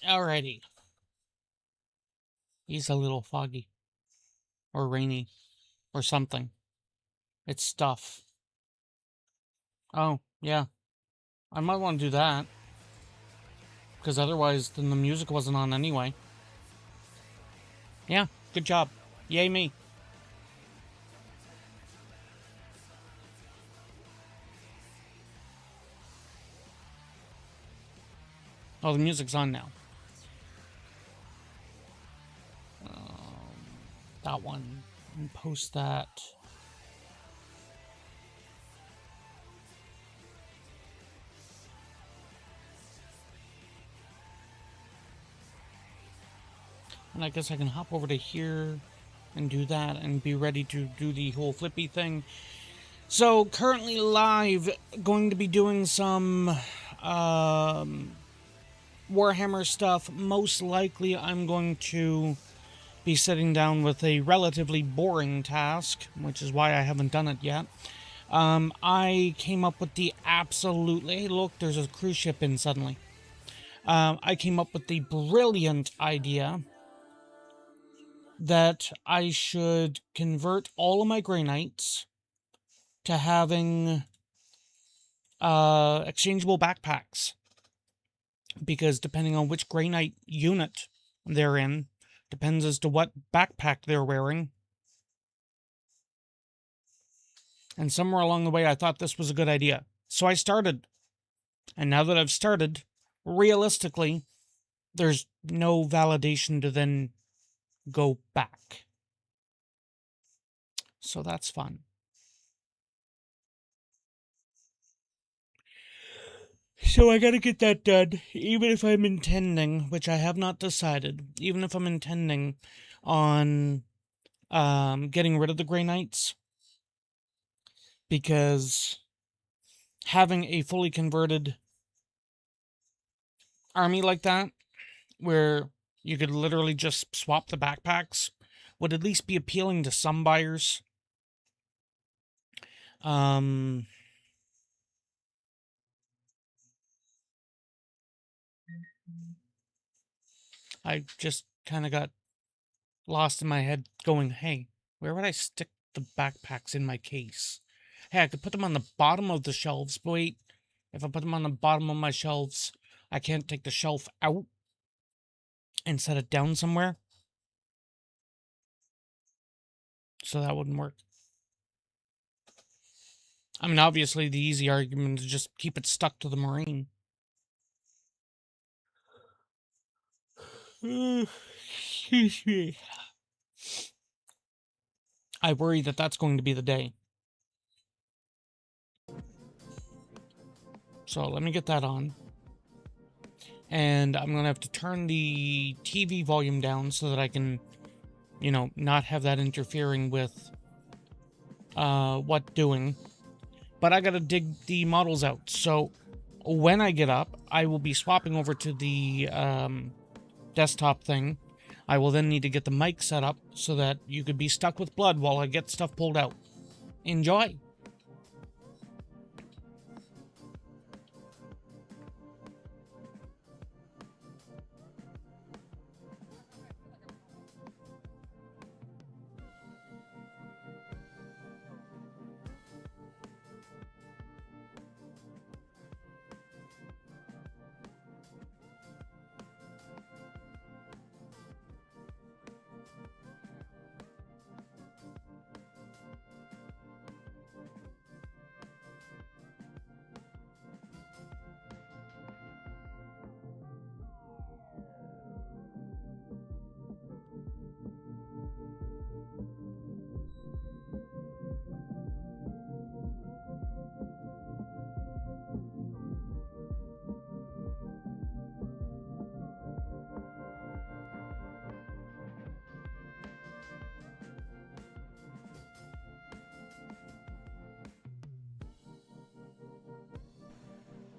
Alrighty. He's a little foggy. Or rainy. Or something. It's stuff. Oh, yeah. I might want to do that. Because otherwise, then the music wasn't on anyway. Yeah, good job. Yay me. Oh, the music's on now. That one. And post that. And I guess I can hop over to here and do that and be ready to do the whole flippy thing. So, currently live, going to be doing some Warhammer stuff. Most likely I'm going to be sitting down with a relatively boring task, which is why I haven't done it yet. I came up with the absolutely... Hey, look, there's a cruise ship in suddenly. I came up with the brilliant idea that I should convert all of my Grey Knights to having exchangeable backpacks. Because depending on which Grey Knight unit they're in, depends as to what backpack they're wearing. And somewhere along the way, I thought this was a good idea. So I started. And now that I've started, realistically, there's no validation to then go back. So that's fun. So I gotta get that done, even if I'm intending, which I have not decided, even if I'm intending on getting rid of the Grey Knights, because having a fully converted army like that, where you could literally just swap the backpacks, would at least be appealing to some buyers. I just kind of got lost in my head going, hey, where would I stick the backpacks in my case? Hey, I could put them on the bottom of the shelves, but wait, if I put them on the bottom of my shelves, I can't take the shelf out and set it down somewhere. So that wouldn't work. I mean, obviously, the easy argument is just keep it stuck to the Marine. Excuse me. I worry that that's going to be the day. So let me get that on. And I'm going to have to turn the TV volume down so that I can, you know, not have that interfering with what doing. But I got to dig the models out. So when I get up, I will be swapping over to the desktop thing. I will then need to get the mic set up so that you could be stuck with blood while I get stuff pulled out. Enjoy!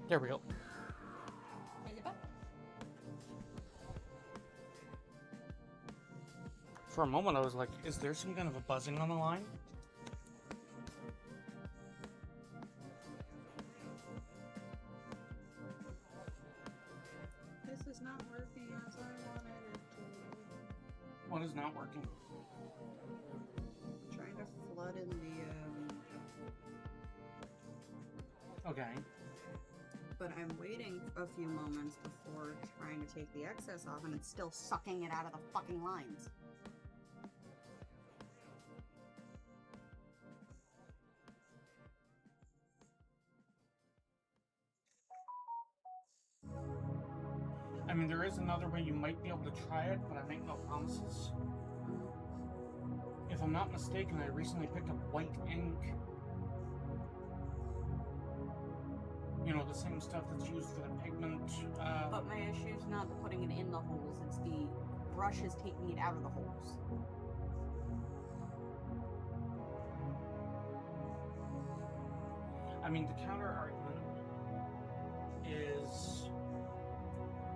There we go. For a moment, I was like, is there some kind of a buzzing on the line? This is not working. What is not working? Trying to flood in the, Okay. But I'm waiting a few moments before trying to take the excess off, and it's still sucking it out of the fucking lines. I mean, there is another way you might be able to try it, but I make no promises. If I'm not mistaken, I recently picked up white ink. You know, the same stuff that's used for the pigment. But my issue is not putting it in the holes, it's the brush is taking it out of the holes. I mean, the counter argument is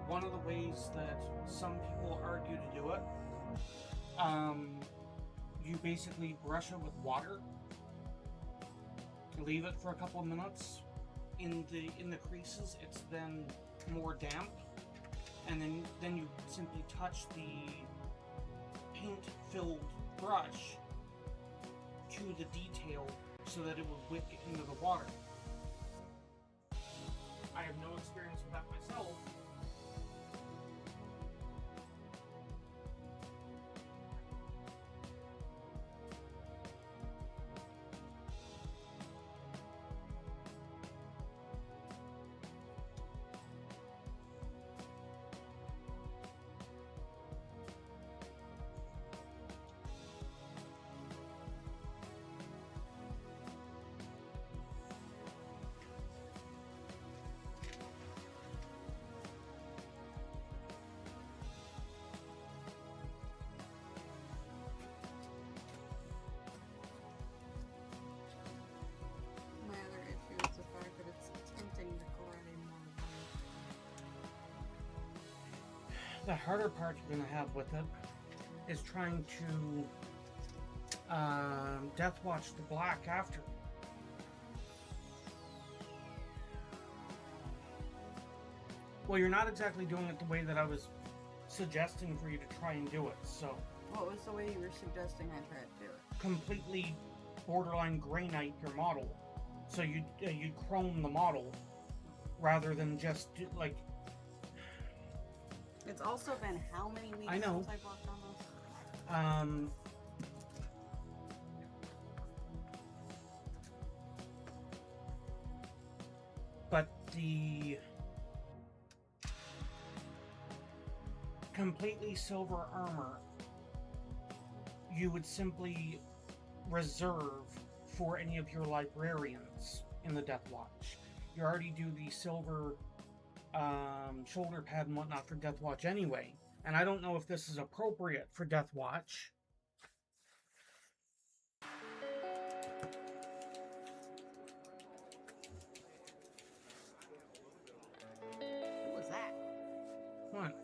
one of the ways that some people argue to do it. You basically brush it with water, leave it for a couple of minutes. In the creases, it's then more damp, and then you simply touch the paint-filled brush to the detail so that it will wick into the water. I have no experience with that myself. The harder part you're going to have with it is trying to death watch the black after. Well, you're not exactly doing it the way that I was suggesting for you to try and do it, so... What was the way you were suggesting I try to do it? Completely borderline granite your model. So you'd chrome the model rather than just, like... It's also been how many weeks since I've worked on this? But the completely silver armor, you would simply reserve for any of your librarians in the Death Watch. You already do the silver shoulder pad and whatnot for Death Watch anyway, and I don't know if this is appropriate for Death Watch. What was that? What?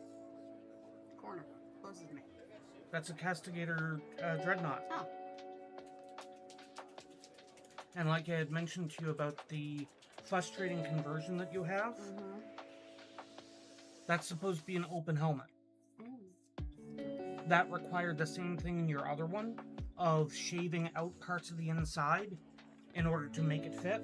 Corner. Closest to me. That's a Castigator Dreadnought. Oh. And like I had mentioned to you about the frustrating conversion that you have, that's supposed to be an open helmet. That required the same thing in your other one, of shaving out parts of the inside in order to make it fit.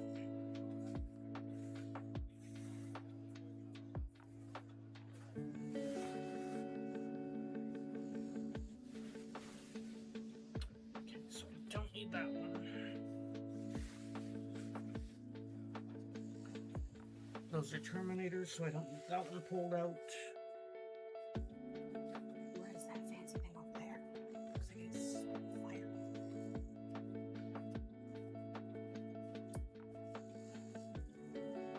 Okay, so we don't need that one. Those are Terminators, so I don't need that one pulled out. Where is that fancy thing over there? Looks like it's fire.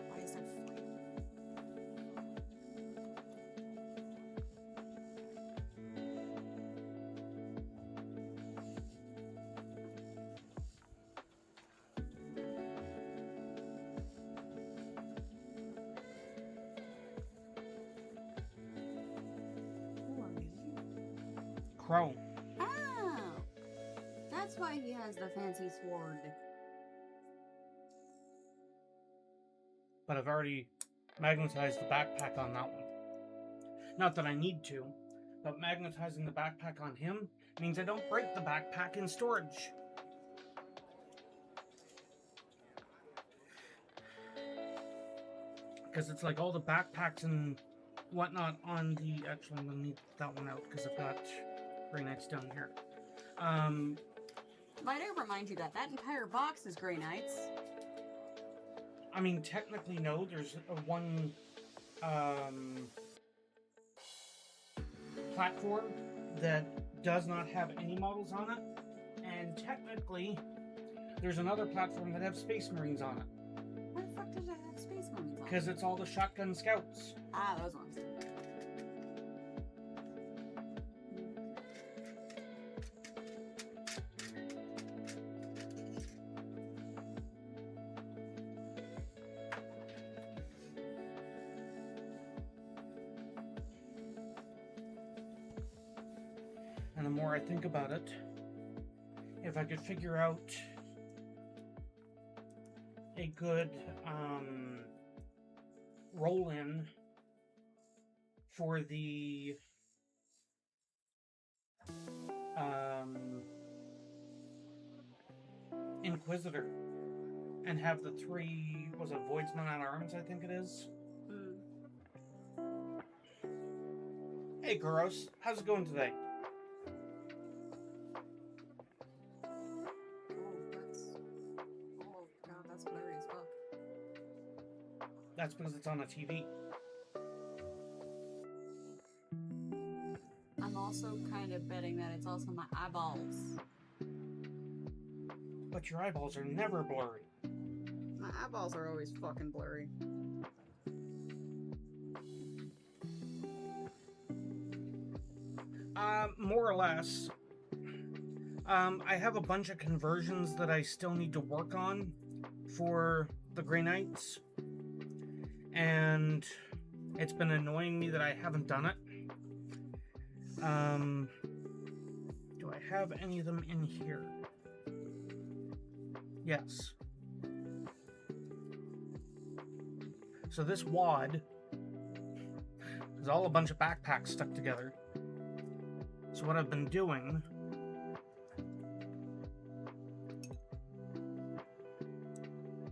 Why is there fire? Chrome. Oh! That's why he has the fancy sword. But I've already magnetized the backpack on that one. Not that I need to, But magnetizing the backpack on him means I don't break the backpack in storage. Because it's like all the backpacks and whatnot on the... Actually, I'm going to need that one out because I've got Grey Knights down here. Might I remind you that that entire box is Grey Knights? I mean, technically, no. There's one platform that does not have any models on it. And technically, there's another platform that have Space Marines on it. Why the fuck does it have Space Marines on it? Because it's all the shotgun scouts. Ah, those ones. And the more I think about it, if I could figure out a good roll-in for the Inquisitor and have the 3, was it Voidsmen at Arms, I think it is? Hey, Kuros, how's it going today? That's because it's on a TV. I'm also kind of betting that it's also my eyeballs. But your eyeballs are never blurry. My eyeballs are always fucking blurry. More or less. I have a bunch of conversions that I still need to work on for the Grey Knights. And it's been annoying me that I haven't done it. Do I have any of them in here? Yes. So this wad is all a bunch of backpacks stuck together. So what I've been doing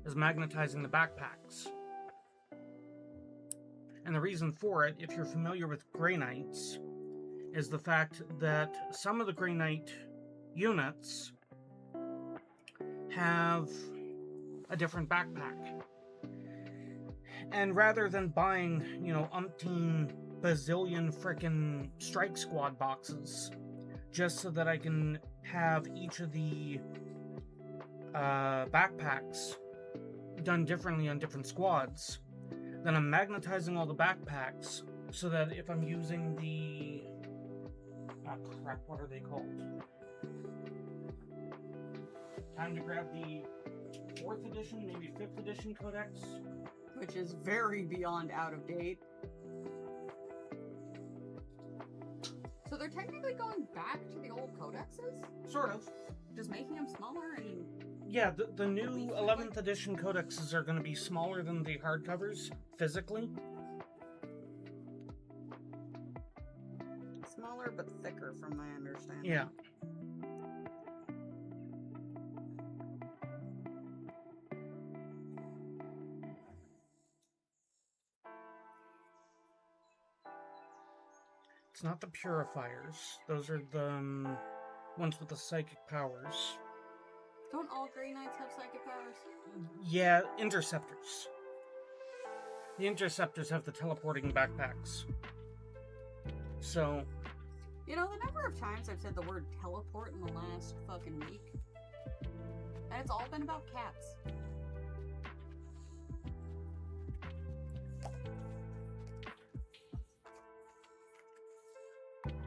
is magnetizing the backpacks. And the reason for it, if you're familiar with Grey Knights, is the fact that some of the Grey Knight units have a different backpack. And rather than buying, umpteen bazillion frickin' Strike Squad boxes, just so that I can have each of the backpacks done differently on different squads, then I'm magnetizing all the backpacks so that if I'm using the... crap, what are they called? Time to grab the 4th edition, maybe 5th edition codex. Which is very beyond out of date. So they're technically going back to the old codexes? Sort of. Just making them smaller and... Yeah, the new 11th edition codexes are going to be smaller than the hardcovers, physically. Smaller but thicker, from my understanding. Yeah. It's not the purifiers. Those are the ones with the psychic powers. Don't all Grey Knights have psychic powers? Yeah, interceptors. The interceptors have the teleporting backpacks. So... the number of times I've said the word teleport in the last fucking week, and it's all been about cats.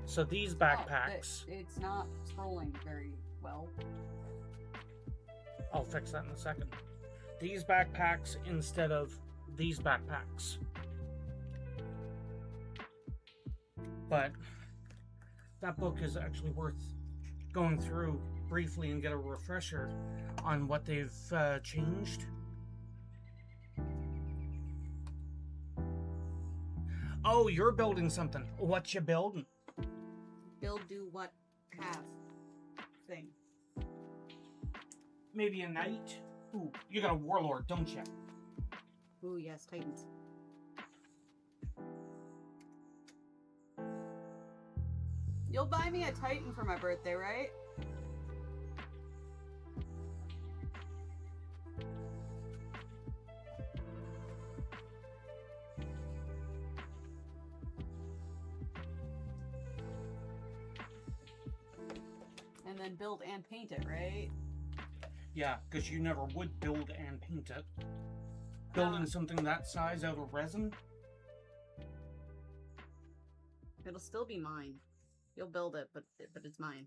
So these backpacks... It's not scrolling very well. I'll fix that in a second. These backpacks instead of these backpacks. But that book is actually worth going through briefly and get a refresher on what they've changed. Oh, you're building something. What you building? build, do, what, have thing. Maybe a knight? Ooh, you got a warlord, don't you? Ooh, yes, Titans. You'll buy me a Titan for my birthday, right? And then build and paint it, right? Yeah, because you never would build and paint it. Building something that size out of resin? It'll still be mine. You'll build it, but it's mine.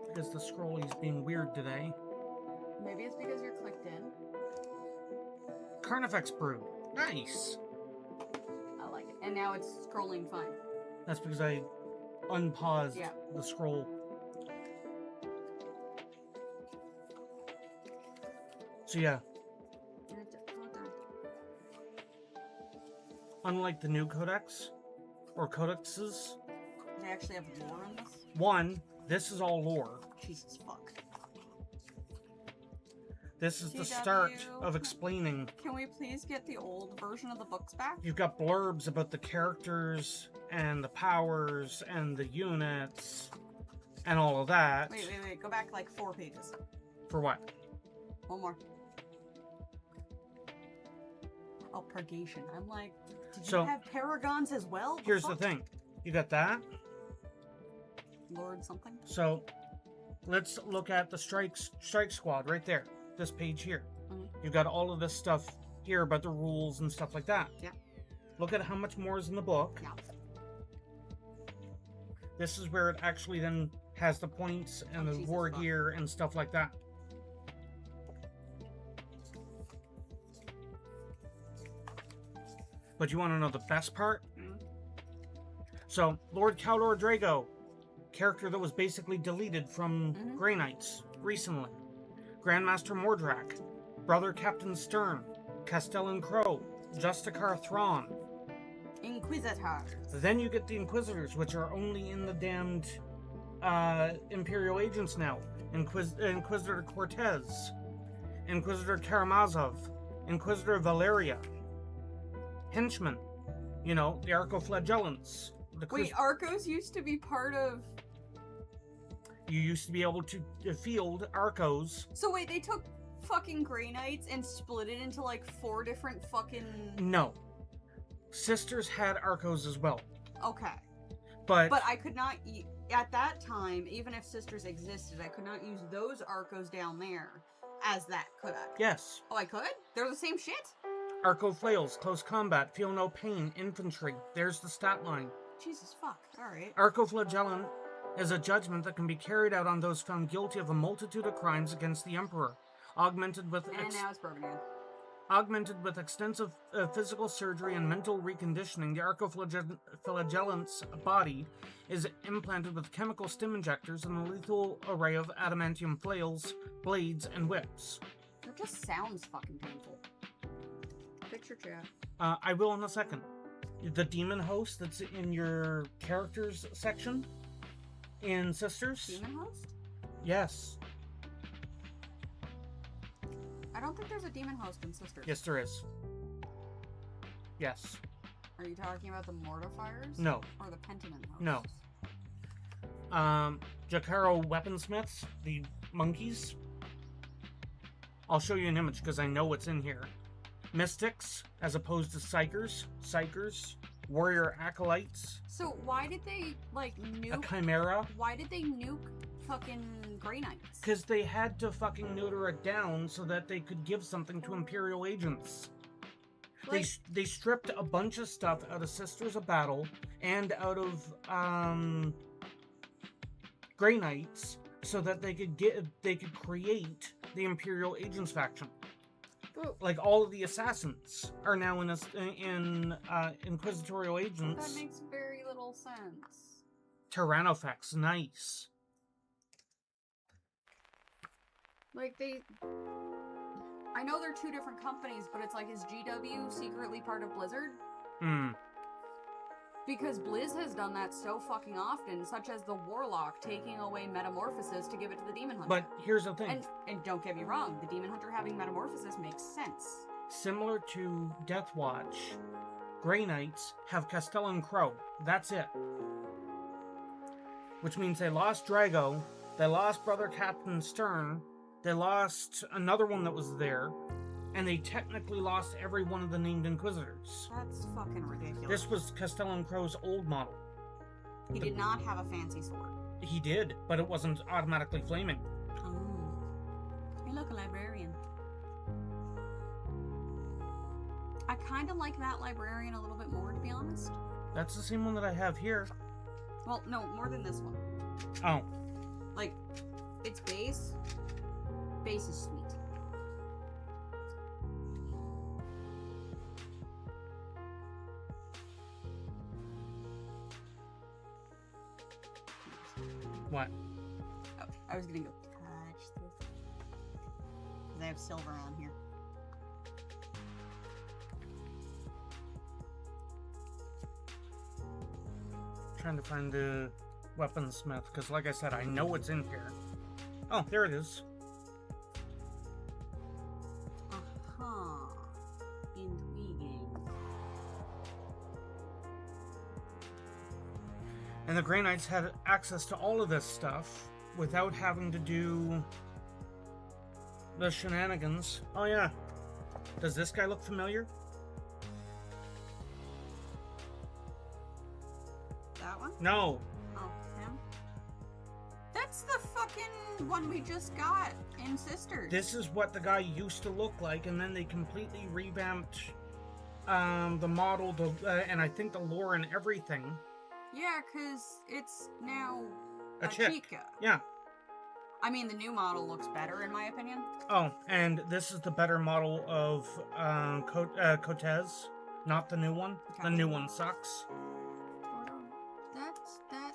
Because the scrolly's being weird today. Maybe it's because you're clicked in. Carnifex Brew. Nice! I like it. And now it's scrolling fine. That's because I unpaused the scroll. So yeah. Unlike the new codex, or codexes. They actually have lore in this? One, this is all lore. Jesus fuck. This is the start of explaining. Can we please get the old version of the books back? You've got blurbs about the characters and the powers and the units and all of that. Wait. Go back like 4 pages. For what? One more. Oh, purgation. I'm like, did you have paragons as well? Here's the thing. You got that? Lord something? So, let's look at the strike squad right there. This page here. Mm-hmm. You've got all of this stuff here about the rules and stuff like that. Yeah. Look at how much more is in the book. Yeah. This is where it actually then has the points and the war gear and stuff like that. But you want to know the best part? Mm-hmm. So, Lord Caldor Drago, character that was basically deleted from Grey Knights recently. Grandmaster Mordrak, Brother Captain Stern, Castellan Crow, Justicar Thrawn. Inquisitors. Then you get the Inquisitors, which are only in the damned Imperial agents now. Inquisitor Cortez, Inquisitor Karamazov, Inquisitor Valeria, Henchmen, you know, the Arcoflagellants. Wait, Arcos used to be part of... You used to be able to field Arcos. So wait, they took fucking Grey Knights and split it into like 4 different fucking... No. Sisters had Arcos as well. Okay. But I could not... At that time, even if Sisters existed, I could not use those Arcos down there as that, could I? Yes. Oh, I could? They're the same shit? Arco Flails, Close Combat, Feel No Pain, Infantry. There's the stat line. Jesus fuck. Alright. Arcoflagellant is a judgment that can be carried out on those found guilty of a multitude of crimes against the Emperor, augmented with now it's broken again. Augmented with extensive physical surgery and mental reconditioning, the Arcoflagellant's body is implanted with chemical stim injectors and a lethal array of adamantium flails, blades, and whips. That just sounds fucking painful. Picture chat. I will in a second. The demon host that's in your characters section in Sisters. Demon host? Yes. I don't think there's a demon host in Sisters. Yes, there is. Yes. Are you talking about the Mortifiers? No. Or the Pentiment hosts? No. Jakaro Weaponsmiths, the monkeys. I'll show you an image because I know what's in here. Mystics, as opposed to Psychers, Warrior Acolytes. So why did they, like, nuke... A Chimera. Why did they nuke fucking Grey Knights? Because they had to fucking neuter it down so that they could give something to Imperial agents. Like, they stripped a bunch of stuff out of Sisters of Battle and out of Grey Knights so that they could create the Imperial Agents faction. Like, all of the assassins are now in Inquisitorial Agents. That makes very little sense. Tyrannofex, nice. Like, I I know they're two different companies, but it's like, is GW secretly part of Blizzard? Because Blizz has done that so fucking often, such as the Warlock taking away Metamorphosis to give it to the Demon Hunter. But here's the thing. And don't get me wrong, the Demon Hunter having Metamorphosis makes sense. Similar to Deathwatch, Grey Knights have Castellan Crow. That's it. Which means they lost Drago, they lost Brother Captain Stern, they lost another one that was there, and they technically lost every one of the named Inquisitors. That's fucking ridiculous. This was Castellan Crow's old model. He did not have a fancy sword. He did, but it wasn't automatically flaming. Oh. Hey, look, a librarian. I kind of like that librarian a little bit more, to be honest. That's the same one that I have here. Well, no, more than this one. Oh. Like, its base. Base is sweet. What? Oh, I was gonna go touch this. Because I have silver on here. Trying to find the weaponsmith, because like I said, I know it's in here. Oh, there it is. Aha. Intriguing. And the Grey Knights had access to all of this stuff without having to do the shenanigans. Oh yeah. Does this guy look familiar? That one? No. Oh, him? That's the fucking one we just got in Sisters. This is what the guy used to look like, and then they completely revamped the model, and I think the lore and everything. Yeah, because it's now A a chick. chica. Yeah. I mean, the new model looks better, in my opinion. Oh, and this is the better model of Cortez, not the new one. Okay. The new one sucks. That's that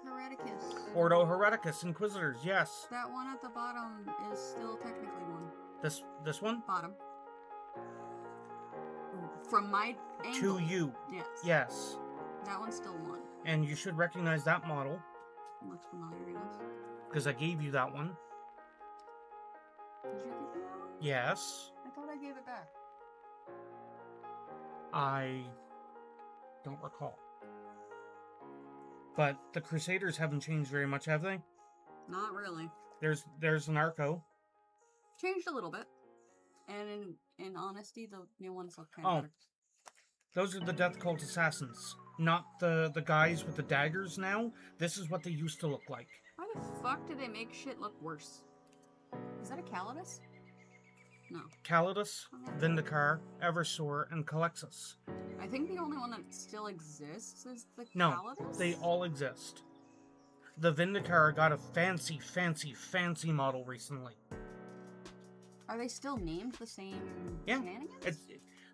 Hereticus. Ordo Hereticus, Inquisitors, yes. That one at the bottom is still technically one. This one? Bottom. From my angle. To you. Yes. Yes. That one's still one. And you should recognize that model, Looks familiar, yes. because I gave you that one. Did you give me that one? Yes. I thought I gave it back. I don't recall. But the Crusaders haven't changed very much, have they? Not really. There's an Arco. Changed a little bit. And in honesty, the new ones look kind Oh. of better. Those are the Death Cult assassins, not the guys with the daggers now. This is what they used to look like. Why the fuck do they make shit look worse? Is that a Calidus? No. Calidus, Vindicar, Eversor, and Calexis. I think the only one that still exists is the No, Calidus? they all exist. The Vindicar got a fancy model recently. Are they still named the same Yeah. shenanigans?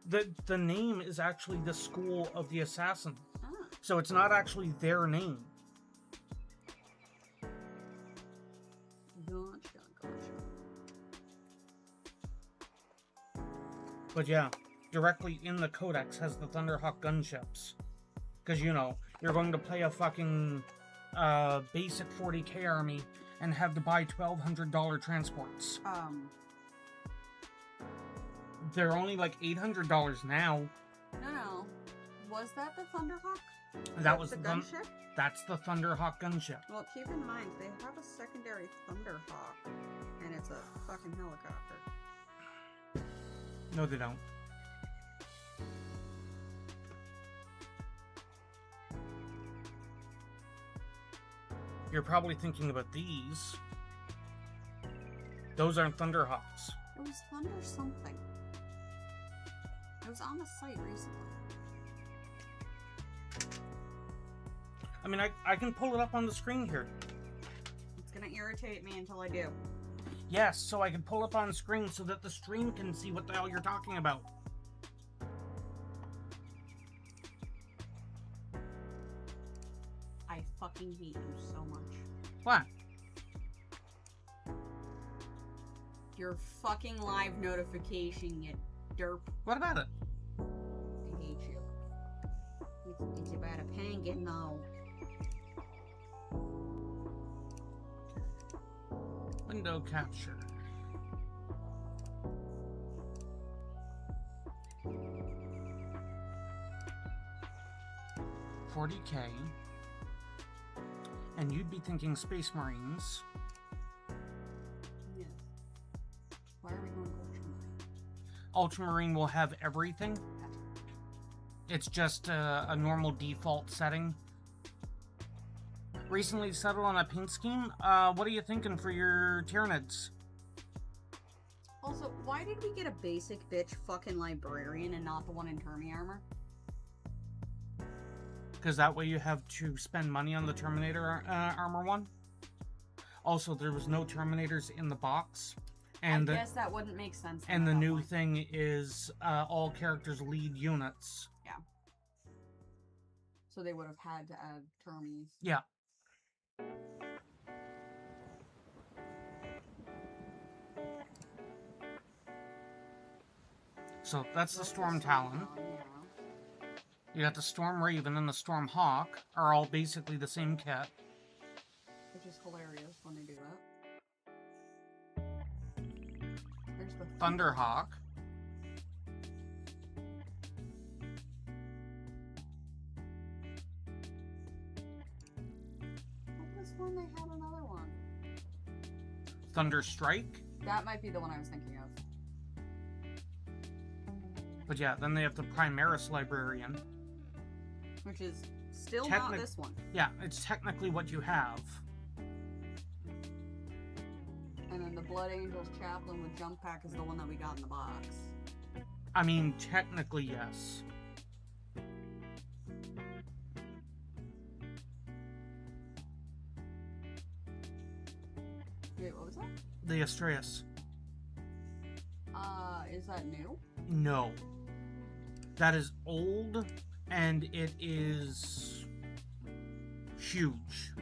The name is actually the School of the Assassin. Ah. So it's not actually their name. Gotcha. But yeah, directly in the Codex has the Thunderhawk gunships. Because, you know, you're going to play a fucking basic 40k army and have to buy $1,200 transports. They're only like $800 now. No. Was that the Thunderhawk? That was the the gunship? That's the Thunderhawk gunship. Well, keep in mind, they have a secondary Thunderhawk, and it's a fucking helicopter. No, they don't. You're probably thinking about these. Those aren't Thunderhawks. It was Thunder something. It was on the site recently. I mean, I can pull it up on the screen here. It's gonna irritate me until I do. Yes, so I can pull up on the screen so that the stream can see what the hell you're talking about. I fucking hate you so much. What? your fucking live notification, you derp. What about it? I hate you. It's about a penguin, though. Window capture. $40K. And you'd be thinking Space Marines. Yes. Why are we going Ultramarine? Ultramarine will have everything. It's just a normal default setting. Recently settled on a paint scheme. What are you thinking for your Tyranids? Also, why did we get a basic bitch fucking librarian and not the one in Termi armor? Because that way you have to spend money on the Terminator armor one. Also, there was no Terminators in the box. And I guess that wouldn't make sense. And the new thing is all characters lead units. Yeah. So they would have had to add Termies. Yeah. So that's the Storm Talon. Yeah. You got the Storm Raven and the Storm Hawk are all basically the same kit. Which is hilarious when they do that. There's the Thunderhawk. What was one they had another one? Thunderstrike. That might be the one I was thinking of. But yeah, then they have the Primaris Librarian. Which is still not this one. Yeah, it's technically what you have. And then the Blood Angels Chaplain with Jump Pack is the one that we got in the box. I mean, technically, yes. Wait, what was that? The Astreus. Is that new? No. That is old, and it is huge.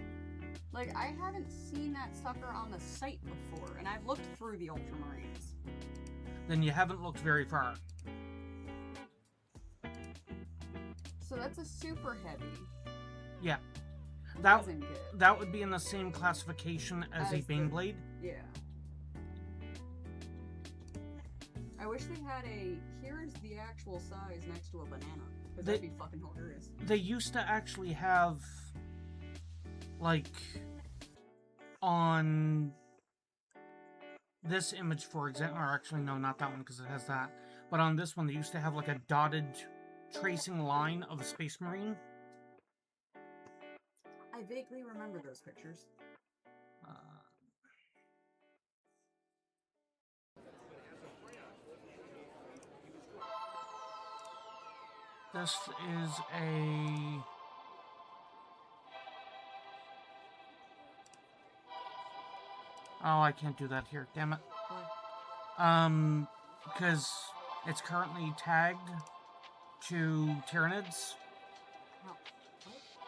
Like, I haven't seen that sucker on the site before, and I've looked through the Ultramarines. Then you haven't looked very far. So that's a super heavy. Yeah. That isn't good. That would be in the same classification as a Baneblade. Yeah. I wish they had a, here's the actual size next to a banana. Because that'd be fucking hilarious. They used to actually have, like, on this image, for example, or actually, no, not that one, because it has that. But on this one, they used to have, like, a dotted tracing line of a Space Marine. I vaguely remember those pictures. This is a... Oh, I can't do that here. Damn it. Why? Because it's currently tagged to Tyranids. Oh.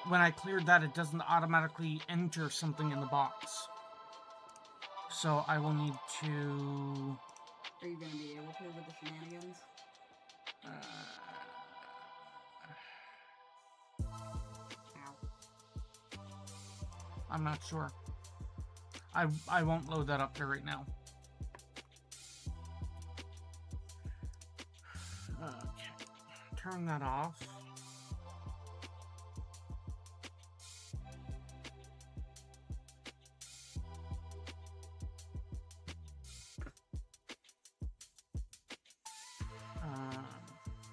When I cleared that, it doesn't automatically enter something in the box. So I will need to... Are you going to be able to with the shenanigans? Ow. I'm not sure. I won't load that up there right now. Okay. Turn that off.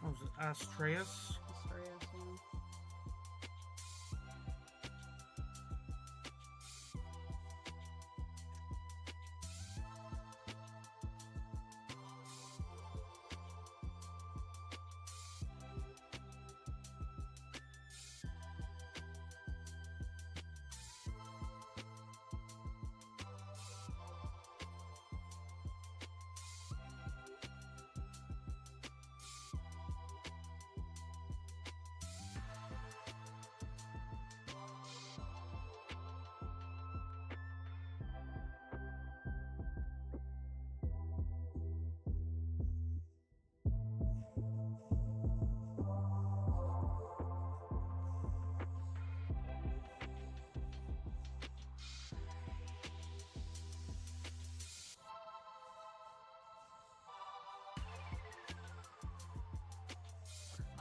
What was it? Astreus? Astreus, yeah.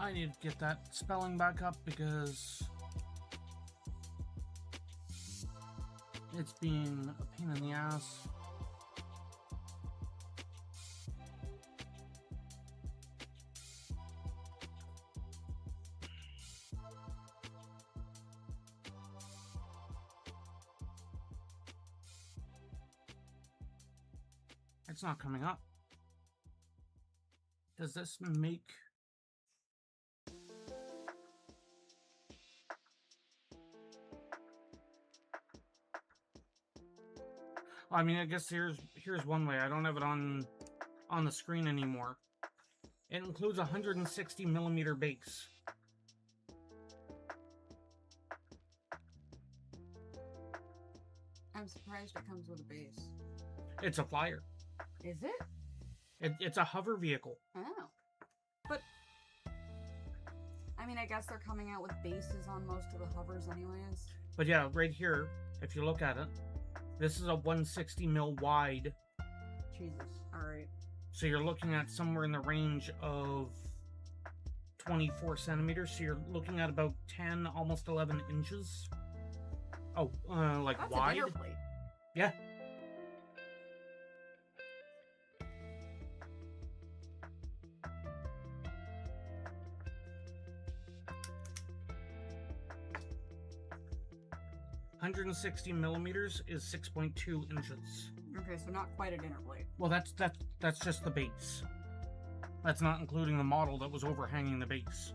I need to get that spelling back up because it's being a pain in the ass. It's not coming up. Does this make... I mean, I guess here's one way. I don't have it on the screen anymore. It includes a 160 millimeter base. I'm surprised it comes with a base. It's a flyer. Is it? It's a hover vehicle. Oh. But, I mean, I guess they're coming out with bases on most of the hovers anyways. But yeah, right here, if you look at it, this is a 160 mil wide. Jesus. Alright. So you're looking at somewhere in the range of 24 centimeters. So you're looking at about 10, almost 11 inches. Oh, like That's wide? a dinner plate. Yeah. $160 millimeters is 6.2 inches. Okay, so not quite a dinner plate. Well, that's just the base. That's not including the model that was overhanging the base.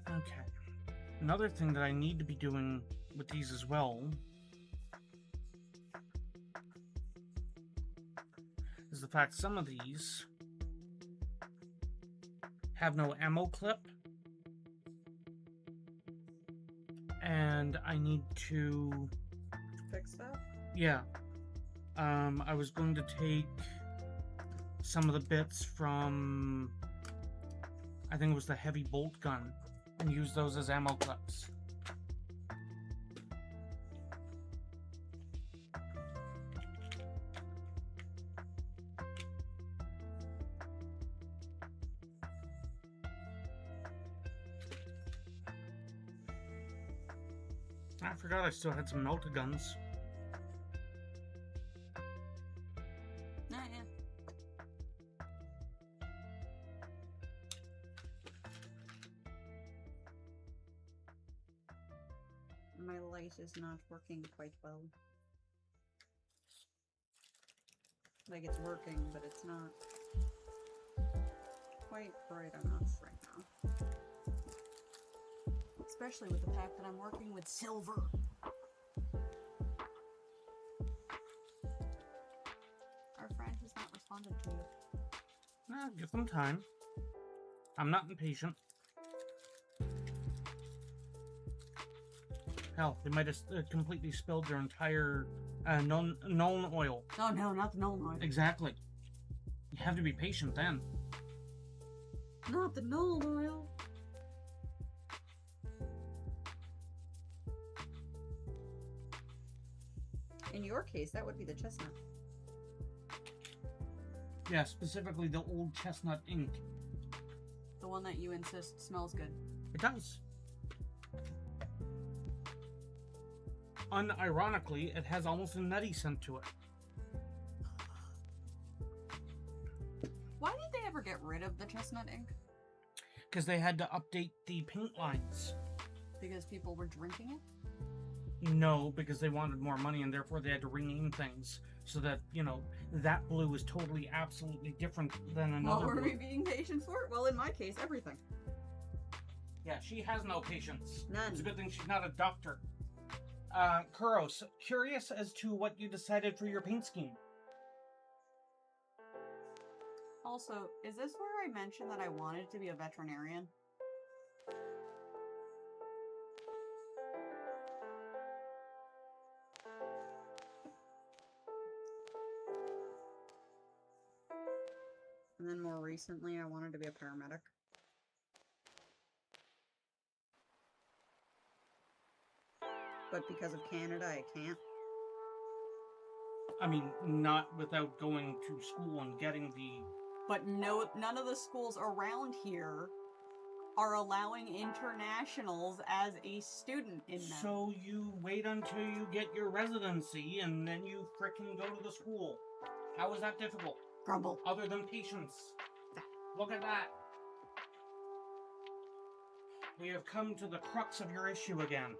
Okay. Another thing that I need to be doing with these as well is the fact some of these have no ammo clip, and I need to Fix that? yeah. I was going to take some of the bits from, I think it was the heavy bolt gun, and use those as ammo clips. I forgot I still had some melted guns. Yeah. My light is not working quite well. Like it's working, but it's not quite bright enough right now. Especially with the fact that I'm working with silver. Our friend has not responded to you. Give them time. I'm not impatient. Hell, they might have completely spilled their entire known oil. Oh no, not the null oil. Exactly. You have to be patient then. Not the null oil. In your case, that would be the chestnut. Yeah, specifically the old chestnut ink. The one that you insist smells good. It does. Unironically, it has almost a nutty scent to it. Why did they ever get rid of the chestnut ink? Because they had to update the paint lines. Because people were drinking it? No, because they wanted more money and therefore they had to rename things so that, you know, that blue is totally, absolutely different than another What were blue. we being patient for? Well, in my case, everything. Yeah, she has no patience. None. It's a good thing she's not a doctor. Kuros, curious as to what you decided for your paint scheme. Also, is this where I mentioned that I wanted to be a veterinarian? And then more recently, I wanted to be a paramedic. But because of Canada, I can't. I mean, not without going to school and getting the... But no, none of the schools around here are allowing internationals as a student in them. So you wait until you get your residency and then you frickin' go to the school. How is that difficult? Grumble. Other than patience. Look at that. We have come to the crux of your issue again.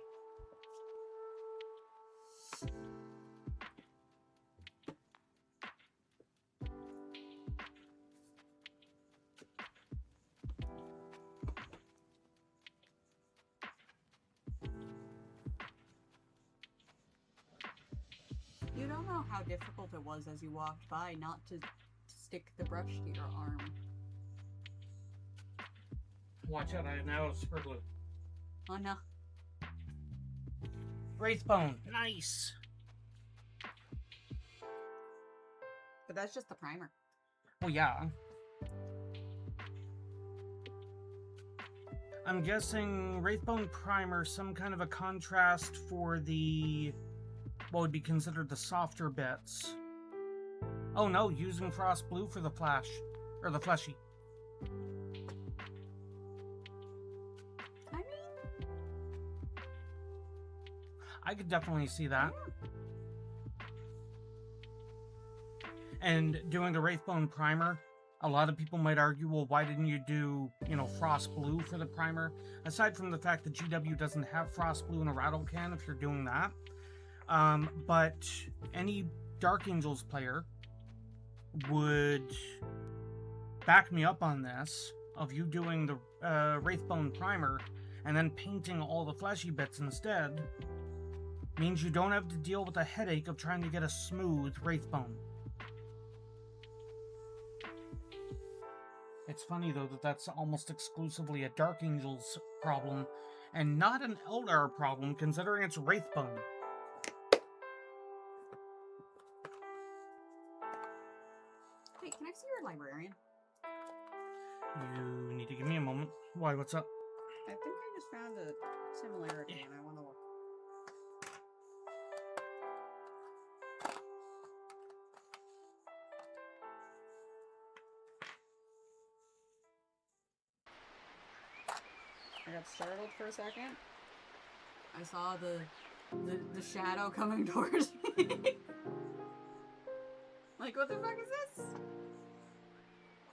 You don't know how difficult it was as you walked by not to stick the brush to your arm. Watch out, I now have super glue. Oh no. Wraithbone, nice. But that's just the primer. Well, yeah. I'm guessing Wraithbone Primer, some kind of a contrast for the... what would be considered the softer bits. Oh no, using Frost Blue for the flash. Or the fleshy. I mean... I could definitely see that. And doing the Wraithbone Primer, a lot of people might argue, well, why didn't you do, you know, Frost Blue for the primer? Aside from the fact that GW doesn't have Frost Blue in a rattle can if you're doing that. But any Dark Angels player would back me up on this, of you doing the Wraithbone Primer and then painting all the fleshy bits instead, means you don't have to deal with the headache of trying to get a smooth Wraithbone. It's funny, though, that that's almost exclusively a Dark Angels problem, and not an Eldar problem, considering it's Wraithbone. Hey, can I see your librarian? You need to give me a moment. Why, what's up? I think I just found a similarity and I want to look. I got startled for a second. I saw the shadow coming towards me. Like, what the fuck is this?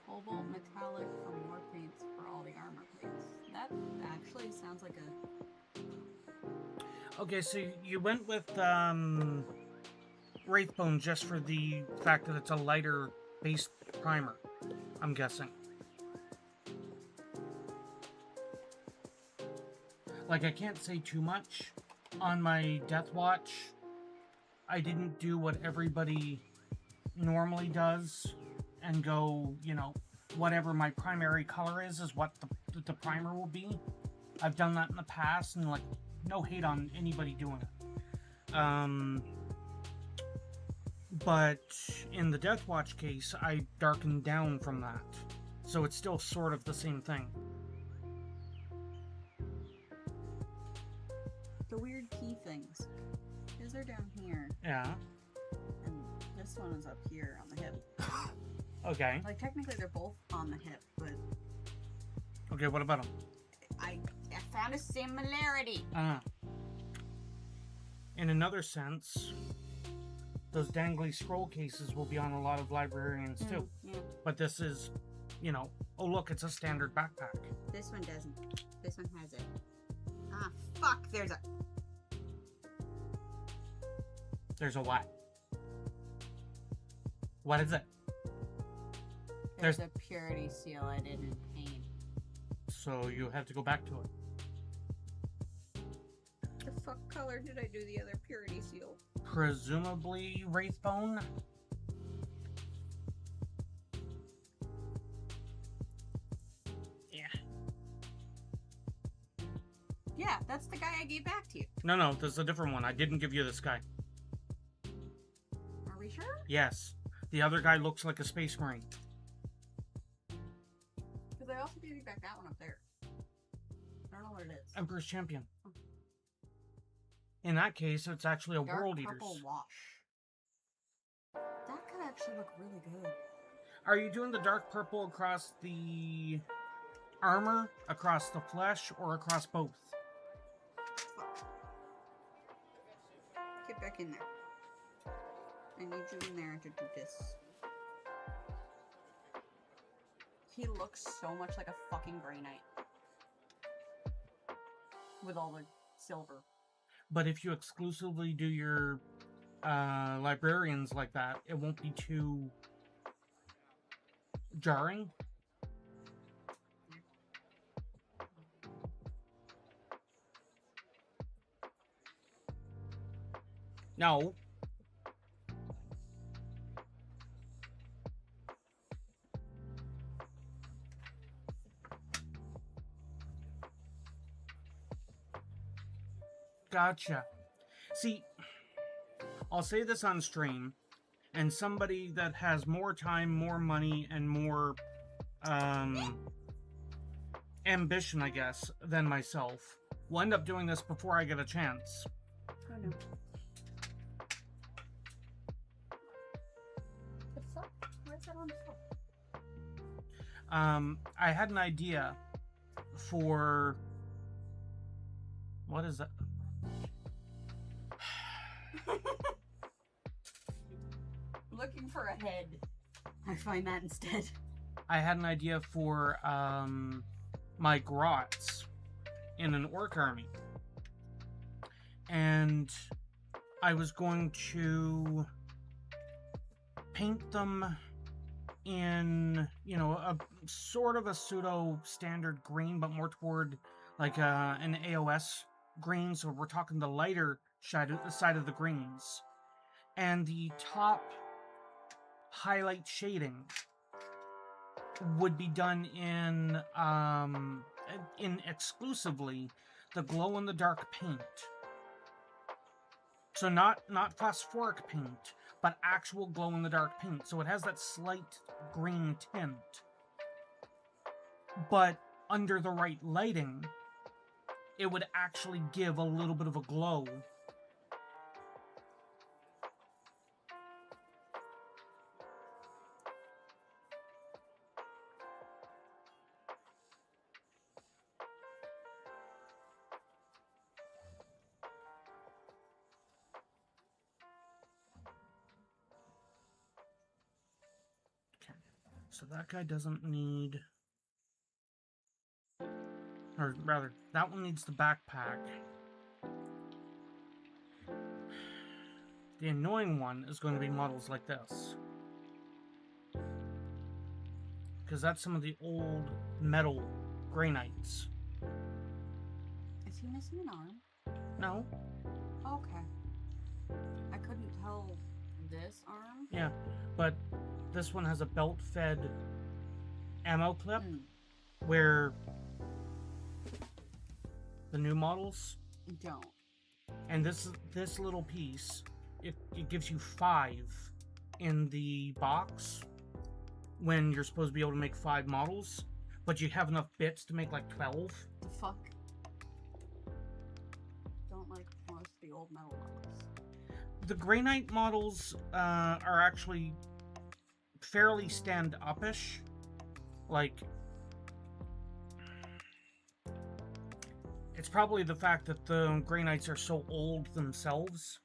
Cobalt metallic for more paints for all the armor plates. That actually sounds like a... Okay, so you went with Wraithbone just for the fact that it's a lighter base primer, I'm guessing. Like, I can't say too much. On my Death Watch, I didn't do what everybody normally does and go, you know, whatever my primary color is what the primer will be. I've done that in the past, and, like, no hate on anybody doing it. But in the Death Watch case, I darkened down from that. So it's still sort of the same thing. The weird key things. His are down here. Yeah. And this one is up here on the hip. Okay. Like, technically they're both on the hip, but... Okay, what about them? I found a similarity. In another sense, those dangly scroll cases will be on a lot of librarians too. Yeah. But this is, you know, oh look, it's a standard backpack. This one doesn't. This one has it. Ah, fuck, there's a... There's a what? What is it? There's a purity seal I didn't paint. So you have to go back to it. The fuck color did I do the other purity seal? Presumably Wraithbone? Yeah. Yeah, that's the guy I gave back to you. No, there's a different one. I didn't give you this guy. Are we sure? Yes. The other guy looks like a space marine. Because I also gave you back that one up there. I don't know what it is. Emperor's Champion. In that case, it's actually a Dark World purple Eaters. wash. That could actually look really good. Are you doing the dark purple across the armor, across the flesh, or across both? Fuck. Get back in there. I need you in there to do this. He looks so much like a fucking Grey Knight. With all the silver. But if you exclusively do your librarians like that, it won't be too jarring. No. Gotcha. See, I'll say this on stream, and somebody that has more time, more money, and more ambition, I guess, than myself will end up doing this before I get a chance. Oh no. What's up? Where's that on the floor? I had an idea for... What is that? Looking for a head. I find that instead. I had an idea for my grots in an orc army. And I was going to paint them in, you know, a sort of a pseudo standard green, but more toward like an AOS green. So we're talking the lighter side of the greens. And the top highlight shading would be done in exclusively the glow-in-the-dark paint. So not phosphoric paint, but actual glow-in-the-dark paint. So it has that slight green tint. But under the right lighting, it would actually give a little bit of a glow. So that guy doesn't need... Or rather, that one needs the backpack. The annoying one is going to be models like this. Because that's some of the old metal Grey Knights. Is he missing an arm? No. Okay. I couldn't tell this arm. Yeah, but this one has a belt-fed ammo clip, where the new models don't. And this little piece, it gives you 5 in the box when you're supposed to be able to make 5 models, but you have enough bits to make like 12. The fuck? Don't like most of the old metal models. The Grey Knight models are actually fairly stand-up-ish. Like, it's probably the fact that the Grey Knights are so old themselves.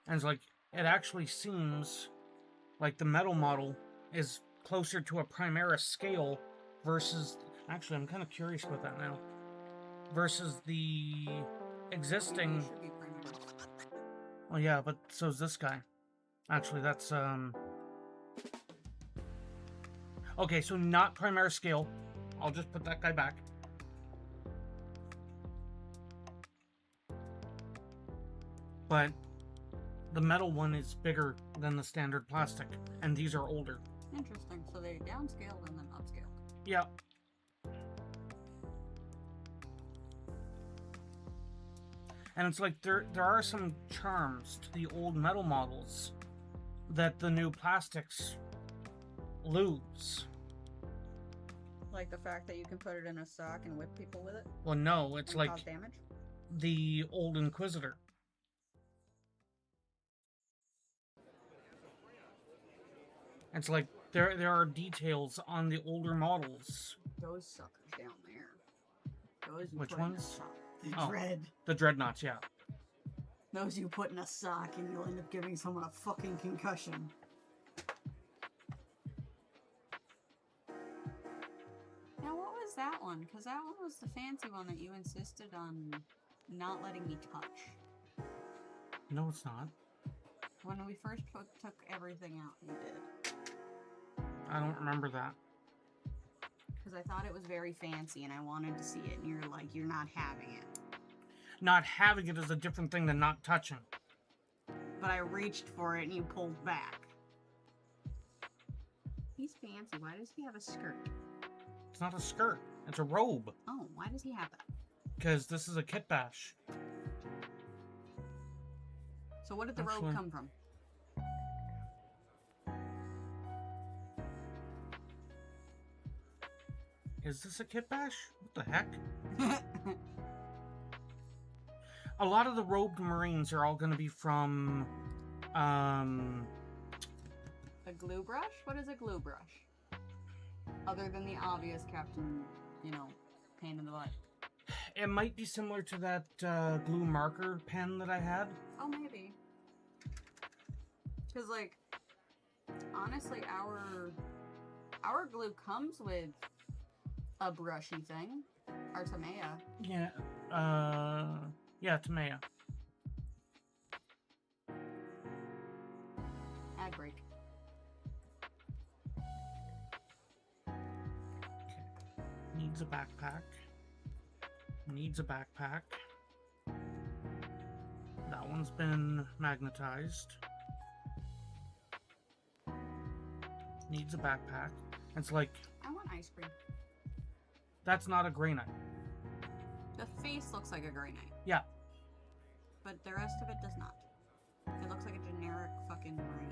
And it's like, it actually seems like the metal model is closer to a Primaris scale versus... Actually, I'm kind of curious about that now. Versus the existing... Should be Primaris. Oh yeah, but so's this guy. Actually, that's, Okay, so not Primaris scale. I'll just put that guy back. But the metal one is bigger than the standard plastic, and these are older. Interesting. So they downscaled and then upscaled. Yeah. And it's like there are some charms to the old metal models that the new plastics lose. Like the fact that you can put it in a sock and whip people with it? Well, no, it's And like cause damage? the old Inquisitor. It's like there are details on the older models. Those suckers down there. Those you Which put in a ones? sock. The Oh. dread. The Dreadnoughts, yeah. Those you put in a sock and you'll end up giving someone a fucking concussion. Now what was that one? Because that one was the fancy one that you insisted on not letting me touch. No, it's not. When we first took everything out, you did. I don't remember that. Because I thought it was very fancy and I wanted to see it, and you're like, you're not having it. Not having it is a different thing than not touching. But I reached for it and you pulled back. He's fancy. Why does he have a skirt? It's not a skirt. It's a robe. Oh, why does he have that? Because this is a kit bash. So what did the Actually- robe come from? Is this a kit bash? What the heck? A lot of the robed Marines are all going to be from, A glue brush? What is a glue brush? Other than the obvious Captain, pain in the butt. It might be similar to that glue marker pen that I had. Oh, maybe. Because, honestly, our glue comes with a brushy thing. Our Tamea. Yeah, Tamea. Ad break. Needs a backpack. Needs a backpack. That one's been magnetized. Needs a backpack. It's like, I want ice cream. that's not a Grey Knight. The face looks like a Grey Knight. Yeah. But the rest of it does not. It looks like a generic fucking Marine.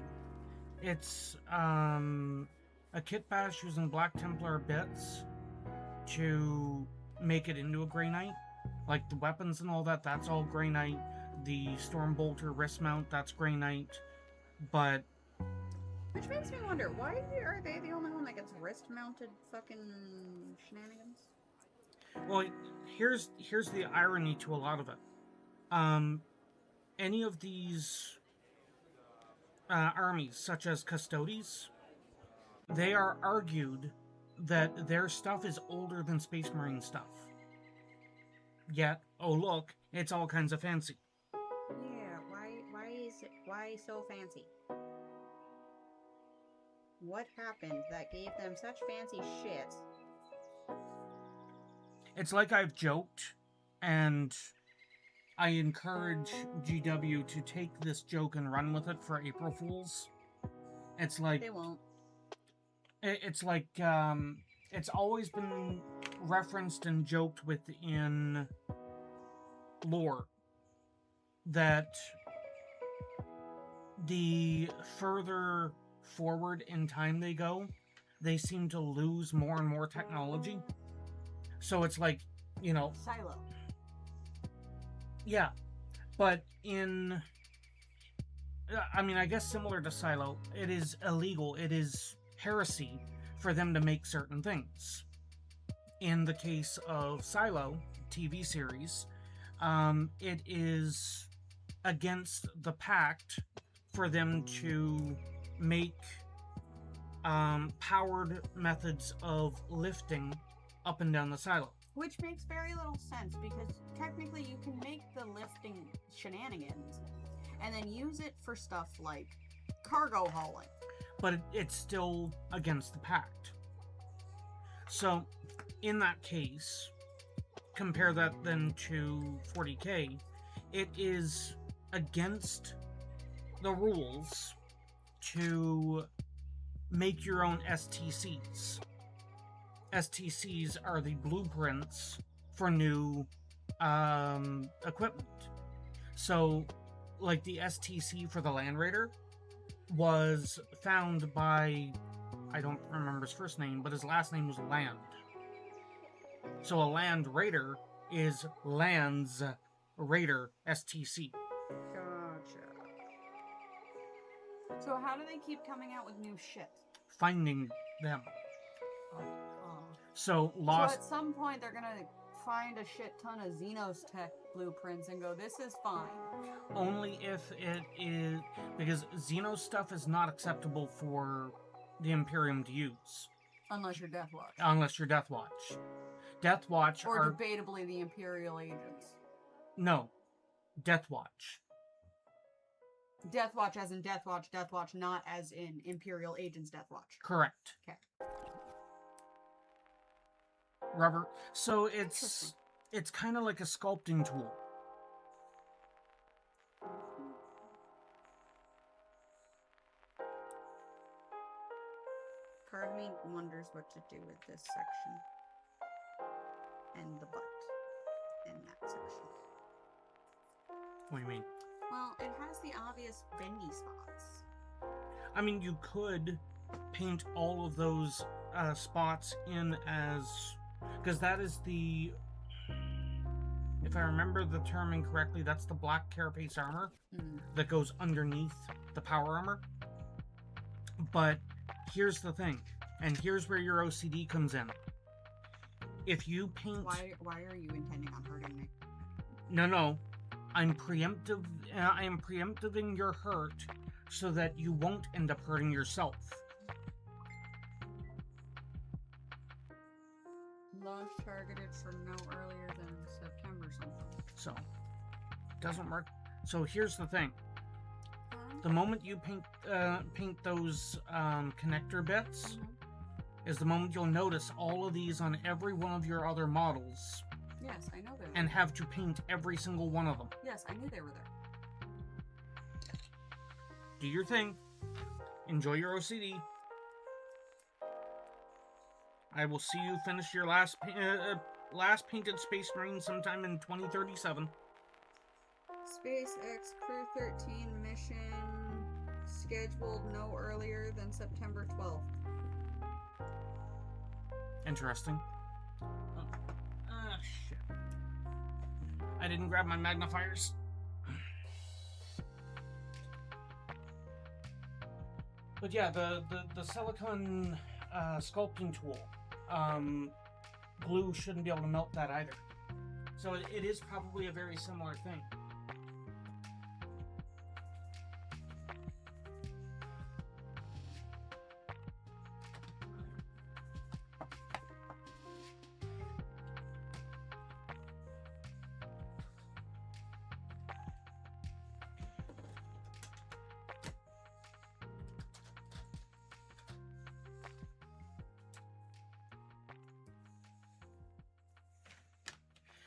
It's a kit bash using Black Templar bits to make it into a Grey Knight. Like the weapons and all that, that's all Grey Knight. The Stormbolter wrist mount, that's Grey Knight. But Which makes me wonder, why are they the only one that gets wrist-mounted fucking shenanigans? well, here's the irony to a lot of it. Any of these armies, such as Custodes, they are argued that their stuff is older than Space Marine stuff. Yet, oh look, it's all kinds of fancy. Yeah, why so fancy? What happened that gave them such fancy shit? It's like I've joked, and I encourage GW to take this joke and run with it for April Fools. It's like They won't. it's like it's always been referenced and joked within lore that the further forward in time they go, they seem to lose more and more technology. So it's like, Silo. yeah, but I guess similar to Silo, it is illegal, it is heresy for them to make certain things. In the case of Silo TV series, it is against the pact for them to make powered methods of lifting up and down the silo. Which makes very little sense, because technically you can make the lifting shenanigans and then use it for stuff like cargo hauling. But it's still against the pact. So, in that case, compare that then to 40k, it is against the rules to make your own STCs. STCs are the blueprints for new equipment. So, like the STC for the Land Raider was found by I don't remember his first name, but his last name was Land. So a Land Raider is Land's Raider, STC. Gotcha. So how do they keep coming out with new shit? Finding them. Oh. So Lost... So at some point they're gonna find a shit ton of Xenos tech blueprints and go, this is fine. Only if it is... Because Xenos stuff is not acceptable for the Imperium to use. Unless you're Deathwatch. Unless you're Deathwatch. Deathwatch or are... debatably the Imperial agents. No. Deathwatch. Deathwatch as in Deathwatch, Deathwatch, not as in Imperial agents Deathwatch. Correct. Okay. Rubber. So it's kind of like a sculpting tool. Part of me wonders what to do with this section. And the butt. In that section. What do you mean? Well, it has the obvious bendy spots. I mean, you could paint all of those spots in as... Because that is the... If I remember the term incorrectly, that's the black carapace armor that goes underneath the power armor. But here's the thing, and here's where your OCD comes in. If you paint... Why are you intending on hurting me? No. I am preemptiving your hurt so that you won't end up hurting yourself. Launch targeted for no earlier than September something. So, doesn't work. So here's the thing. The moment you paint those connector bits is the moment you'll notice all of these on every one of your other models. Yes, I know they're there. And have to paint every single one of them. Yes, I knew they were there. Do your thing. Enjoy your OCD. I will see you finish your last painted Space Marine sometime in 2037. SpaceX Crew 13 mission scheduled no earlier than September 12th. Interesting. Shit. I didn't grab my magnifiers. But yeah, the silicone sculpting tool, glue shouldn't be able to melt that either. So it is probably a very similar thing.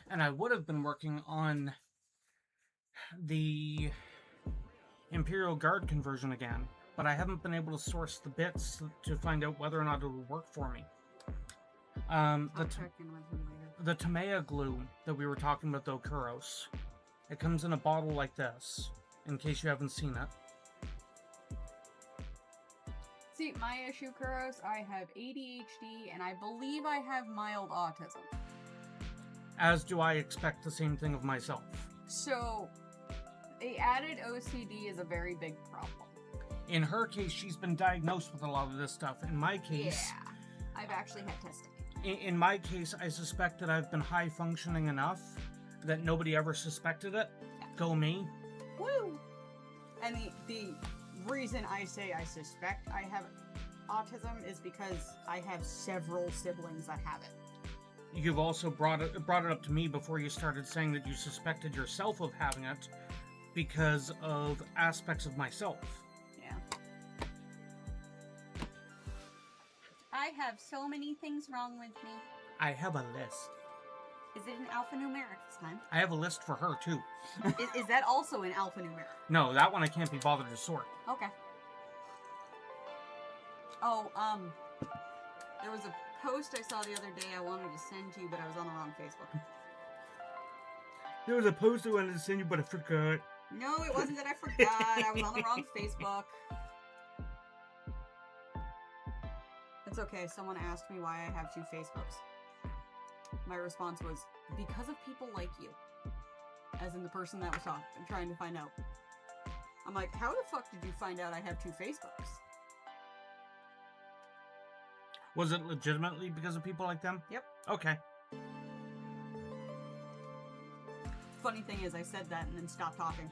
And I would have been working on the Imperial Guard conversion again, but I haven't been able to source the bits to find out whether or not it would work for me. I'll check in with him later. The Tamea glue that we were talking about, though, Kuros, it comes in a bottle like this, in case you haven't seen it. See, my issue, Kuros, I have ADHD, and I believe I have mild autism. As do I expect the same thing of myself. So, the added OCD is a very big problem. In her case, she's been diagnosed with a lot of this stuff. In my case... Yeah, I've actually had testing. In my case, I suspect that I've been high-functioning enough that nobody ever suspected it. Yeah. Go me. Woo! And the reason I say I suspect I have autism is because I have several siblings that have it. You've also brought it up to me before you started saying that you suspected yourself of having it because of aspects of myself. Yeah. I have so many things wrong with me. I have a list. Is it an alphanumeric this time? I have a list for her, too. Is that also an alphanumeric? No, that one I can't be bothered to sort. Okay. Oh, there was a post I saw the other day I wanted to send to you, but I was on the wrong Facebook. There was a post I wanted to send you, but I forgot. No, it wasn't that I forgot. I was on the wrong Facebook. It's okay. Someone asked me why I have 2 Facebooks. My response was, because of people like you. As in the person that was trying to find out. I'm like, how the fuck did you find out I have 2 Facebooks? Was it legitimately because of people like them? Yep. Okay. Funny thing is, I said that and then stopped talking.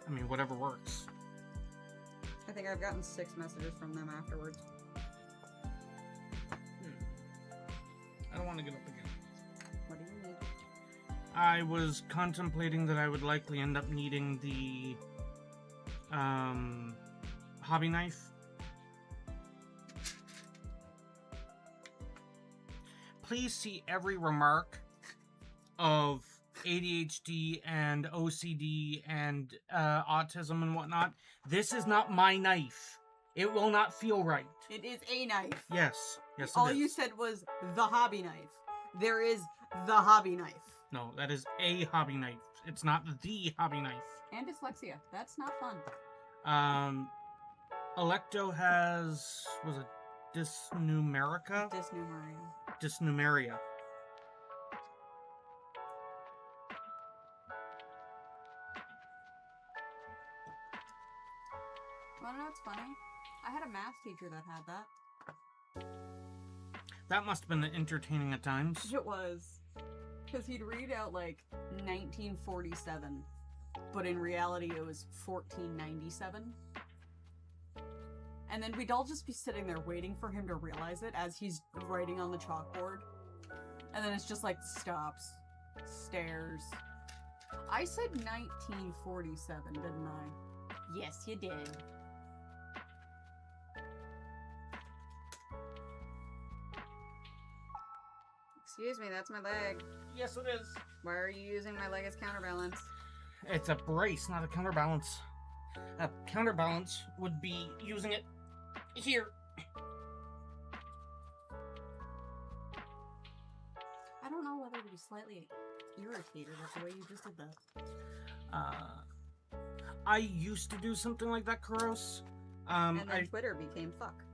I mean, whatever works. I think I've gotten 6 messages from them afterwards. I don't want to get up again. What do you need? I was contemplating that I would likely end up needing the hobby knife. Please see every remark of ADHD and OCD and autism and whatnot. This is not my knife. It will not feel right. It is a knife. Yes. Yes, All it is. you said was the hobby knife. There is the hobby knife. No, that is a hobby knife. It's not the hobby knife. And dyslexia. That's not fun. Electo has, was it dysnumerica? Dysnumeria. Wanna know what's funny? I had a math teacher that had that. That must have been entertaining at times. It was. Because he'd read out, like, 1947. But in reality, it was 1497. And then we'd all just be sitting there waiting for him to realize it as he's writing on the chalkboard. And then it's just like, stops. Stares. I said 1947, didn't I? Yes, you did. Excuse me, that's my leg. Yes, it is. Why are you using my leg as counterbalance? It's a brace, not a counterbalance. A counterbalance would be using it here. I don't know whether to be slightly irritated at the way you just did that. I used to do something like that, Kuros. And then Twitter became fuck.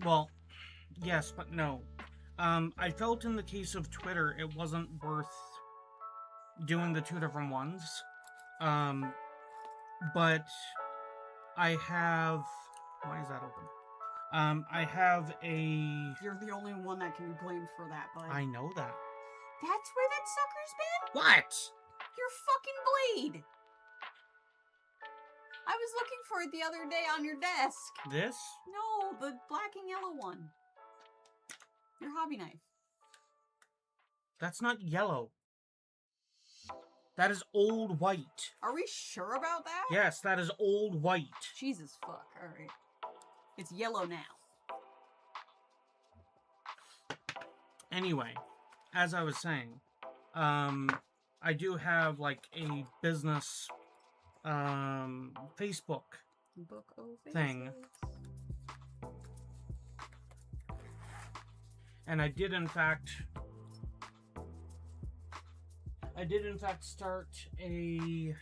Well, yes, but no. I felt in the case of Twitter, it wasn't worth doing the 2 different ones. But I have... Why is that open? I have a... You're the only one that can be blamed for that, bud. I know that. That's where that sucker's been? What? Your fucking blade! I was looking for it the other day on your desk. This? No, the black and yellow one. Your hobby knife. That's not yellow. That is old white. Are we sure about that? Yes, that is old white. Jesus fuck, alright. It's yellow now. Anyway, as I was saying, I do have like a business Facebook thing. And I did in fact start a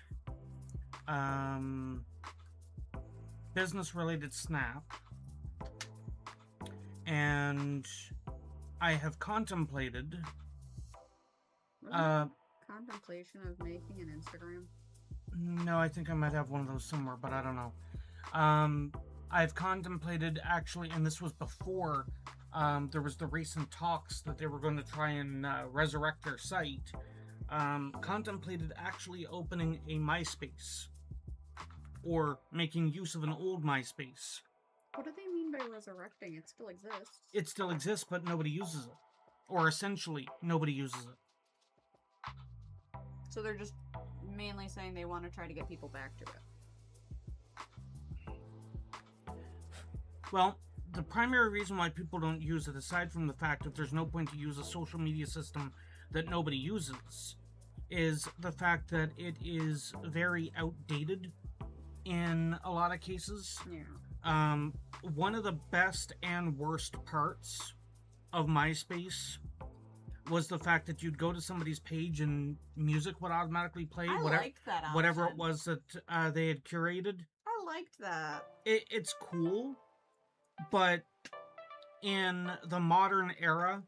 business related snap, and I have contemplated contemplation of making an Instagram. No, I think I might have one of those somewhere, but I don't know. I've contemplated actually, and this was before there was the recent talks that they were going to try and resurrect their site. Contemplated actually opening a MySpace, or making use of an old MySpace. What do they mean by resurrecting? It still exists. It still exists, but nobody uses it. Or essentially, nobody uses it. So they're just mainly saying they want to try to get people back to it. Well, the primary reason why people don't use it, aside from the fact that there's no point to use a social media system that nobody uses, is the fact that it is very outdated in a lot of cases. Yeah. One of the best and worst parts of MySpace was the fact that you'd go to somebody's page and music would automatically play. I liked that option. Whatever it was that they had curated. I liked that. It's cool. But in the modern era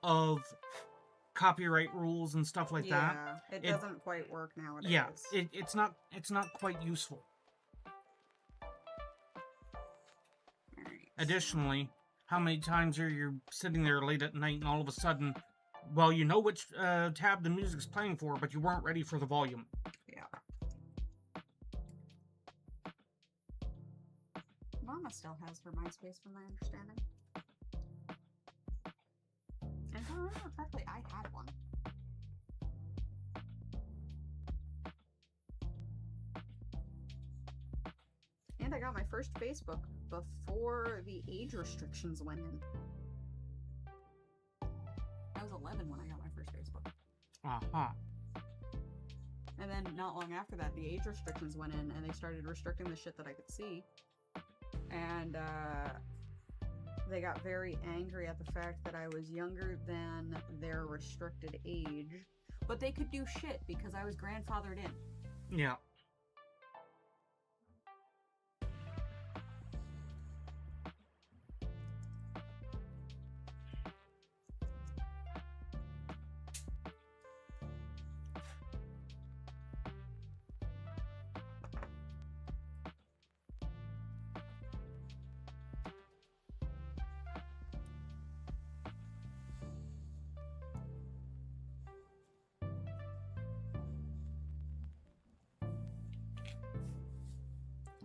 of copyright rules and stuff like that, it doesn't quite work nowadays. Yeah, it's not quite useful. Alright. Additionally, how many times are you sitting there late at night and all of a sudden, well, you know which tab the music's playing for, but you weren't ready for the volume. Yeah. Mama still has her MySpace, from my understanding. And if I remember correctly, I had one. And I got my first Facebook before the age restrictions went in. I was 11 when I got my first Facebook. Uh-huh. And then not long after that, the age restrictions went in and they started restricting the shit that I could see. And they got very angry at the fact that I was younger than their restricted age. But they could do shit because I was grandfathered in. Yeah.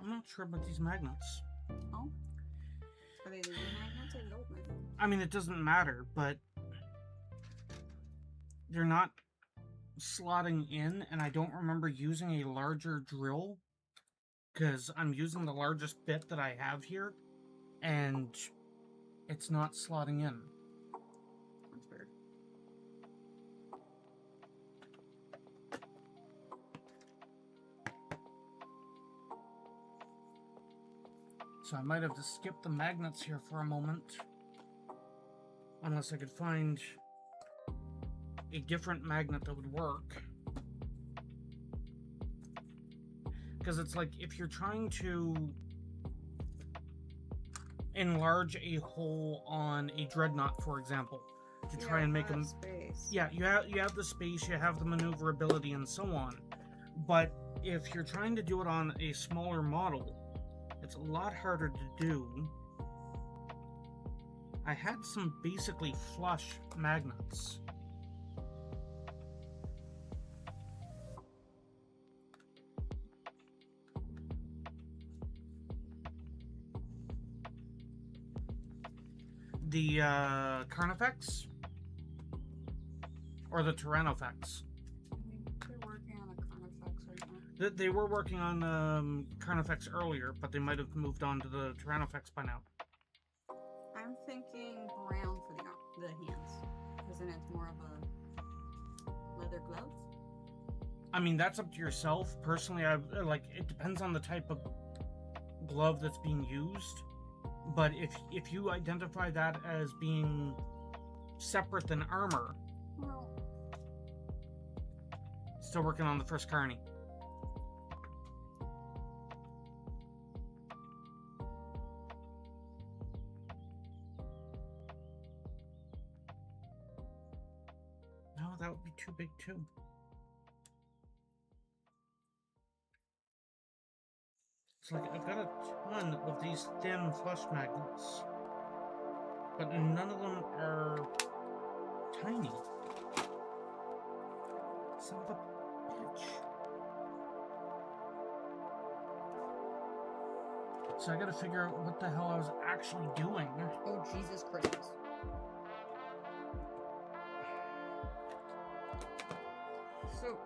I'm not sure about these magnets. Oh? Are they the new magnets or the old magnets? I mean, it doesn't matter, but they're not slotting in, and I don't remember using a larger drill because I'm using the largest bit that I have here, and it's not slotting in. That's weird. So I might have to skip the magnets here for a moment. Unless I could find a different magnet that would work. Because it's like, if you're trying to enlarge a hole on a dreadnought, for example, to try and make them... Space. Yeah, you have the space, you have the maneuverability, and so on. But if you're trying to do it on a smaller model, it's a lot harder to do. I had some basically flush magnets. The Carnifex? Or the Tyrannofax? They're working on a Carnifex right now. They were working on Carnifex earlier, but they might have moved on to the Tyrannofax by now. I'm thinking brown for the hands, because then it's more of a leather glove. I mean, that's up to yourself. Personally, it depends on the type of glove that's being used. But if you identify that as being separate than armor, Well, still working on the first Carney. No, that would be too big too. It's like, I've got a ton of these thin flush magnets, but none of them are tiny. Son of a bitch. So I gotta figure out what the hell I was actually doing. oh Jesus Christmas. So,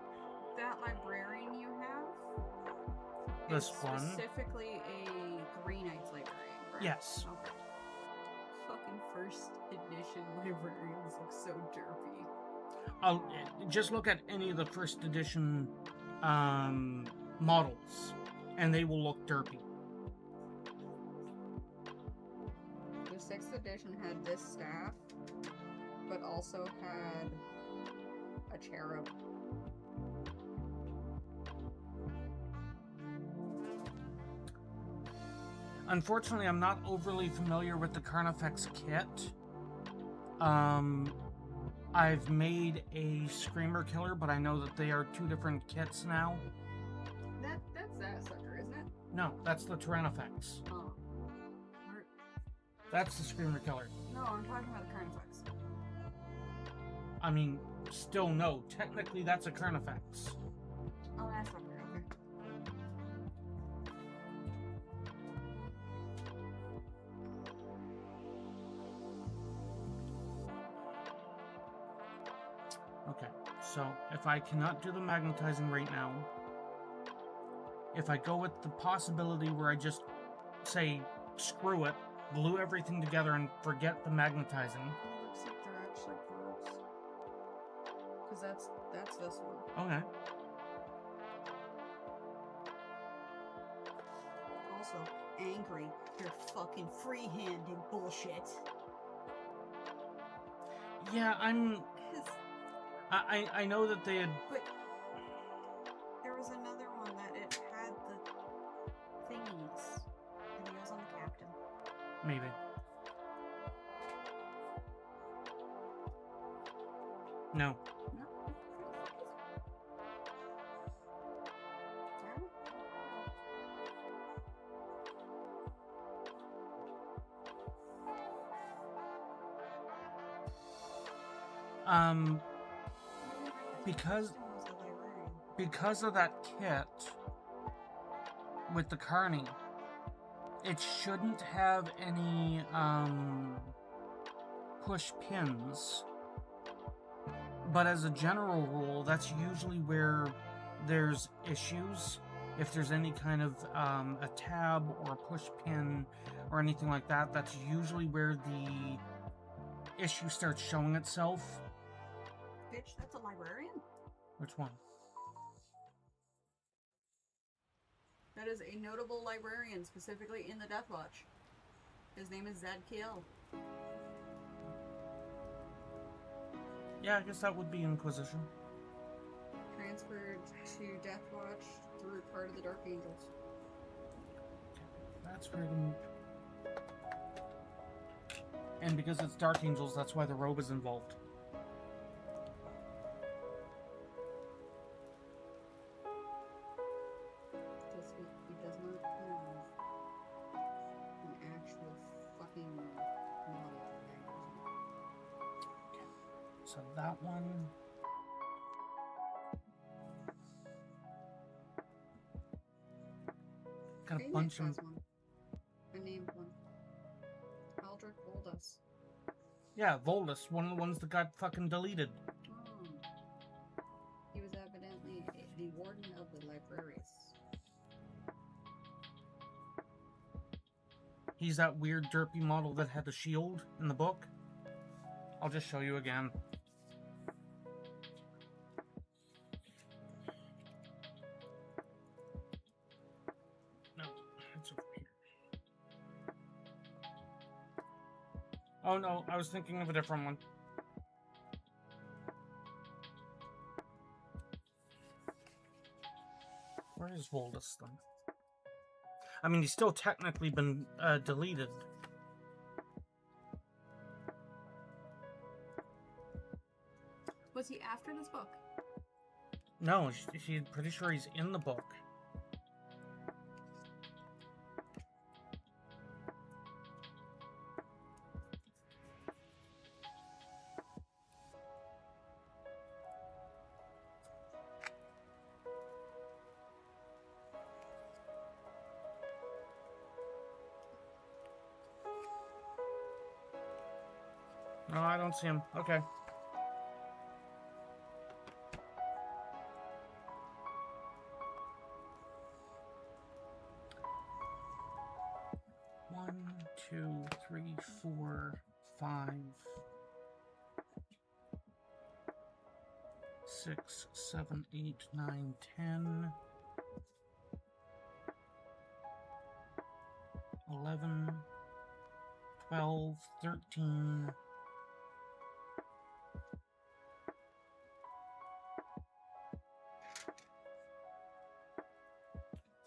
that librarian you have? This is one? Specifically a Grey Knights librarian, correct? Yes. Okay. Fucking first edition librarians look so derpy. Oh, just look at any of the first edition models, and they will look derpy. The 6th edition had this staff, but also had a cherub. Unfortunately, I'm not overly familiar with the Carnifex kit. I've made a Screamer Killer, but I know that they are two different kits now. That's that sucker, isn't it? No, that's the Tyrannofex. Oh. That's the Screamer Killer. No, I'm talking about the Carnifex. I mean, still no. Technically, that's a Carnifex. Oh, that's not okay. Okay, so if I cannot do the magnetizing right now, if I go with the possibility where I just say, screw it, glue everything together and forget the magnetizing. It looks like they're actually groups. Because that's this one. Okay. Also, angry. You're fucking freehanding bullshit. Yeah, I know that they had... But there was another one that it had the thingies. And he was on the captain. Maybe. No. No. Because of that kit with the Carney, it shouldn't have any push pins. But as a general rule, that's usually where there's issues. If there's any kind of a tab or a push pin or anything like that, that's usually where the issue starts showing itself. Bitch, that's a librarian? Which one? That is a notable librarian, specifically in the Death Watch. His name is Zadkiel. Yeah, I guess that would be Inquisition. Transferred to Death Watch through part of the Dark Angels. That's where the... And because it's Dark Angels, that's why the robe is involved. He does not have an actual fucking model. So that one... Got a bunch of... I named one. Aldrich Voldus. Yeah, Voldus, one of the ones that got fucking deleted. Oh. He was evidently the warden of the libraries. He's that weird derpy model that had the shield in the book. I'll just show you again. No, it's over here. Oh no, I was thinking of a different one. Where is Voldus then? I mean, he's still technically been deleted. Was he after this book? No, she's pretty sure he's in the book. No, I don't see him. Okay. One, two, three, 4, 5, 6, 7, 8, 9, 10, 11, 12, 13.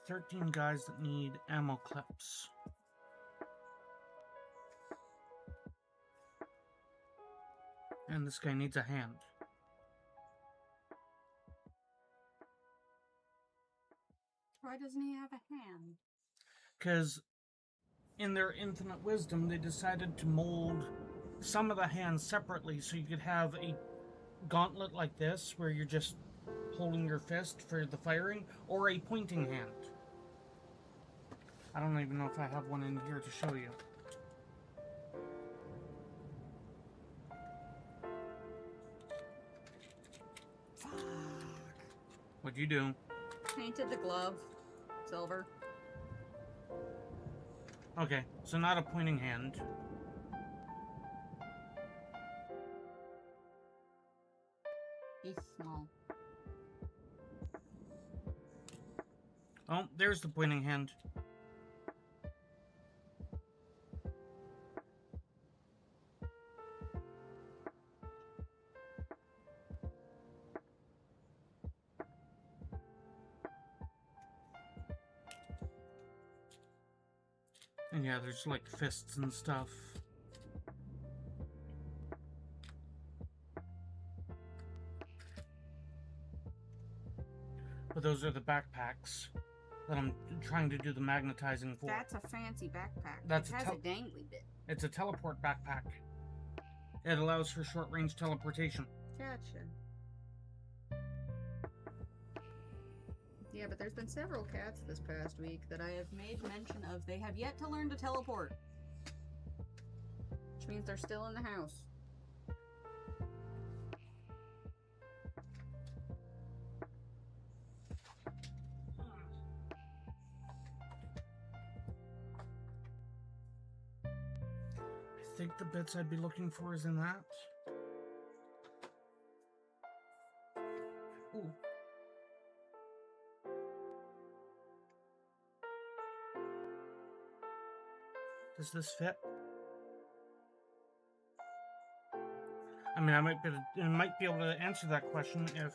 13 guys that need ammo clips. And this guy needs a hand. Why doesn't he have a hand? Because in their infinite wisdom, they decided to mold some of the hands separately so you could have a gauntlet like this, where you're just holding your fist for the firing, or a pointing hand. I don't even know if I have one in here to show you. Fuck. What'd you do? Painted the glove silver. Okay, so not a pointing hand. He's small. Oh, there's the pointing hand. And yeah, there's like fists and stuff. But those are the backpacks that I'm trying to do the magnetizing for. That's a fancy backpack. That's it has a dangly bit. It's a teleport backpack. It allows for short-range teleportation. Gotcha. Yeah, but there's been several cats this past week that I have made mention of. They have yet to learn to teleport. Which means they're still in the house. I think the bits I'd be looking for is in that. Ooh. Does this fit? I mean, I might be able to answer that question if...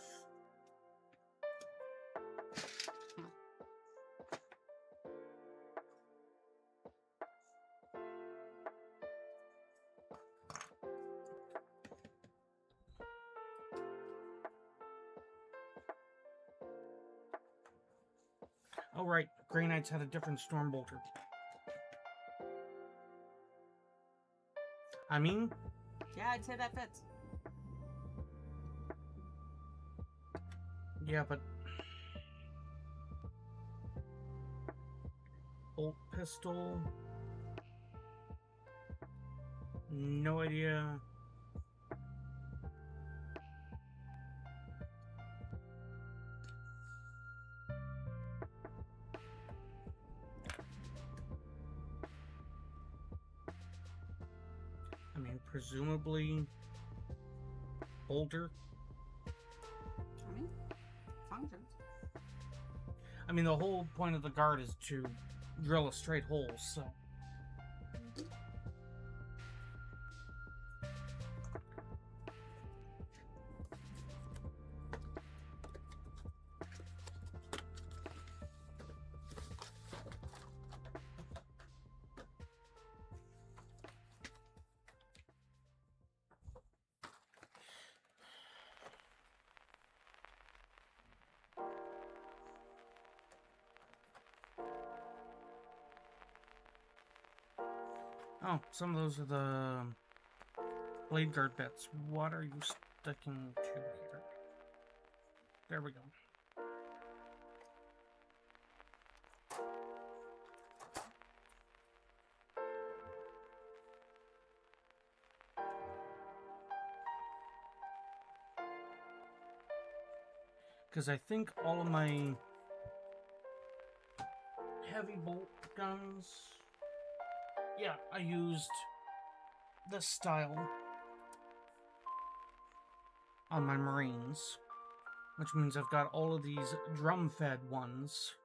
Oh, right. Grey Knights had a different Storm Bolter. I mean... Yeah, I'd say that fits. Yeah, but... Bolt pistol... No idea... I mean, presumably... Bolter? I mean, functions. I mean, the whole point of the guard is to drill a straight hole, so... Oh, some of those are the blade guard bits. What are you sticking to here? There we go. Because I think all of my heavy bolt guns... Yeah, I used this style on my Marines, which means I've got all of these drum-fed ones.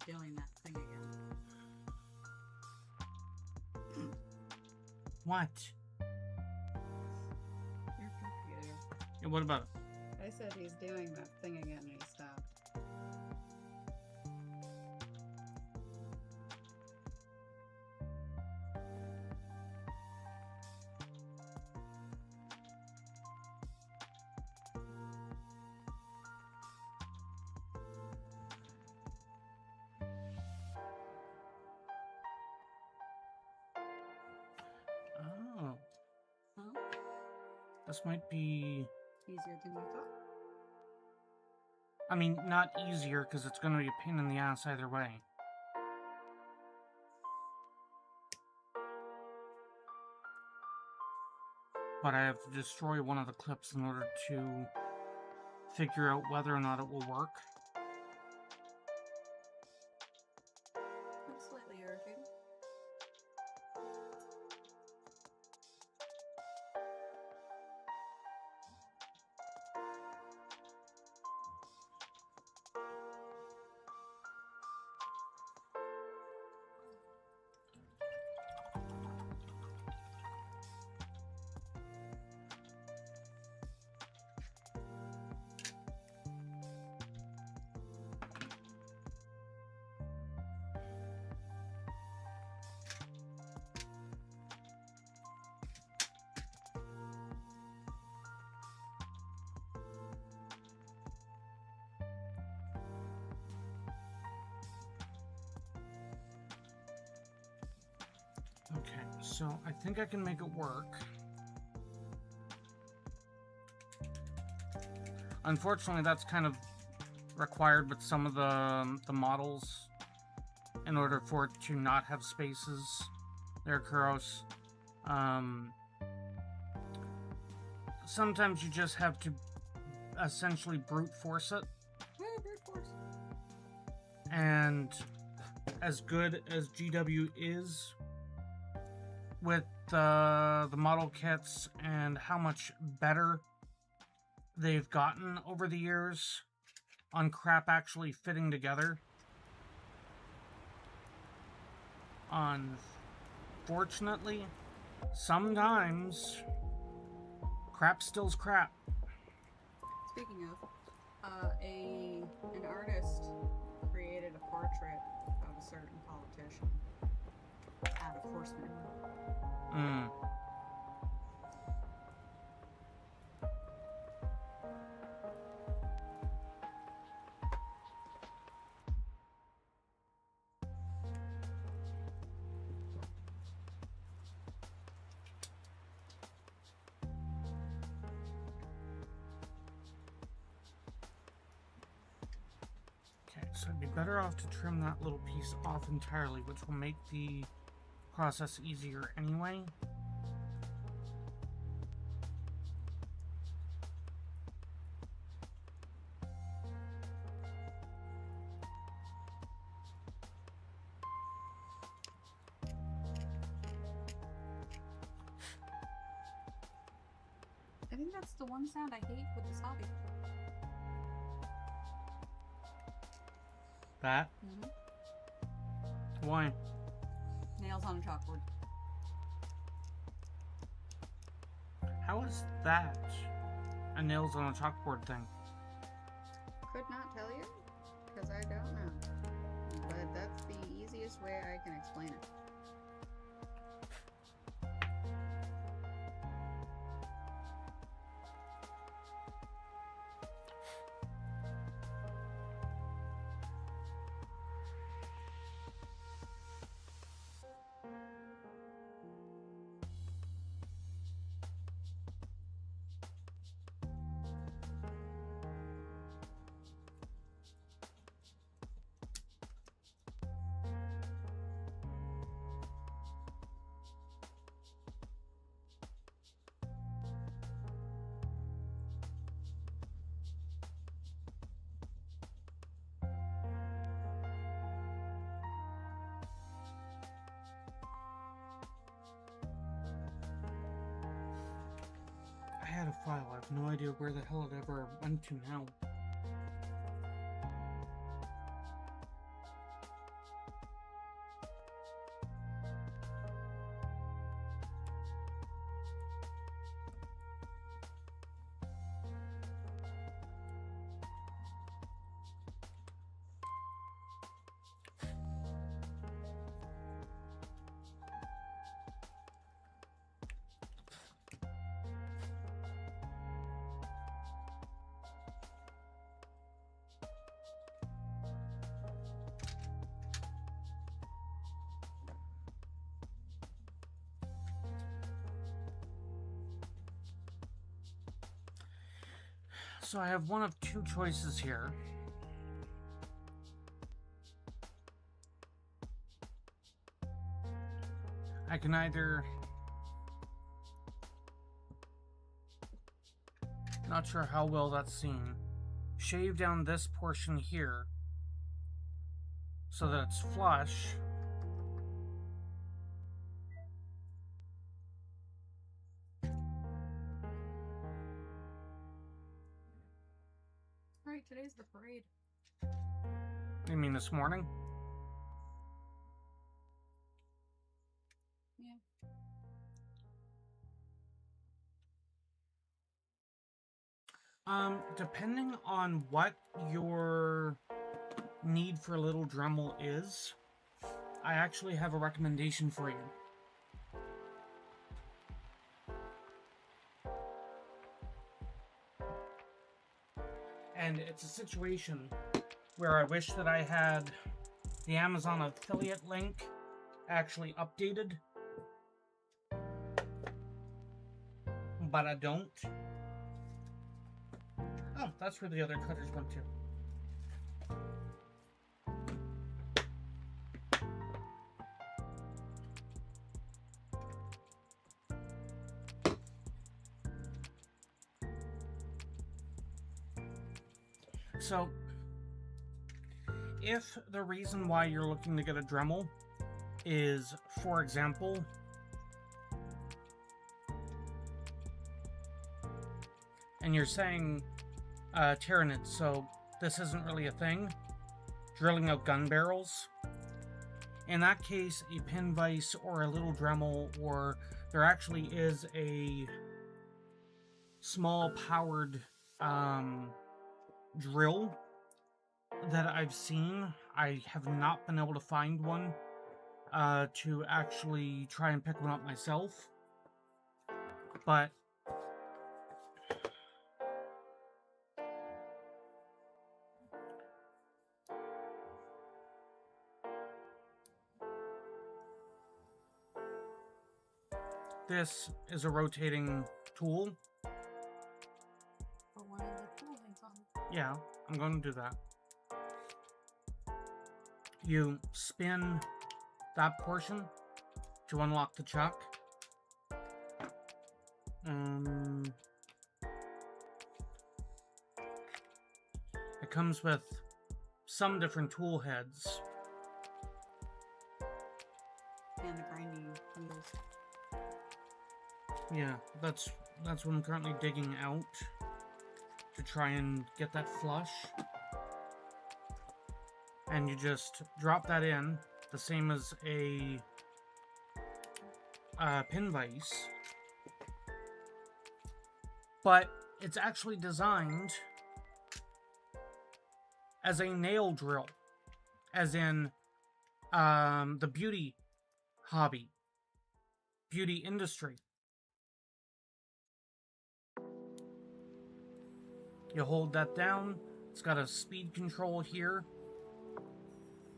doing that thing again. What? Your computer. Yeah, what about it? I said he's doing that thing again and he stopped. Oh. Huh? This might be... Easier than you thought? I mean, not easier, because it's going to be a pain in the ass either way. But I have to destroy one of the clips in order to figure out whether or not it will work. That's slightly irritating. Okay, so I think I can make it work. Unfortunately, that's kind of required with some of the models in order for it to not have spaces. There, Kuros. Sometimes you just have to essentially brute force it. Yeah, brute force. And as good as GW is with the model kits and how much better they've gotten over the years on crap actually fitting together, unfortunately, sometimes crap still's crap. Speaking of, an artist created a portrait of a certain politician out of horsemen. Okay, so I'd be better off to trim that little piece off entirely, which will make the process easier anyway. I think that's the one sound I hate with this hobby. That? Why? Nails on a chalkboard. How is that a nails on a chalkboard thing? Could not tell you, because I don't know. But that's the easiest way I can explain it. I had a file. I have no idea where the hell it ever went to now. So I have one of two choices here. I can either... Not sure how well that's seen. Shave down this portion here so that it's flush. Right, today's the parade. You mean this morning? Yeah. Depending on what your need for a little Dremel is, I actually have a recommendation for you. And it's a situation where I wish that I had the Amazon affiliate link actually updated, but I don't. Oh, that's where the other cutters went to. So, if the reason why you're looking to get a Dremel is, for example, and you're saying, Tyrannid, so this isn't really a thing, drilling out gun barrels, in that case, a pin vise or a little Dremel, or there actually is a small powered drill that I've seen. I have not been able to find one to actually try and pick one up myself, but this is a rotating tool. Or one of the tool things on. Yeah, I'm going to do that. You spin that portion to unlock the chuck. It comes with some different tool heads. And the grinding wheels. Yeah, that's what I'm currently digging out to try and get that flush. And you just drop that in, the same as a pin vise. But it's actually designed as a nail drill, as in the beauty hobby, beauty industry. You hold that down. It's got a speed control here.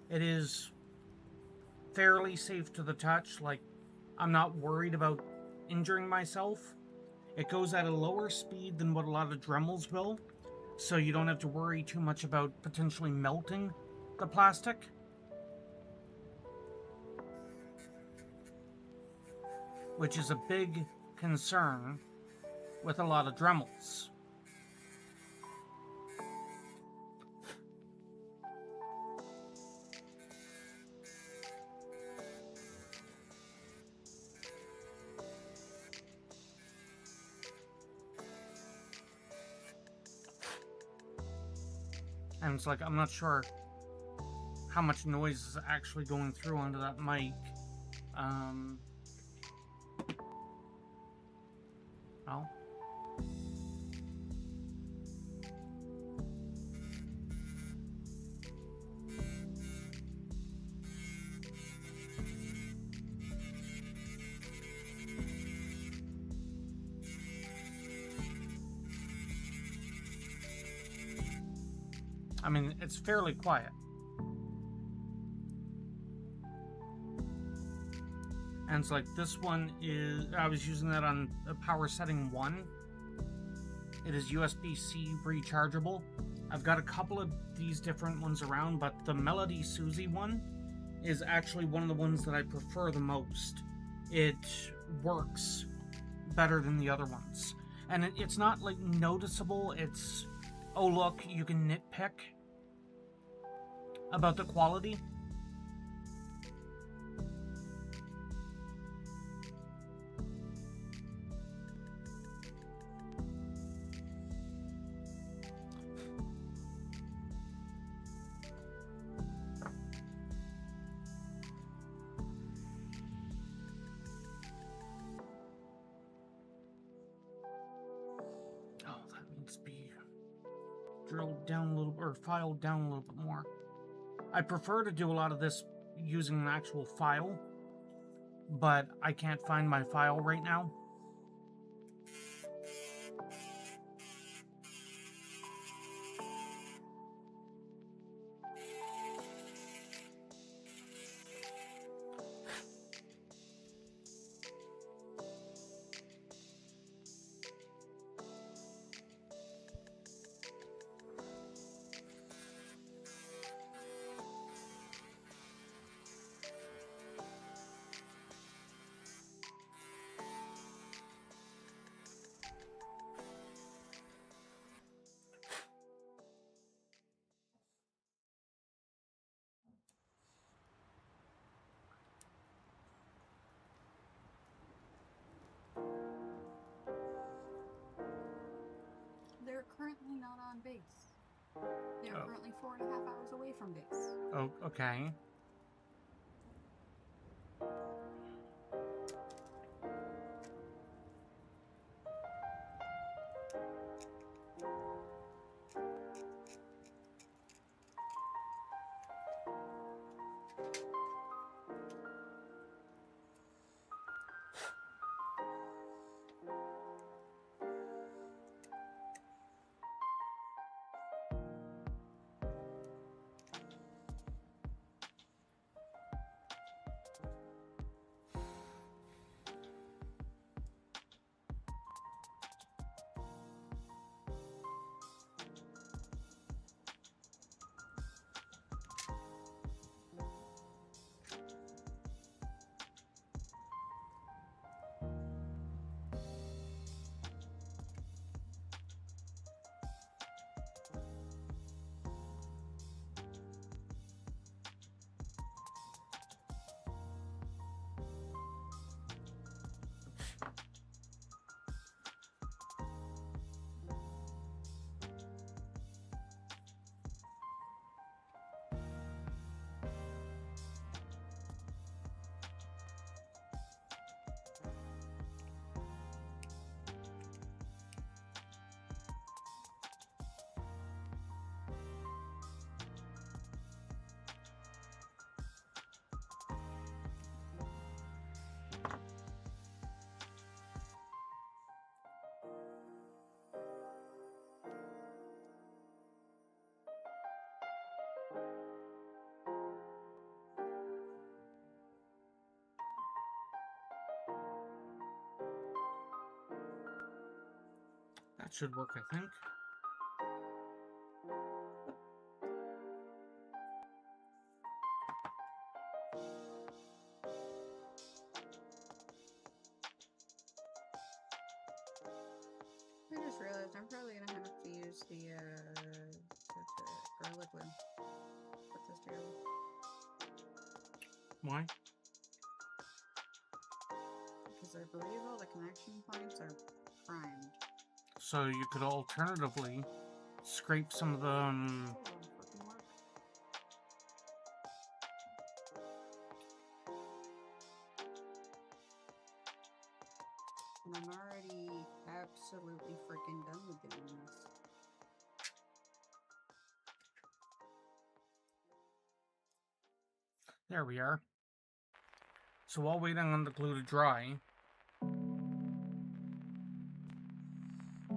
It is fairly safe to the touch. Like, I'm not worried about injuring myself. It goes at a lower speed than what a lot of Dremels will, so you don't have to worry too much about potentially melting the plastic. Which is a big concern with a lot of Dremels. And it's like, I'm not sure how much noise is actually going through onto that mic. Well. I mean, it's fairly quiet. And it's like, this one is, I was using that on a power setting 1. It is USB-C rechargeable. I've got a couple of these different ones around, but the Melody Susie one is actually one of the ones that I prefer the most. It works better than the other ones. And it's not like noticeable, it's, oh look, you can nitpick about the quality. Drilled down a little, or filed down a little bit more. I prefer to do a lot of this using an actual file, but I can't find my file right now. They're currently not on base. They're currently 4.5 hours away from base. Oh, okay. That should work, I think. I just realized I'm probably gonna have to use the Gorilla Glue. Put this together. Why? Because I believe all the connection points are primed. So you could alternatively scrape some of the And I'm already absolutely freaking done with doing this. There we are. So while waiting on the glue to dry,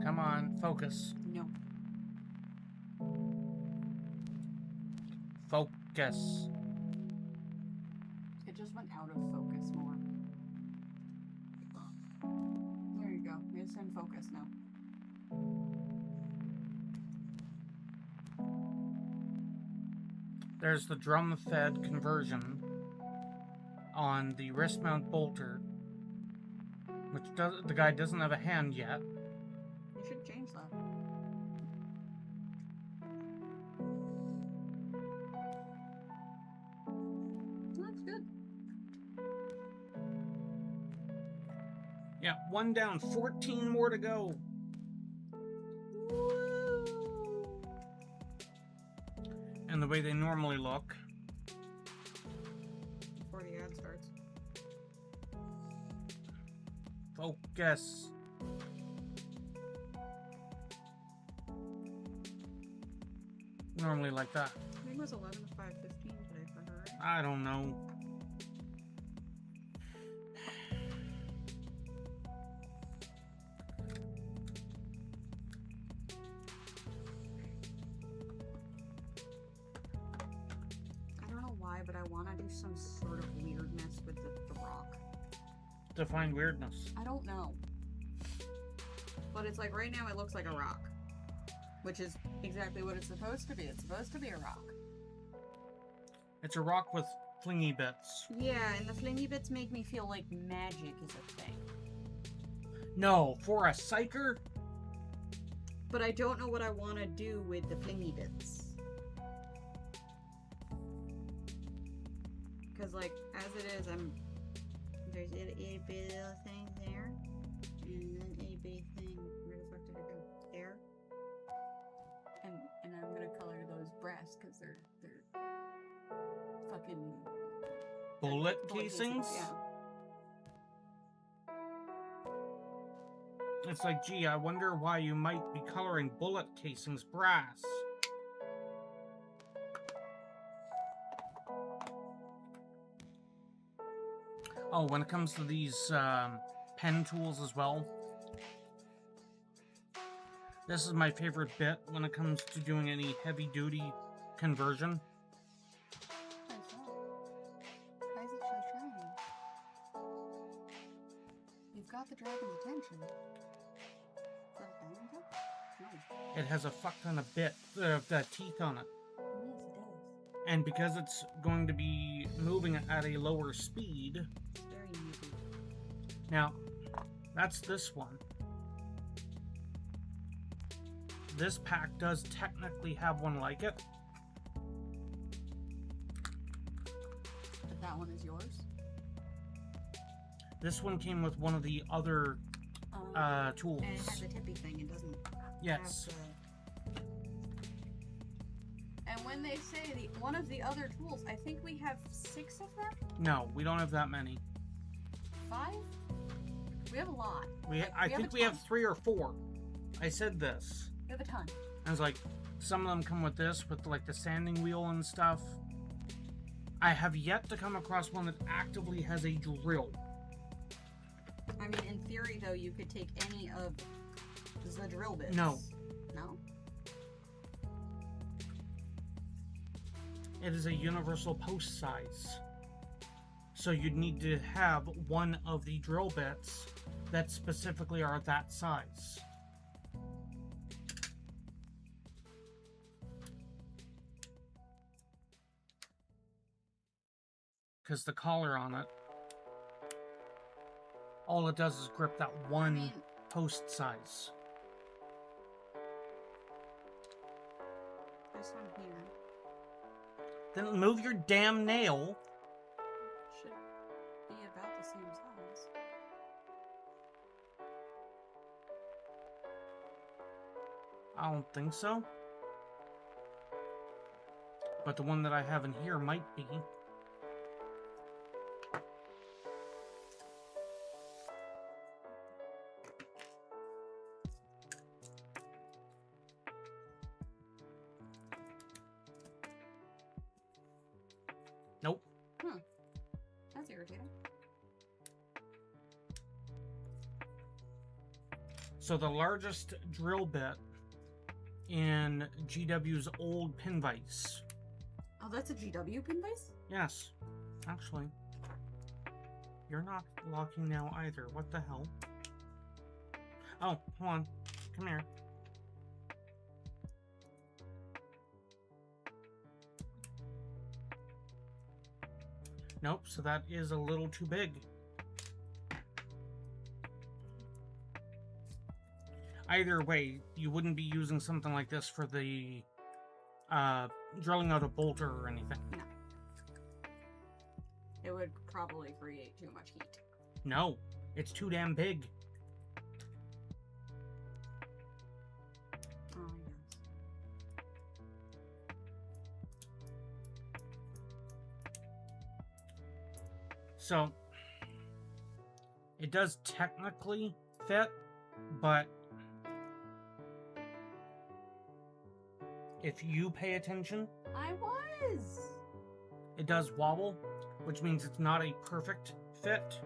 come on, focus. No. Focus. It just went out of focus more. There you go. It's in focus now. There's the drum-fed conversion on the wrist mount bolter, which the guy doesn't have a hand yet. You should change that. That's good. Yeah, 1 down, 14 more to go. Woo! And the way they normally look. Before the ad starts. Focus. Normally like that. I think it was 11 to 5:15 today for her, right? I don't know. I don't know why, but I want to do some sort of weirdness with the rock. Define weirdness. I don't know. But it's like right now it looks like a rock. Which is exactly what it's supposed to be. It's supposed to be a rock. It's a rock with flingy bits. Yeah, and the flingy bits make me feel like magic is a thing. No, for a psyker? But I don't know what I want to do with the flingy bits. Because, like, as it is, there's a bit of thing there. And then a big thing. Where the fuck did it go? There. And I'm gonna color those brass because they're fucking Bullet casings? Yeah. It's like, gee, I wonder why you might be coloring bullet casings brass. Oh, when it comes to these pen tools as well, this is my favorite bit when it comes to doing any heavy-duty conversion. Why is it so shiny? You've got the dragon's attention. Is that a diamond cup? No. It has a fuck ton of teeth on it. Yes, it does. And because it's going to be moving at a lower speed... It's very easy. Now, that's this one. This pack does technically have one like it. But that one is yours? This one came with one of the other tools. And it has a tippy thing, it doesn't Yes. have the... And when they say one of the other tools, I think we have 6 of them? No, we don't have that many. 5? We have a lot. I think we have 3 or 4. I said this. We have a ton. I was like, some of them come with this, with like the sanding wheel and stuff. I have yet to come across one that actively has a drill. I mean, in theory, though, you could take any of the drill bits. No. No? It is a universal post size. So you'd need to have one of the drill bits that specifically are that size. Because the collar on it, all it does is grip that one post size. This one here Then move your damn nail. should be about the same size. I don't think so. But the one that I have in here might be. Nope. That's irritating. So the largest drill bit in GW's old pin vise. Oh, that's a GW pin vise? Yes, actually. You're not locking now either. What the hell? Oh, hold on. Come here. Nope, so that is a little too big. Either way, you wouldn't be using something like this for the drilling out a bolter or anything. No. It would probably create too much heat. No, it's too damn big. Oh, yes. So, it does technically fit, but if you pay attention, I was! it does wobble, which means it's not a perfect fit.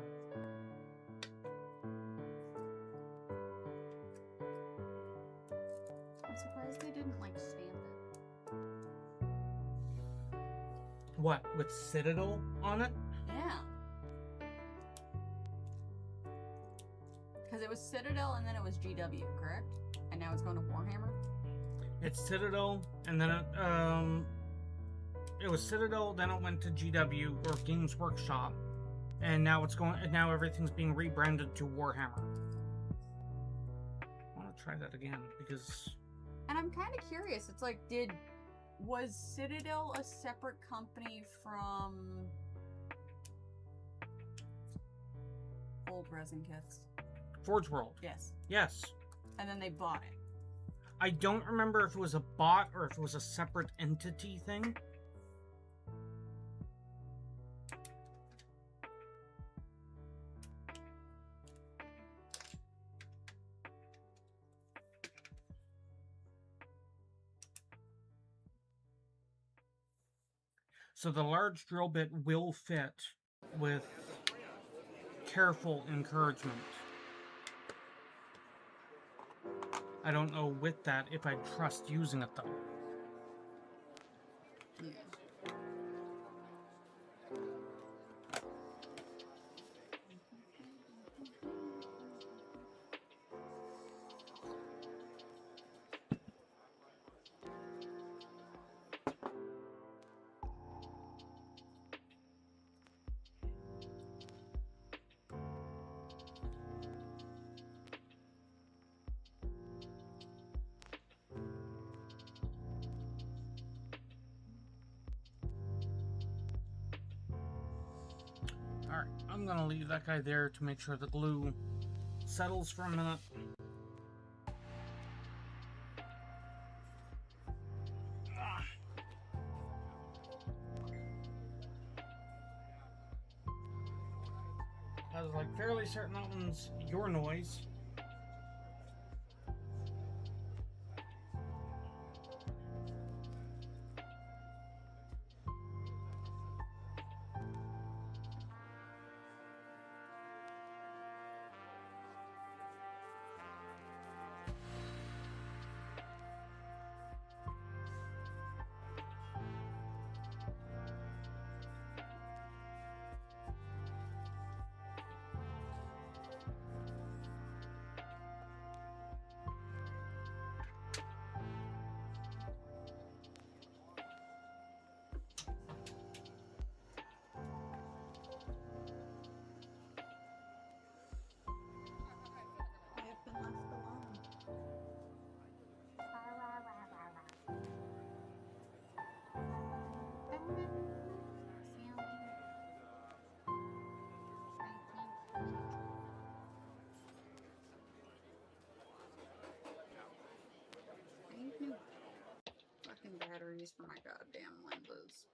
I'm surprised they didn't, like, stamp it. What, with Citadel on it? Yeah. Because it was Citadel and then it was GW, correct? And now it's going to Warhammer? It's Citadel, and then it was Citadel, then it went to GW, or Games Workshop, and now now everything's being rebranded to Warhammer. I want to try that again, because... And I'm kind of curious, it's like, was Citadel a separate company from Old Resin Kits? Forge World. Yes. Yes. And then they bought it. I don't remember if it was a bot or if it was a separate entity thing. So the large drill bit will fit with careful encouragement. I don't know with that if I trust using it though. Yeah. Alright, I'm gonna leave that guy there to make sure the glue settles for a minute. I was like fairly certain that one's your noise. Fucking batteries for my goddamn lenses.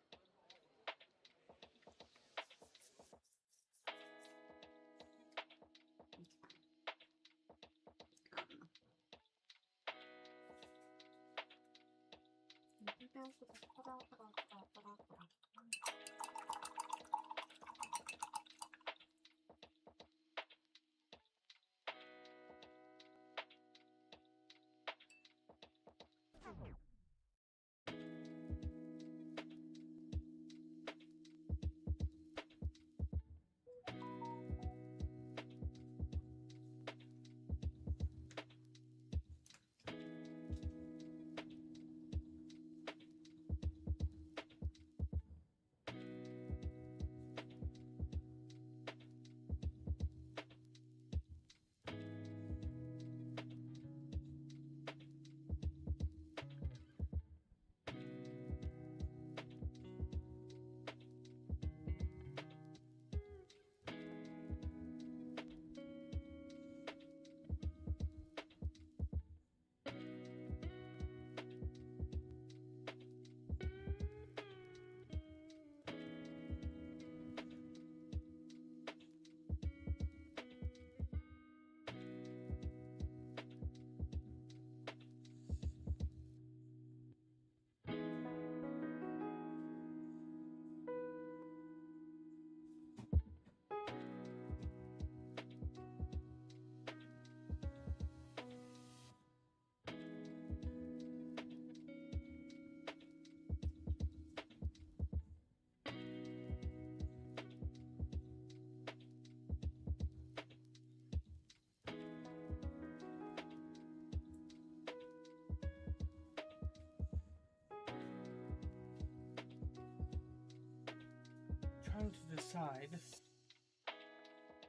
trying to decide,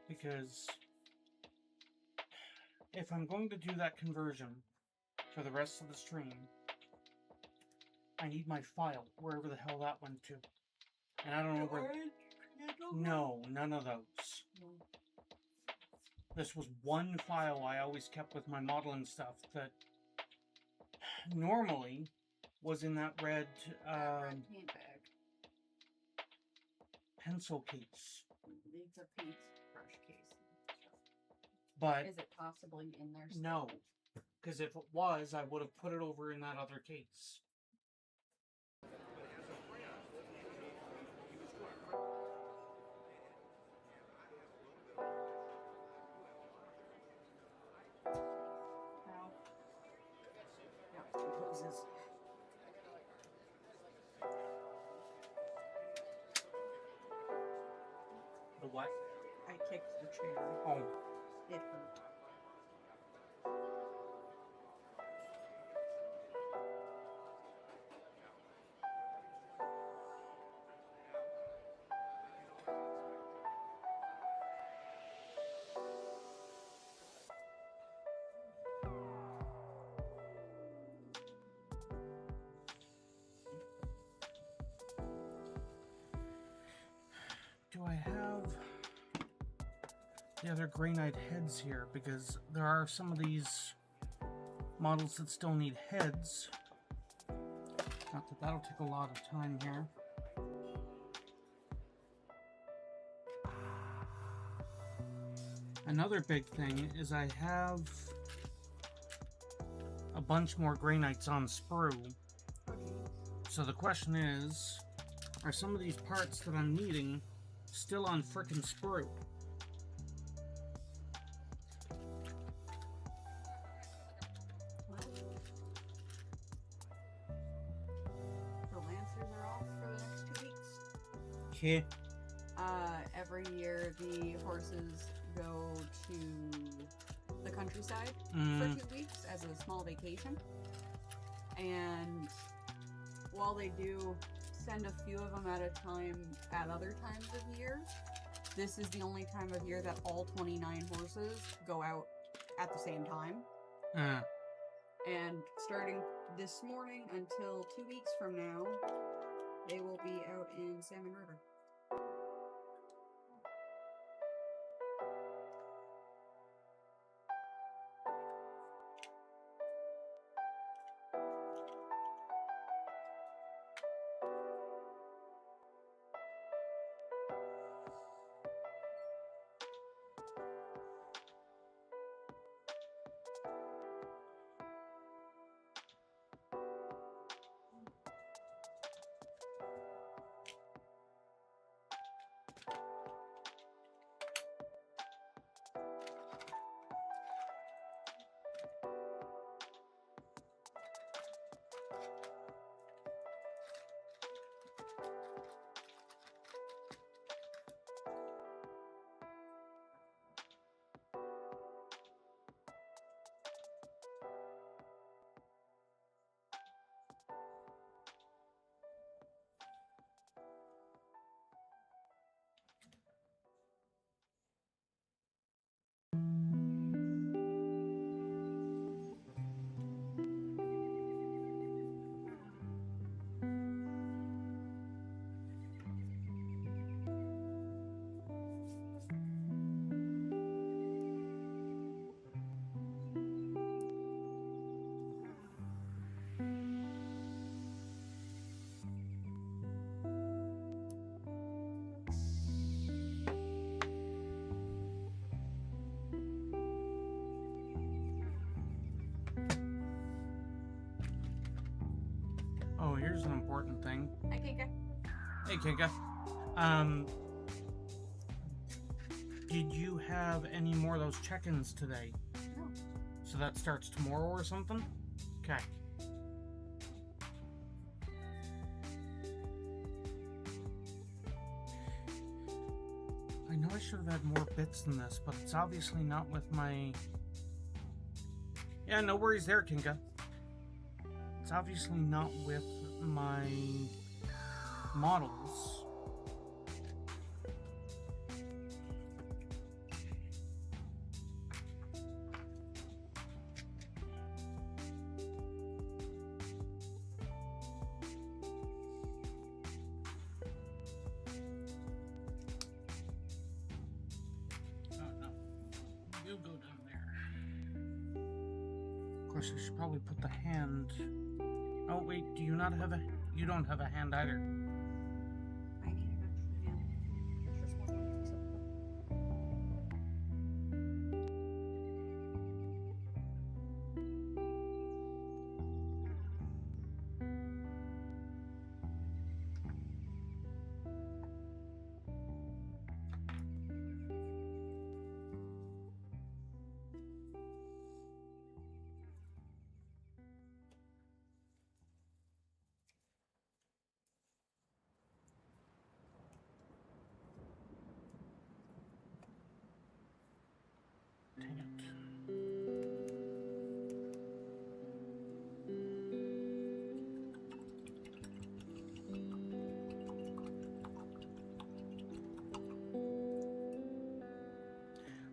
because if I'm going to do that conversion for the rest of the stream, I need my file, wherever the hell that went to. And I don't know where... No, none of those. This was one file I always kept with my modeling stuff that normally was in that red, paint bag. Pencil case. It's a paint brush case. But is it possibly in there still? No, because if it was, I would have put it over in that other case. How? Yeah, it closes. The what? I kicked the chair. Oh. It hurt. Do I have the other granite heads here? Because there are some of these models that still need heads. Not that that'll take a lot of time here. Another big thing is I have a bunch more granites on sprue. So the question is, are some of these parts that I'm needing still on frickin' sprue? The Lancers are off for the next 2 weeks. Okay. Every year the horses go to the countryside for 2 weeks as a small vacation. And while they do send a few of them at a time at other times of year, this is the only time of year that all 29 horses go out at the same time. And starting this morning until 2 weeks from now, they will be out in Salmon River. Oh, here's an important thing. Hi, Kika. Hey, Kika. Did you have any more of those check-ins today? No. So that starts tomorrow or something? Okay. I know I should have had more bits than this, but it's obviously not with my... Yeah, no worries there, Kinka. It's obviously not with my models. you go down there. Of course, I should probably put the hand... Oh, wait, do you not have a... You don't have a hand either. I need an extra hand. Just one more piece of Dang it.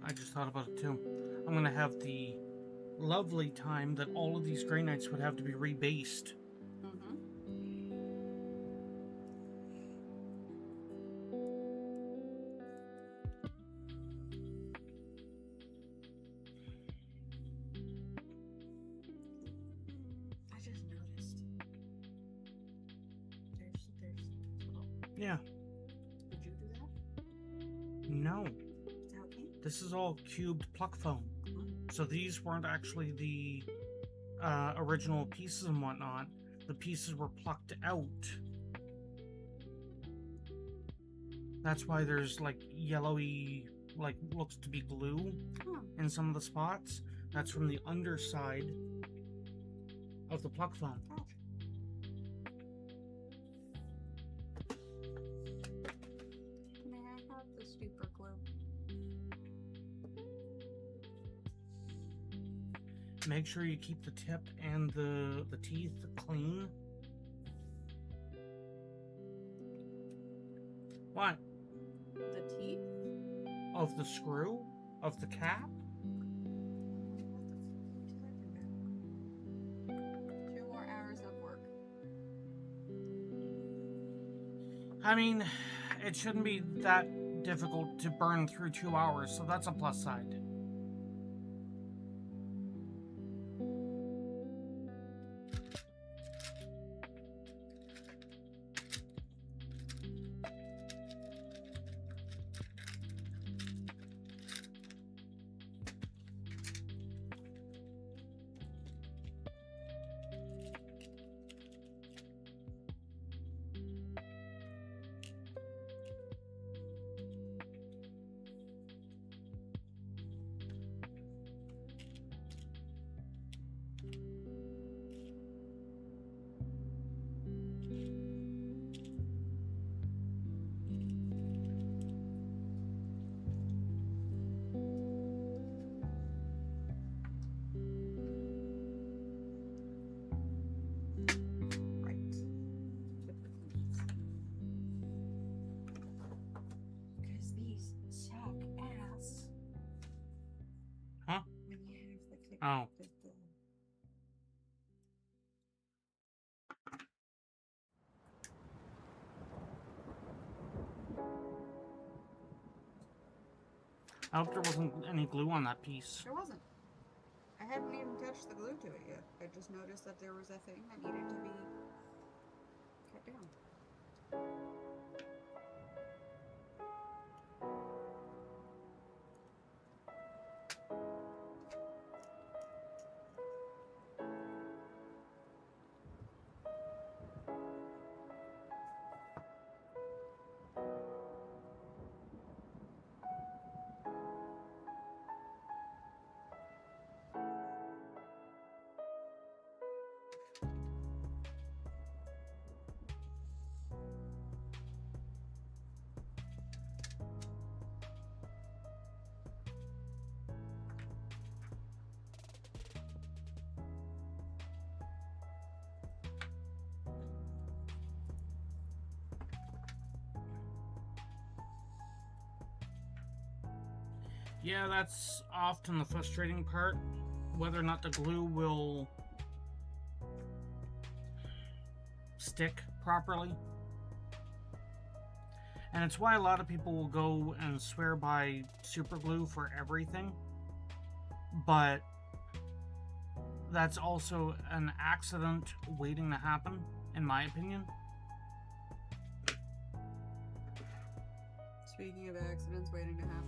I just thought about it too. I'm gonna have the lovely time that all of these Grey Knights would have to be rebased. I just noticed. Yeah. Did you do that? No. Is that okay? This is all cubed pluck foam. So these weren't actually the original pieces and whatnot. The pieces were plucked out. That's why there's like yellowy, like looks to be glue in some of the spots. That's from the underside of the pluck foam. Can I have the super glue? Make sure you keep the tip and the teeth clean. What? The teeth? Of the screw? Of the cap? What the fuck did I do? 2 more hours of work. I mean, it shouldn't be that difficult to burn through 2 hours, so that's a plus side. Oh. I hope there wasn't any glue on that piece. There wasn't. I hadn't even touched the glue to it yet. I just noticed that there was a thing that needed to be cut down. Yeah, that's often the frustrating part, whether or not the glue will stick properly. And it's why a lot of people will go and swear by super glue for everything. but that's also an accident waiting to happen, in my opinion. Speaking of accidents waiting to happen.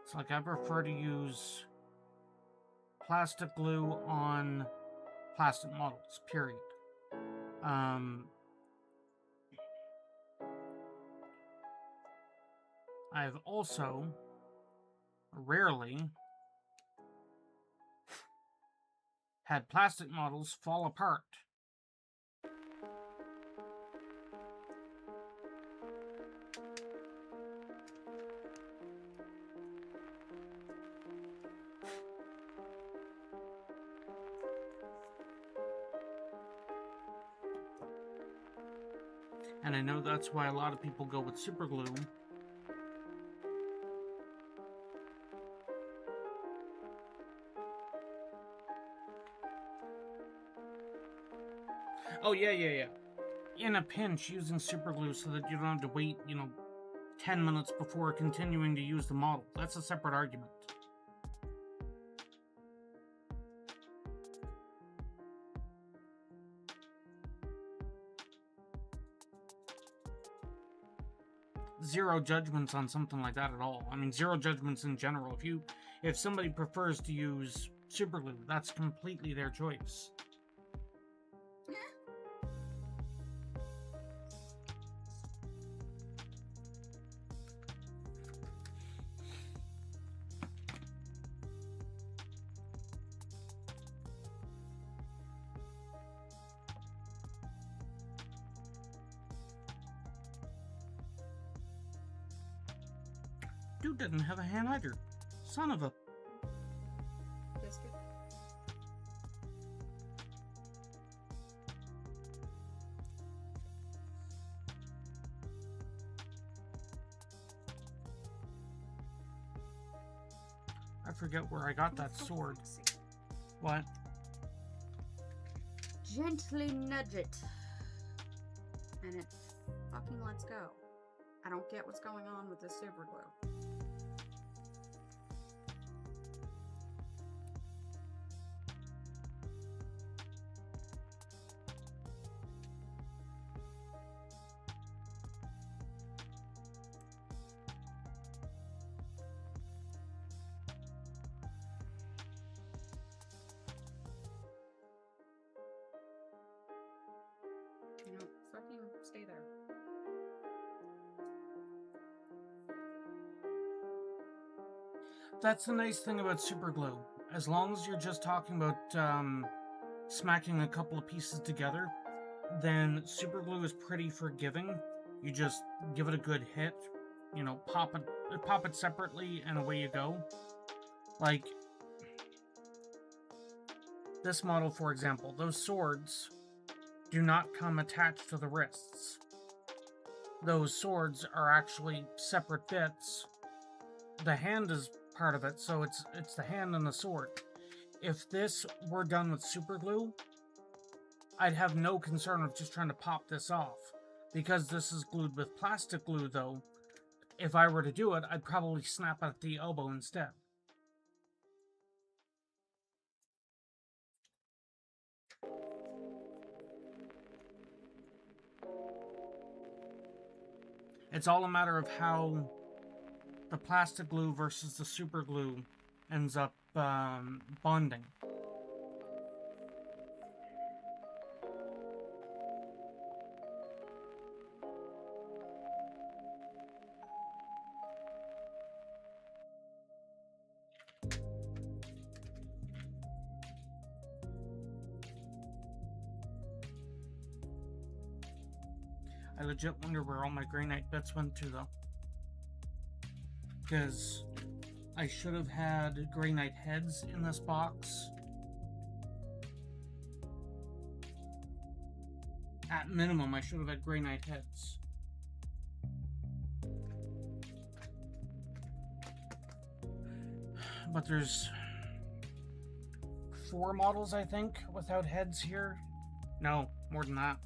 It's like I prefer to use plastic glue on plastic models, period. I've also rarely had plastic models fall apart. And I know that's why a lot of people go with super glue. Oh, yeah. In a pinch, using super glue so that you don't have to wait, 10 minutes before continuing to use the model. That's a separate argument. Zero judgments on something like that at all. I mean, zero judgments in general. If somebody prefers to use super glue, that's completely their choice. Dude didn't have a hand either. Son of a... Biscuit. I forget where I got that sword. What? Gently nudge it. And it fucking lets go. I don't get what's going on with this super glue. Fucking stay there. That's the nice thing about super glue. As long as you're just talking about smacking a couple of pieces together, then super glue is pretty forgiving. You just give it a good hit, pop it separately, and away you go. Like this model, for example, those swords do not come attached to the wrists. Those swords are actually separate bits. The hand is part of it, so it's the hand and the sword. If this were done with super glue, I'd have no concern of just trying to pop this off. Because this is glued with plastic glue, though, if I were to do it, I'd probably snap it at the elbow instead. It's all a matter of how the plastic glue versus the super glue ends up bonding. I legit wonder where all my Grey Knight bits went to, though. Because I should have had Grey Knight heads in this box. At minimum, I should have had Grey Knight heads. But there's 4 models, I think, without heads here. No, more than that.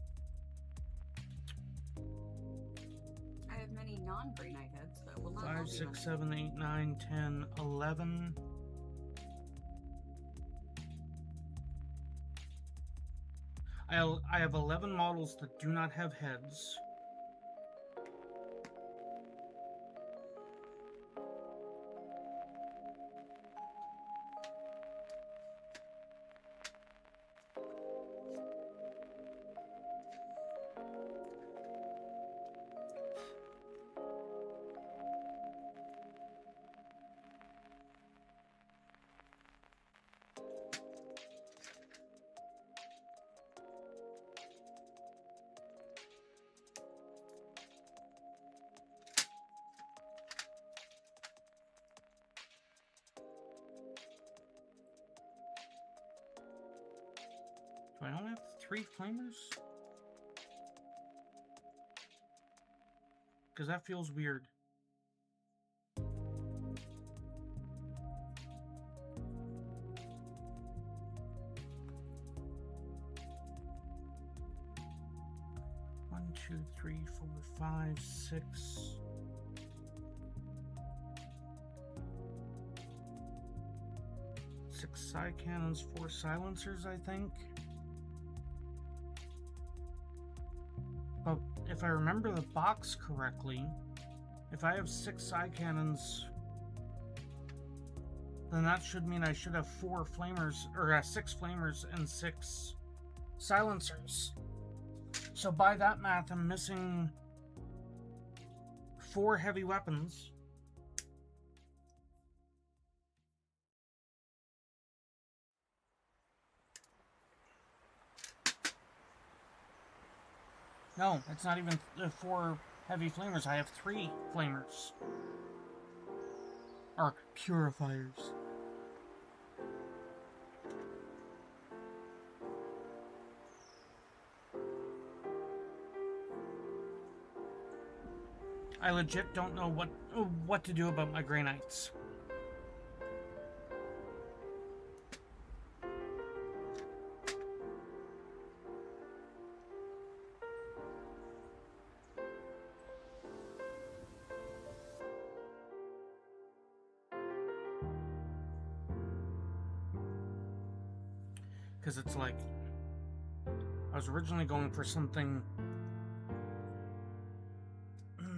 I have many non-Grey Knight heads that will not 5, help 6, you. 7, 8, 9, 10, 11. I have 11 models that do not have heads. Do I only have 3 flamers? Because that feels weird. One, 2, 3, 4, 5, 6. Six side cannons, 4 silencers, I think. But if I remember the box correctly, if I have 6 side cannons, then that should mean I should have 4 flamers, or 6 flamers and 6 silencers. So by that math, I'm missing 4 heavy weapons. No, it's not even 4 heavy flamers. I have 3 flamers. Or purifiers. I legit don't know what to do about my Grey Knights. Because it's like, I was originally going for something,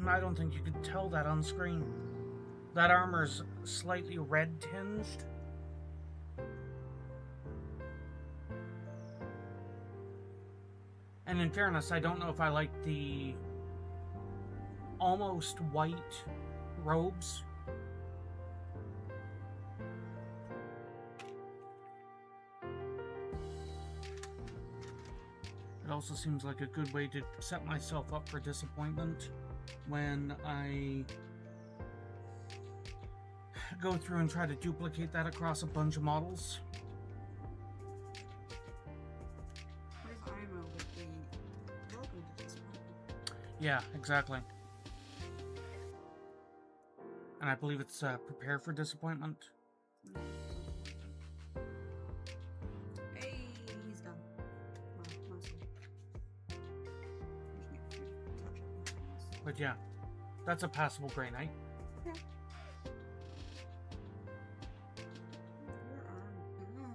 I don't think you could tell that on screen. That armor's slightly red tinged. And in fairness, I don't know if I like the almost white robes. It also seems like a good way to set myself up for disappointment when I go through and try to duplicate that across a bunch of models. What if IMO would be welcome to disappointment? Yeah, exactly. And I believe it's prepare for disappointment. Hey, he's done. Well, mostly. Just need a few touch-up things. But yeah, that's a passable Grey Knight. Yeah. Your arm. No.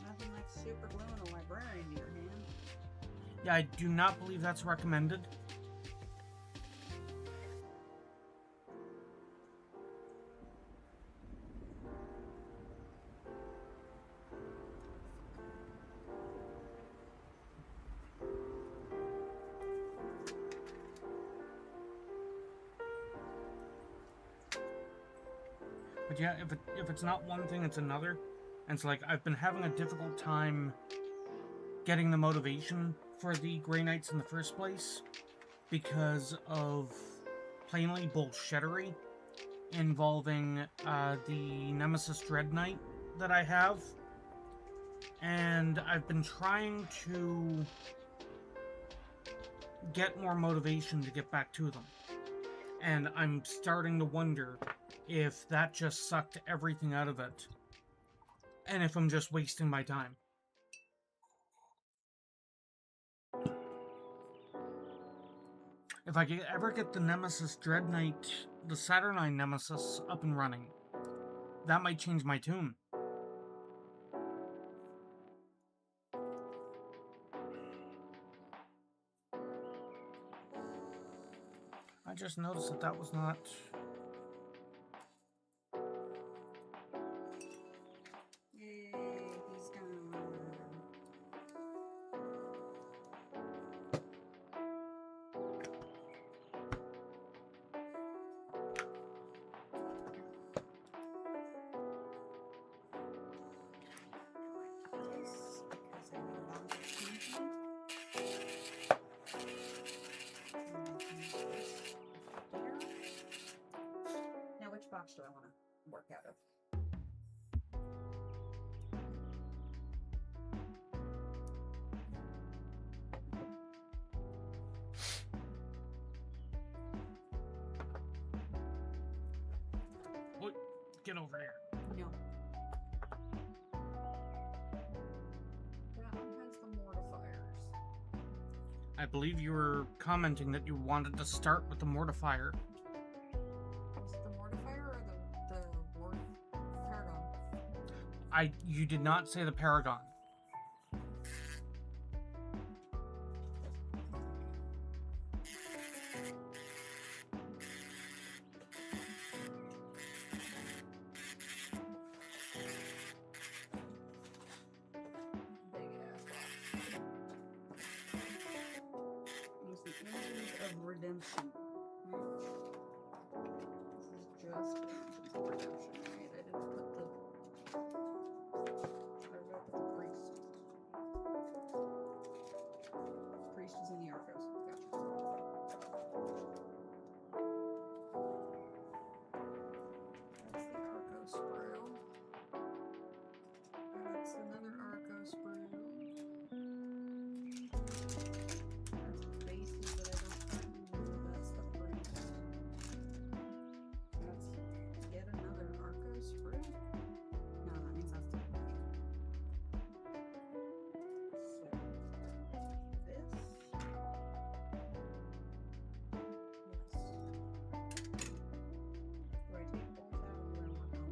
Nothing like super gluing a librarian to your hand. Yeah, I do not believe that's recommended. But yeah, if it's not one thing, it's another. And so, like, I've been having a difficult time getting the motivation for the Grey Knights in the first place because of plainly bullshittery involving the Nemesis Dread Knight that I have. And I've been trying to get more motivation to get back to them. And I'm starting to wonder if that just sucked everything out of it, and if I'm just wasting my time. If I could ever get the Nemesis Dread Knight, the Saturnine Nemesis, up and running, that might change my tune. I just noticed that that was not... Yay, he's gone. This, because I no longer need him. And I can use this there. Now, which box do I want to work out of? What? Get over here. No. That one has the mortifiers. I believe you were commenting that you wanted to start with the Mortifier. Was it the mortifier or the ward paragon? You did not say the Paragon. Big ass box. Use the Engines of Redemption. Right? This is just Engines of Redemption, right? I didn't put the. I wrote the priest. Priest is in the Arcos. Gotcha. That's the Arco sprue. That's another Arco sprue. That's bases that I don't remember. That's the priest. That's yet another Arco sprue. No, that means that's the version. So this. Yes. Do I take both out or what now?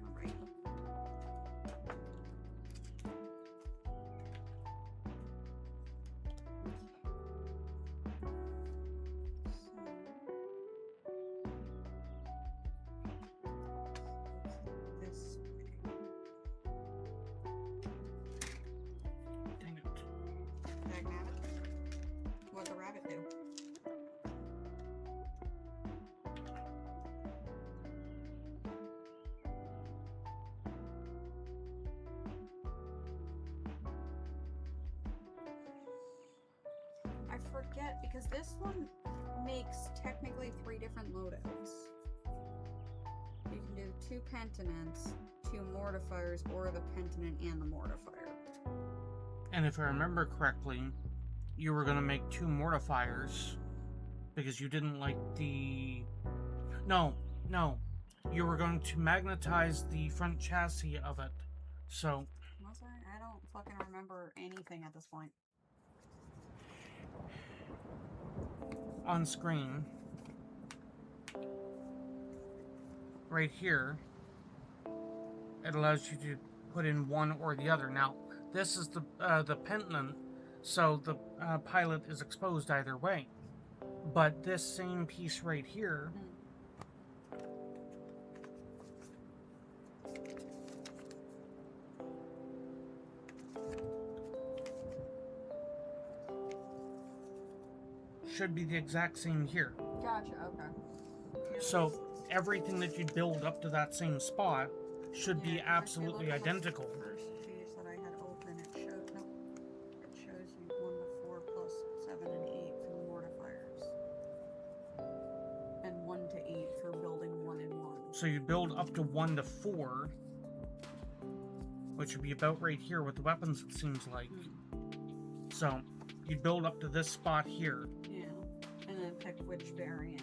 Alright. This Dang it. Dagnabbit? What'd the rabbit do? I forget because this one makes technically 3 different loadouts. You can do 2 penitents, 2 mortifiers, or the penitent and the mortifier. And if I remember correctly, you were going to make 2 Mortifiers because you didn't like the... No. You were going to magnetize the front chassis of it. So, Was I? I don't fucking remember anything at this point. on screen, right here, it allows you to put in one or the other. Now, this is the penitent, so the pilot is exposed either way. But this same piece right here should be the exact same here. Gotcha, okay. So everything that you build up to that same spot should be absolutely identical. First piece that I had open, it showed, no, it shows you 1 to 4 plus 7 and 8 for the mortifiers. And 1 to 8 for building 1 and 1. So you build up to 1 to 4, which would be about right here with the weapons, it seems like. So you build up to this spot here. Yeah, and then pick which variant.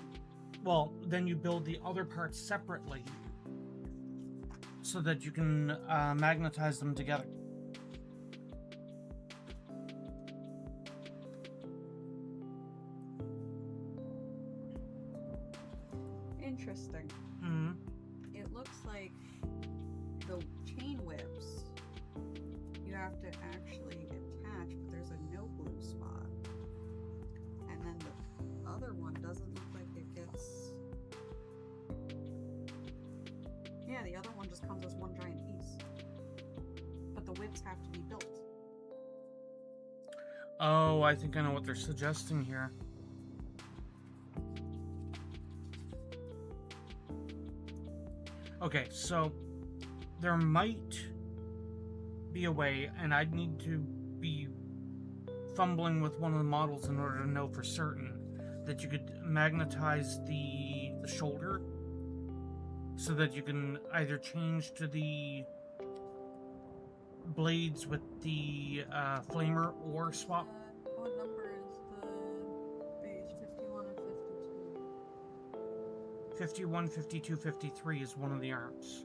Well, then you build the other parts separately so that you can magnetize them together. Interesting. Mm-hmm. It looks like the chain whips you have to actually attach, but there's a no glue spot. And then the other one doesn't look like it gets... Yeah, the other one just comes as one giant piece. But the whips have to be built. Oh, I think I know what they're suggesting here. Okay, so there might be a way, and I'd need to be fumbling with one of the models in order to know for certain, that you could magnetize the shoulder so that you can either change to the blades with the flamer or swap. What number is the base? 51 and 52? 51, 52, 53 is one of the arms.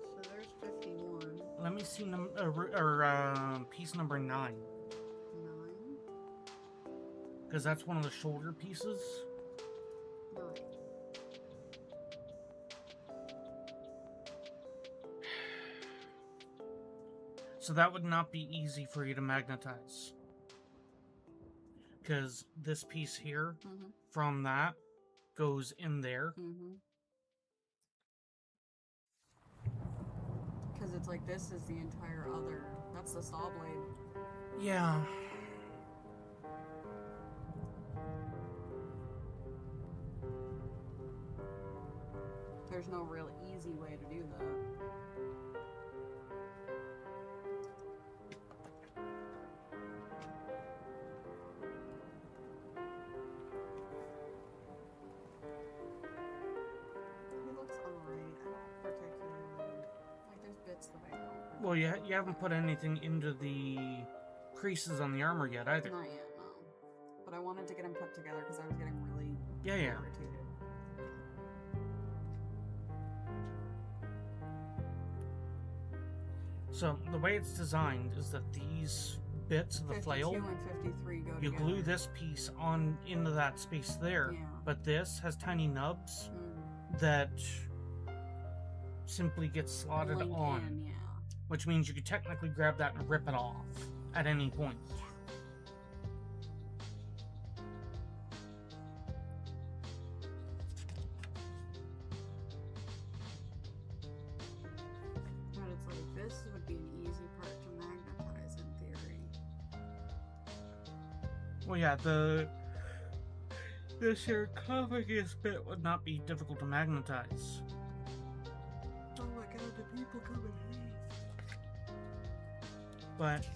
So there's 51. Let me see piece number 9. 9. Because that's one of the shoulder pieces. 9. So that would not be easy for you to magnetize. Because this piece here, from that, goes in there. Because it's like this is the entire other. That's the saw blade. Yeah. There's no real easy way to do that. He looks alright. I don't particularly like. There's bits that I don't. Well, you haven't put anything into the creases on the armor yet either. Not yet, no. But I wanted to get them put together because I was getting really irritated. So the way it's designed is that these bits of the flail, 52 and 53 go you together. glue this piece on into that space there, Yeah. but this has tiny nubs that simply get slotted Link on, in, yeah. which means you could technically grab that and rip it off at any point. But it's like, this would be an easy part to magnetize in theory. Well, yeah, the sarcophagus bit would not be difficult to magnetize. Oh my god, the people coming here. But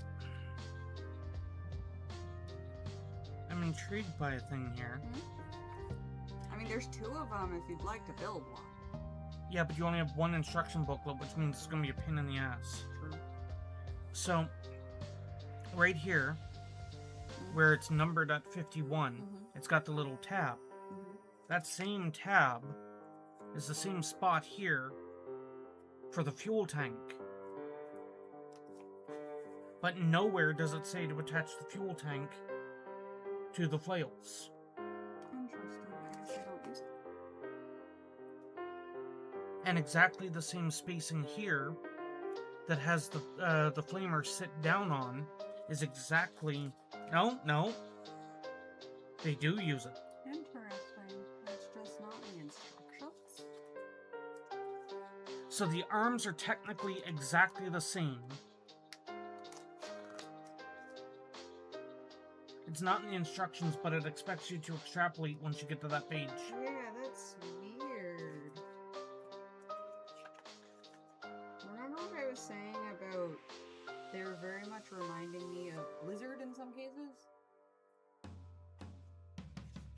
I'm intrigued by a thing here. I mean, there's 2 of them if you'd like to build one. Yeah, but you only have one instruction booklet, which means it's going to be a pain in the ass. True. So, right here, where it's numbered at 51, it's got the little tab. That same tab is the same spot here for the fuel tank. But nowhere does it say to attach the fuel tank to the flails. Interesting. I guess I don't use it. And exactly the same spacing here that has the flamer sit down on is exactly... No. They do use it. Interesting. It's just not in the instructions. So the arms are technically exactly the same. It's not in the instructions, but it expects you to extrapolate once you get to that page. Yeah, that's weird. Remember what I was saying about they're very much reminding me of Blizzard in some cases?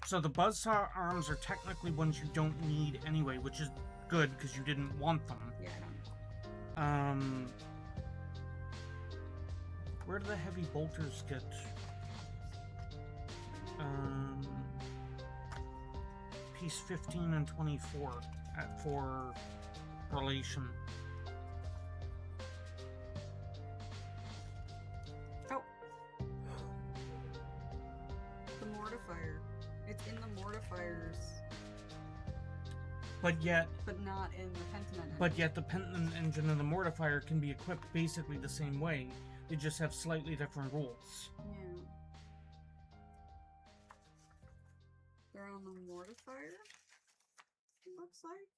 So the buzzsaw arms are technically ones you don't need anyway, which is good because you didn't want them. Yeah, I don't know. Where do the heavy bolters get? Piece 15 and 24 for relation. Oh. The mortifier. It's in the mortifiers. But yet not in the Pentiment. But yet the Pentiment engine and the mortifier can be equipped basically the same way. They just have slightly different rules. Yeah. They're on the mortifier, it looks like.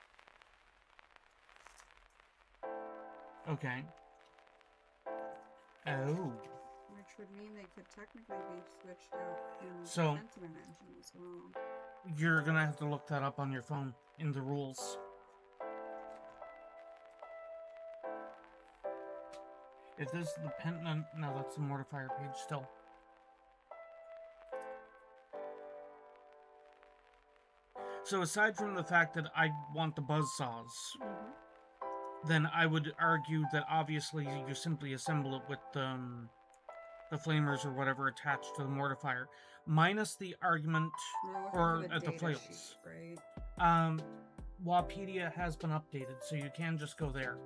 Okay. Oh. Which would mean they could technically be switched out in the So, Pentiment engine as well. you're gonna have to look that up on your phone in the rules. If this is the Pentiment, no, that's the mortifier page still. So aside from the fact that I want the buzzsaws, then I would argue that obviously you simply assemble it with the flamers or whatever attached to the mortifier, minus the argument or at the flails. Sheet, right? Wapedia has been updated, so you can just go there.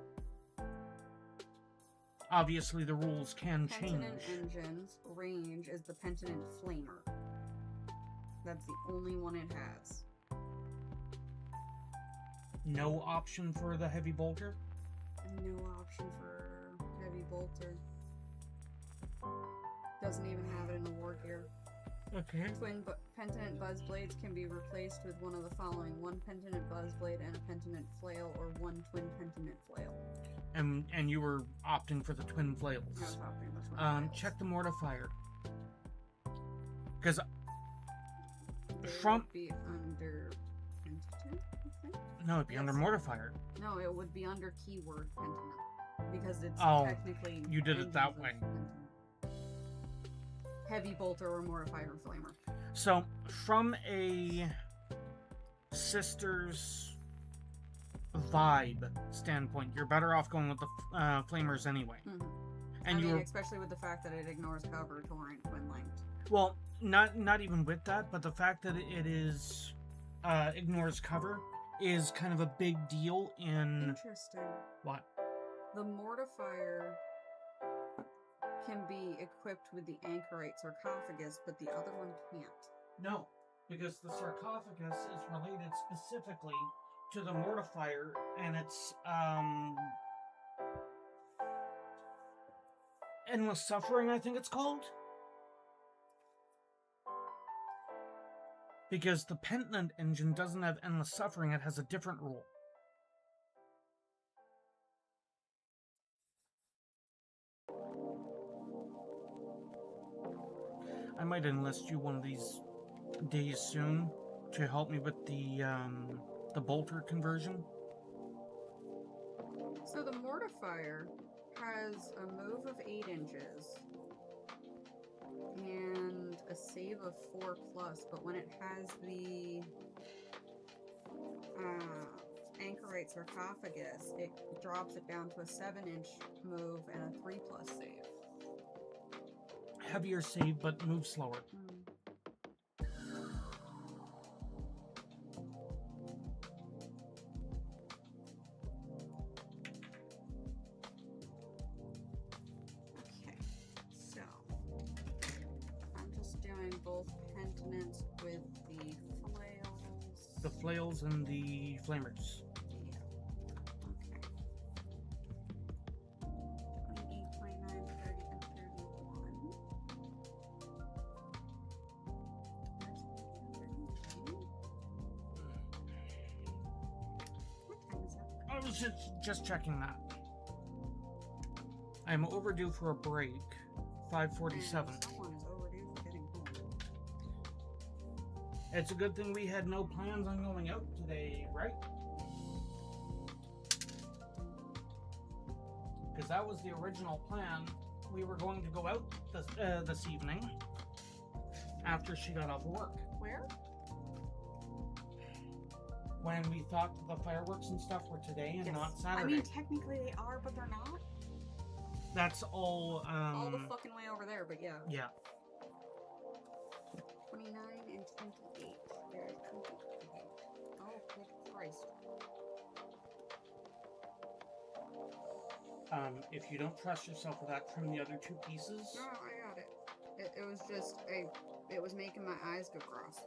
Obviously, the rules can change. Pentinent engine's range is the Pentinent Flamer. That's the only one it has. No option for the heavy bolter? No option for heavy bolter. Doesn't even have it in the war gear. Okay. Twin Pentinent Buzzblades can be replaced with one of the following: one Pentinent Buzzblade and a Pentinent Flail, or one Twin Pentinent Flail. And you were opting for the twin flails. I was opting for twin flails. Check the mortifier. Because from... It would be under Pentinent, I think? No, it'd be under mortifier. No, it would be under keyword Pentinent. Because it's technically... you did it that way. Heavy bolter or mortifier flamer. So, from a sister's vibe standpoint, you're better off going with the flamers anyway. And especially with the fact that it ignores cover, torrent, twin linked. Well, not even with that, but the fact that it is ignores cover is kind of a big deal in... Interesting. What? The mortifier can be equipped with the anchorite sarcophagus, but the other one can't. No, because the sarcophagus is related specifically to the mortifier, and it's endless suffering, I think it's called. Because the Pentiment engine doesn't have endless suffering, it has a different rule. I might enlist you one of these days soon to help me with the bolter conversion. So the mortifier has a move of 8 inches and a save of 4+, but when it has the anchorite sarcophagus, it drops it down to a 7-inch move and a 3+ save. Heavier save, but move slower. Okay, so I'm just doing both pentinents with the flails. The flails and the flamers. was just checking that. I'm overdue for a break. 5:47. Someone is overdue for getting home. It's a good thing we had no plans on going out today, right? Because that was the original plan. We were going to go out this evening after she got off work. Where? When we thought the fireworks and stuff were today and not Saturday. I mean, technically they are, but they're not. That's all the fucking way over there, but yeah. Yeah. 29 and 28. There's 28. Oh, good Christ. If you don't trust yourself with that, trim the other two pieces. No, I got it. It was just it was making my eyes go cross.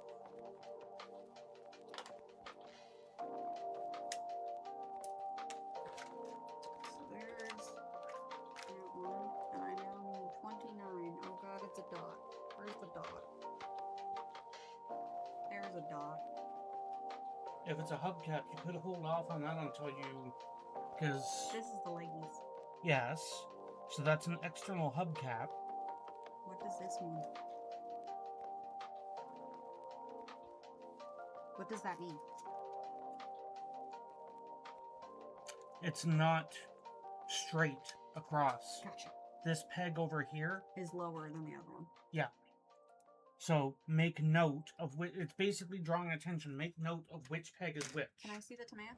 So there's that one, and I now need 29. Oh god, it's a dot. Where's the dot? There's a dot. If it's a hubcap, you could hold off on that until you, because This is the ladies. yes, so that's an external hubcap. What does this mean? What does that mean? It's not straight across. Gotcha. This peg over here, Is lower than the other one. so make note of which. It's basically drawing attention. Make note of which peg is which. Can I see the Tamaya?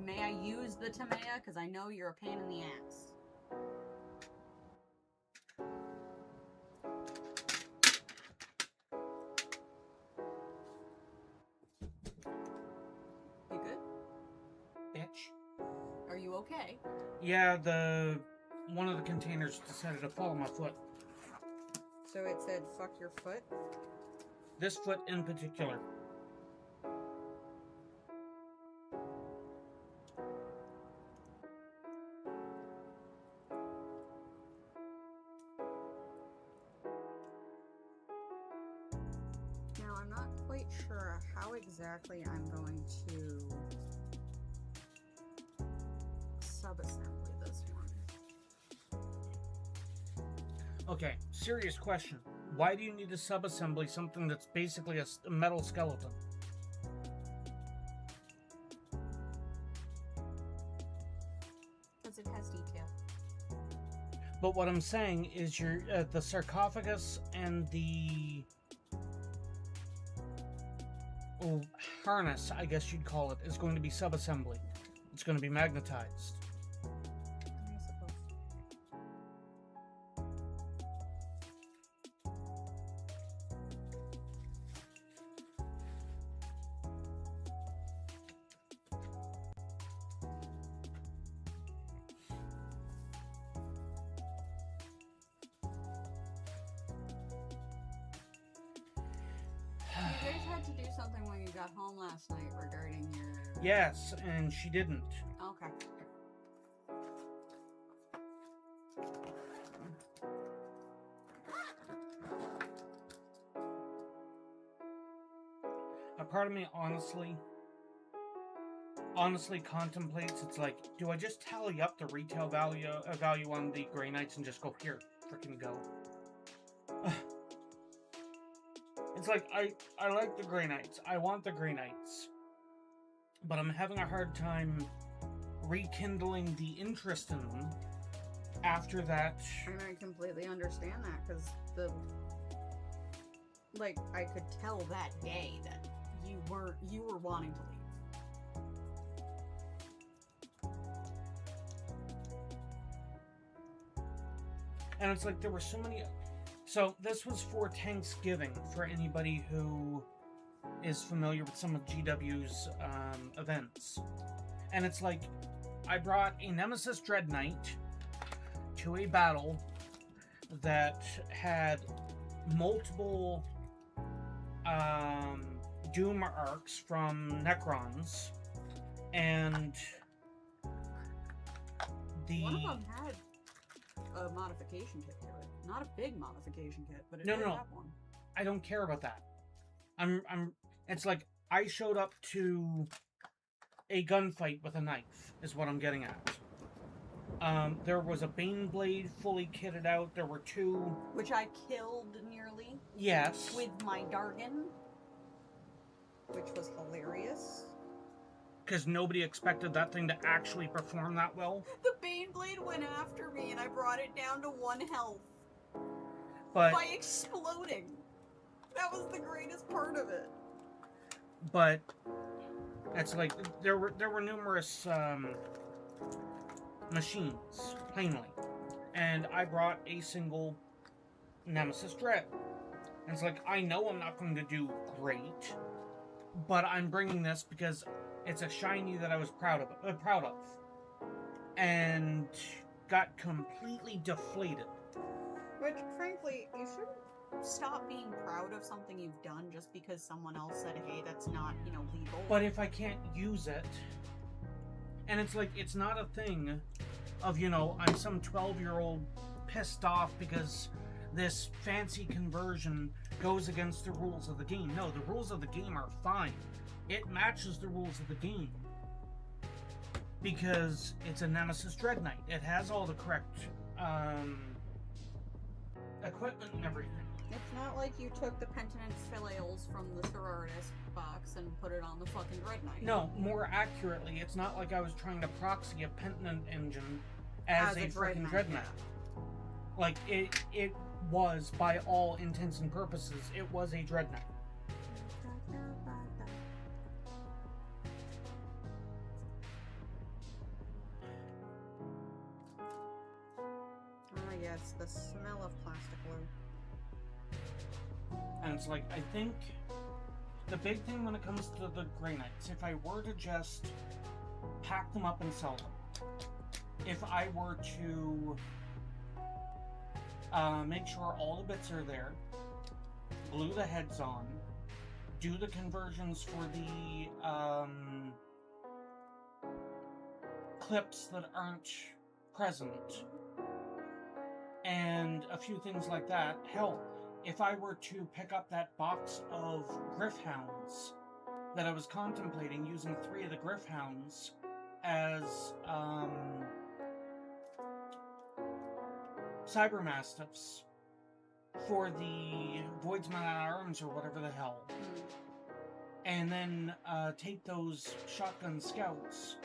May I use the Tamaya? Because I know you're a pain in the ass. You good? Bitch. Are you okay? Yeah, one of the containers decided to fall on my foot. So it said, fuck your foot? This foot in particular. Now, I'm not quite sure how exactly I'm going to sub-assembly this one. Okay, serious question. Why do you need to sub-assembly something that's basically a metal skeleton? Because it has detail. But what I'm saying is the sarcophagus and the harness, I guess you'd call it, is going to be sub-assembly. It's going to be magnetized. I suppose. You guys had to do something when you got home last night regarding your... Yes, and she didn't. Okay. A part of me honestly contemplates, it's like, do I just tally up the retail value on the Grey Knights and just go, here, freaking go? It's like, I like the Grey Knights. I want the Grey Knights. But I'm having a hard time rekindling the interest in them after that. And I completely understand that, because I could tell that day that you were wanting to leave. And it's like there were so many. So this was for Thanksgiving, for anybody who is familiar with some of GW's events. And it's like, I brought a Nemesis Dread Knight to a battle that had multiple Doom arcs from Necrons, and One of them had a modification kit to it. Not a big modification kit, but it did have one. I don't care about that. It's like I showed up to a gunfight with a knife, is what I'm getting at. There was a Bane blade fully kitted out. There were 2... Which I killed nearly. Yes. With my Dargan. Which was hilarious. Because nobody expected that thing to actually perform that well. The Bane blade went after me and I brought it down to 1 health. But... by exploding. That was the greatest part of it. But... it's like, there were numerous, machines, plainly. And I brought a single Nemesis Dread. And it's like, I know I'm not going to do great, but I'm bringing this because it's a shiny that I was proud of. And got completely deflated. Which, frankly, you shouldn't stop being proud of something you've done just because someone else said, hey, that's not, legal. But if I can't use it, and it's like, it's not a thing of, I'm some 12-year-old pissed off because this fancy conversion goes against the rules of the game. No, the rules of the game are fine. It matches the rules of the game. Because it's a Nemesis Dread Knight. It has all the correct, equipment and everything. It's not like you took the Penitence Filials from the Sororitas box and put it on the fucking Dread Knight. No, more accurately, it's not like I was trying to proxy a Penitent engine as a freaking Dread Knight. Yeah. Like, it was, by all intents and purposes, it was a Dread Knight. Ah, yes, the smell of plastic glue. And it's like, I think the big thing when it comes to the Grey Knights, if I were to just pack them up and sell them, if I were to make sure all the bits are there, glue the heads on, do the conversions for the clips that aren't present, and a few things like that, hell, if I were to pick up that box of Griffhounds that I was contemplating using 3 of the Griffhounds as Cybermastiffs for the Voidsman at Arms or whatever the hell, and then take those Shotgun Scouts.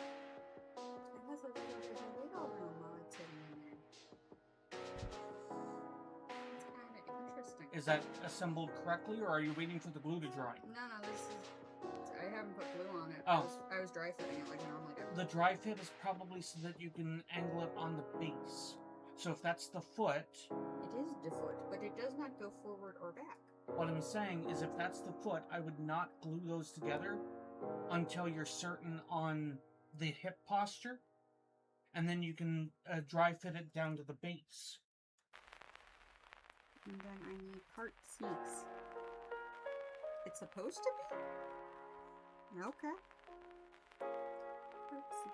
Is that assembled correctly, or are you waiting for the glue to dry? No, this is... I haven't put glue on it. Oh. I was dry fitting it like I normally do. The dry fit is probably so that you can angle it on the base. So if that's the foot... It is the foot, but it does not go forward or back. What I'm saying is if that's the foot, I would not glue those together until you're certain on the hip posture. And then you can dry fit it down to the base. And then I need part 6. It's supposed to be? Okay. Part 6.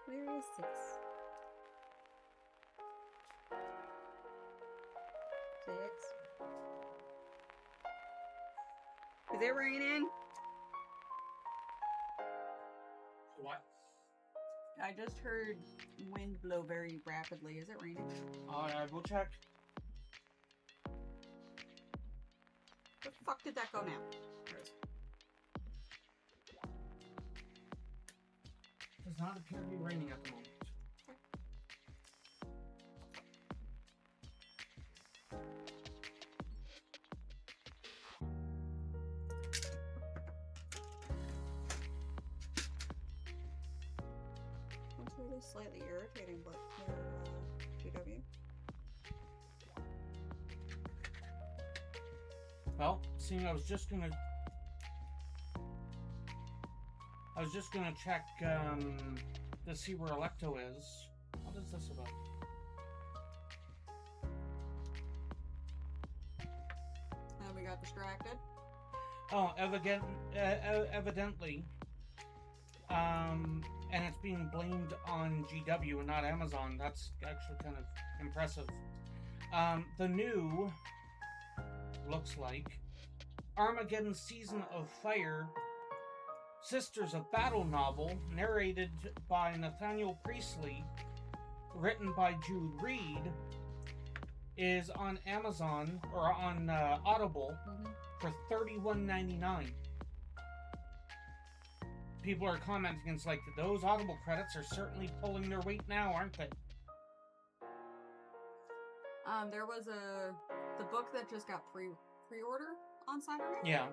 Where is 6? 6. Is it raining? What? I just heard wind blow very rapidly. Is it raining? I will check. Where the fuck did that go now? There it is. Does not appear to be raining at the moment. That's really slightly irritating, but GW. Well, seeing I was just gonna check to see where Electo is. What is this about? We got distracted. Oh, evidently. And it's being blamed on GW and not Amazon. That's actually kind of impressive. The new, looks like, Armageddon Season of Fire Sisters of Battle novel, narrated by Nathaniel Priestley, written by Jude Reed, is on Amazon or on Audible for $31.99. People are commenting, it's like, those Audible credits are certainly pulling their weight now, aren't they? There was the book that just got pre-order on Saturday. Yeah.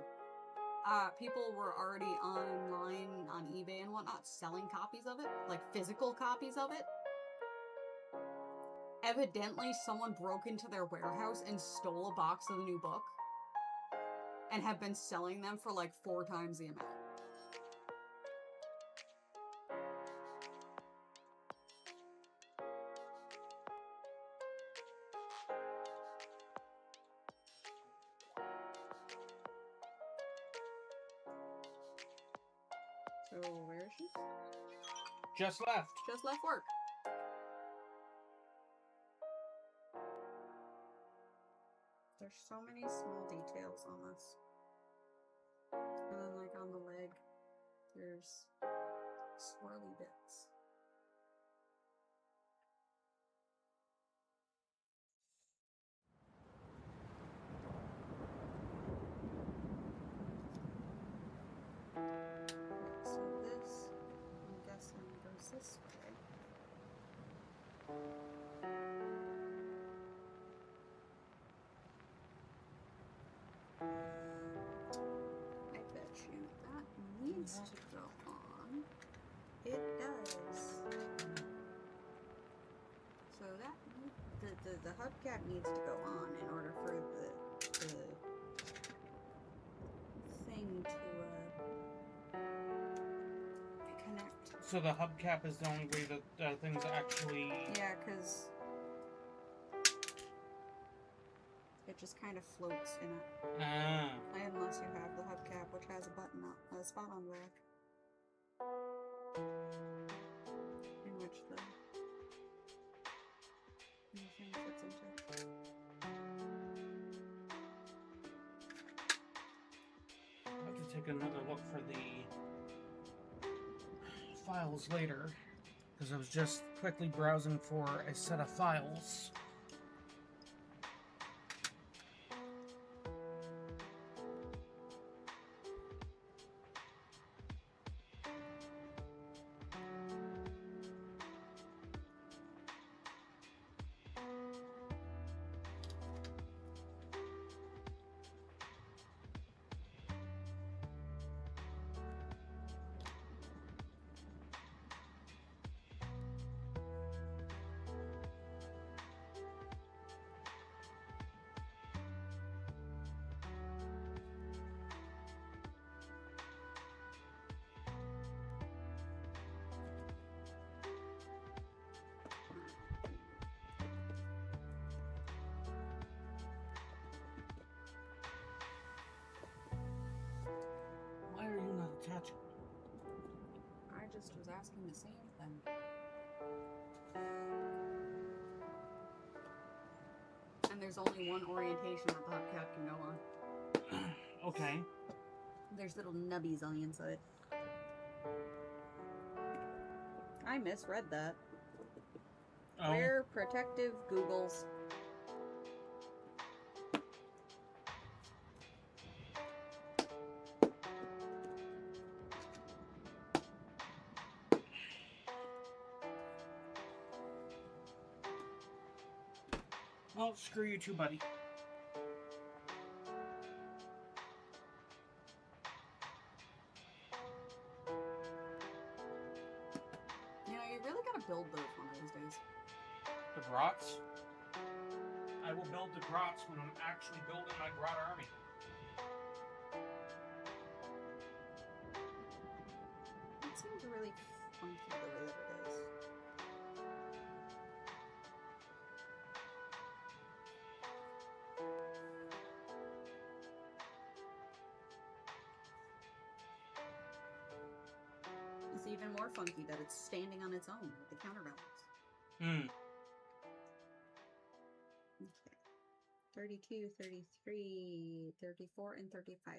People were already online on eBay and whatnot selling copies of it, like physical copies of it. Evidently, someone broke into their warehouse and stole a box of the new book and have been selling them for like 4 times the amount. So, where is she? Just left. Just left work. There's so many small details on this. And then, like, on the leg, there's swirly bits. So this, I'm guessing, goes this way. I bet you that needs to go on. It does. So that the hubcap needs to go on in order for the thing to connect. So the hubcap is the only way that things actually... Yeah, because it just kind of floats in it. Unless you have the hubcap, which has a button, a spot on the back, in which the thing fits into. I'll have to take another look for the files later, because I was just quickly browsing for a set of files. Why are you not attaching? I just was asking the same thing. And there's only one orientation that the hubcap can go on. Okay. There's little nubbies on the inside. I misread that. Oh. Wear protective googles. Well, screw you too, buddy. You know, you really gotta build those one of these days. The grots? I will build the grots when I'm actually building my grot army. It seems really funky the way that it is. It's even more funky that it's standing on its own with the counterbalance. Hmm. Okay. 32, 33, 34, and 35.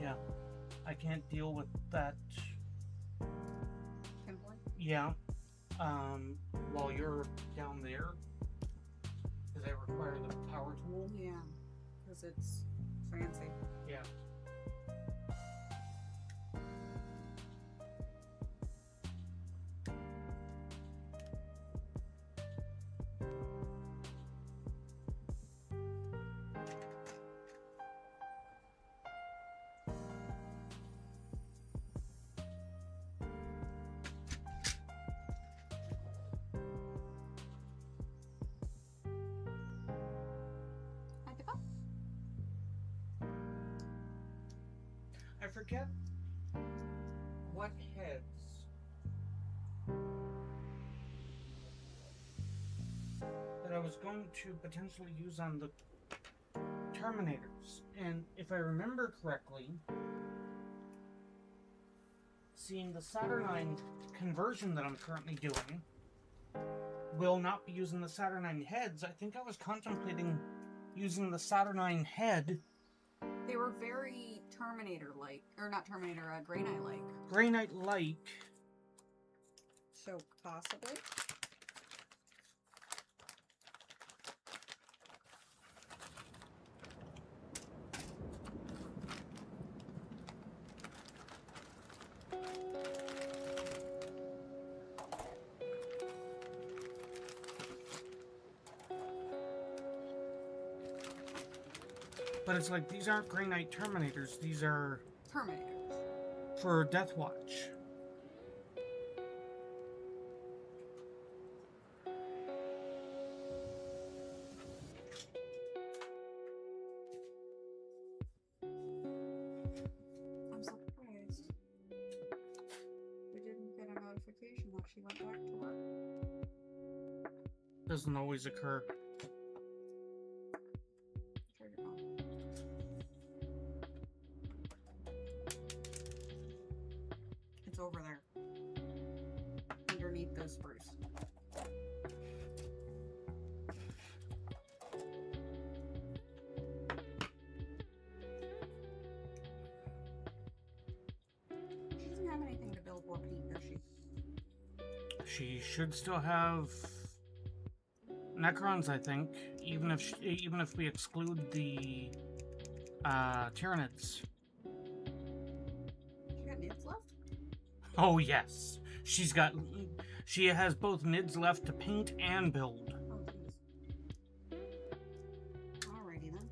Yeah. I can't deal with that. Pinpoint? Yeah. While you're down there. Because I require the power tool. Yeah. Because it's fancy. Yeah. I forget what heads that I was going to potentially use on the Terminators. And if I remember correctly, seeing the Saturnine conversion that I'm currently doing will not be using the Saturnine heads. I think I was contemplating using the Saturnine head. They were very Terminator-like. Or not Terminator, Grey Knight-like. Grey Knight-like. So, possibly? But it's like, these aren't Grey Knight Terminators. These are... Terminators. For Death Watch. I'm surprised. We didn't get a notification that she went back to work. Doesn't always occur. Turn it on. It's over there. Underneath those spruce. She doesn't have anything to build or paint, does she? She should still have Necrons, I think, even if we exclude the Tyranids. She got nids left? Oh yes, she has both nids left to paint and build. Oh, jeez. Alrighty then.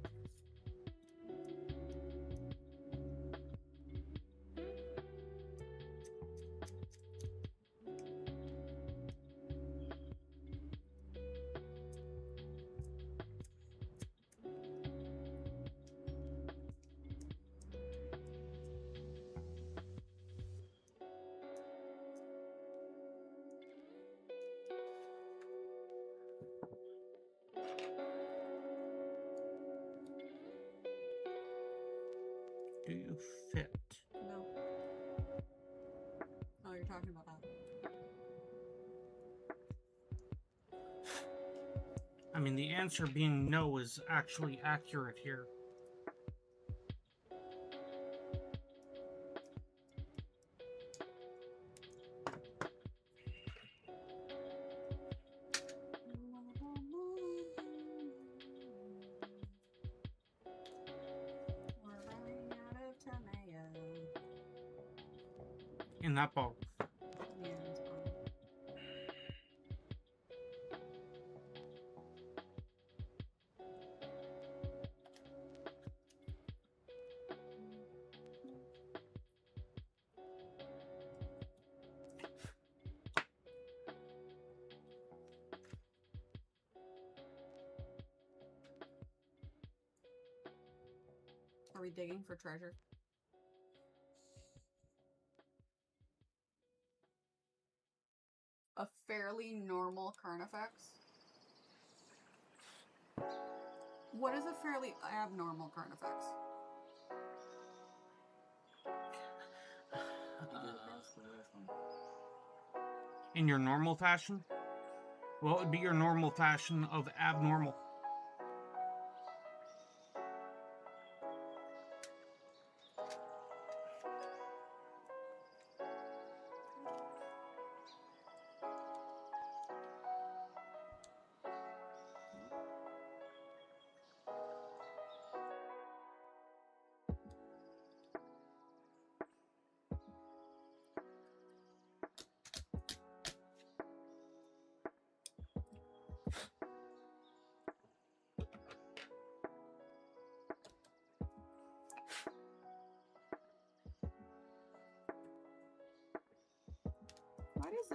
Do you fit? No. Oh, you're talking about that. I mean, the answer being no is actually accurate here. We're running out of tomato. In that bowl. Yeah, that's fine. Are we digging for treasure? A fairly normal Carnifex? What is a fairly abnormal Carnifex? In your normal fashion? What would be your normal fashion of abnormal?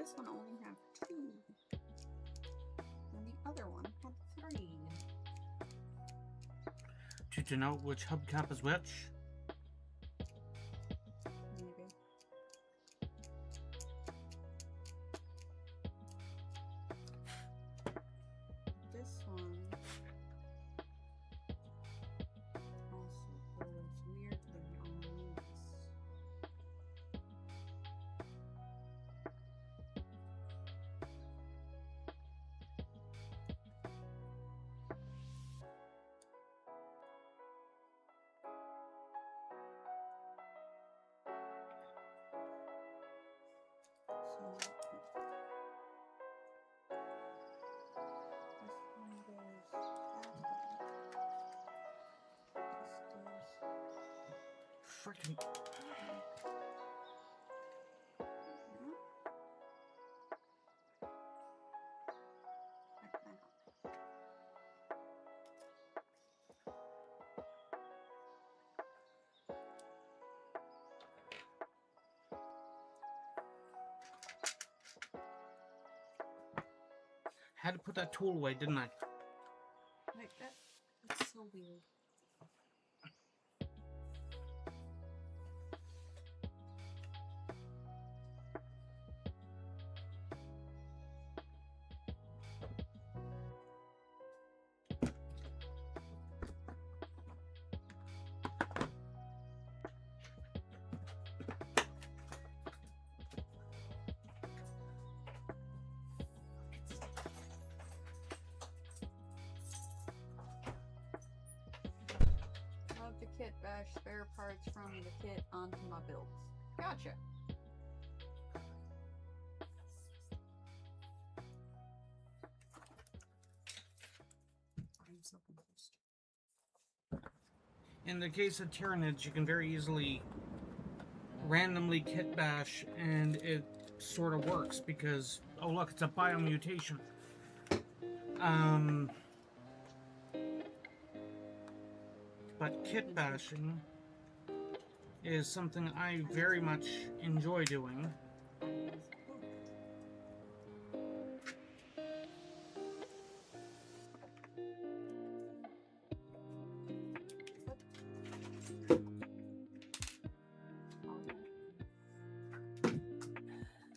this one only have 2? And the other one had 3. To denote which hubcap is which? Maybe. This one also goes weirdly on these. Freaking. Had to put that tool away, didn't I? Like that. That's so weird. Love the kit bash spare parts from the kit onto my builds. Gotcha. I'm so confused. In the case of Tyranids, you can very easily randomly kit bash, and it sort of works because, oh look, it's a biomutation. But kit bashing is something I very much enjoy doing.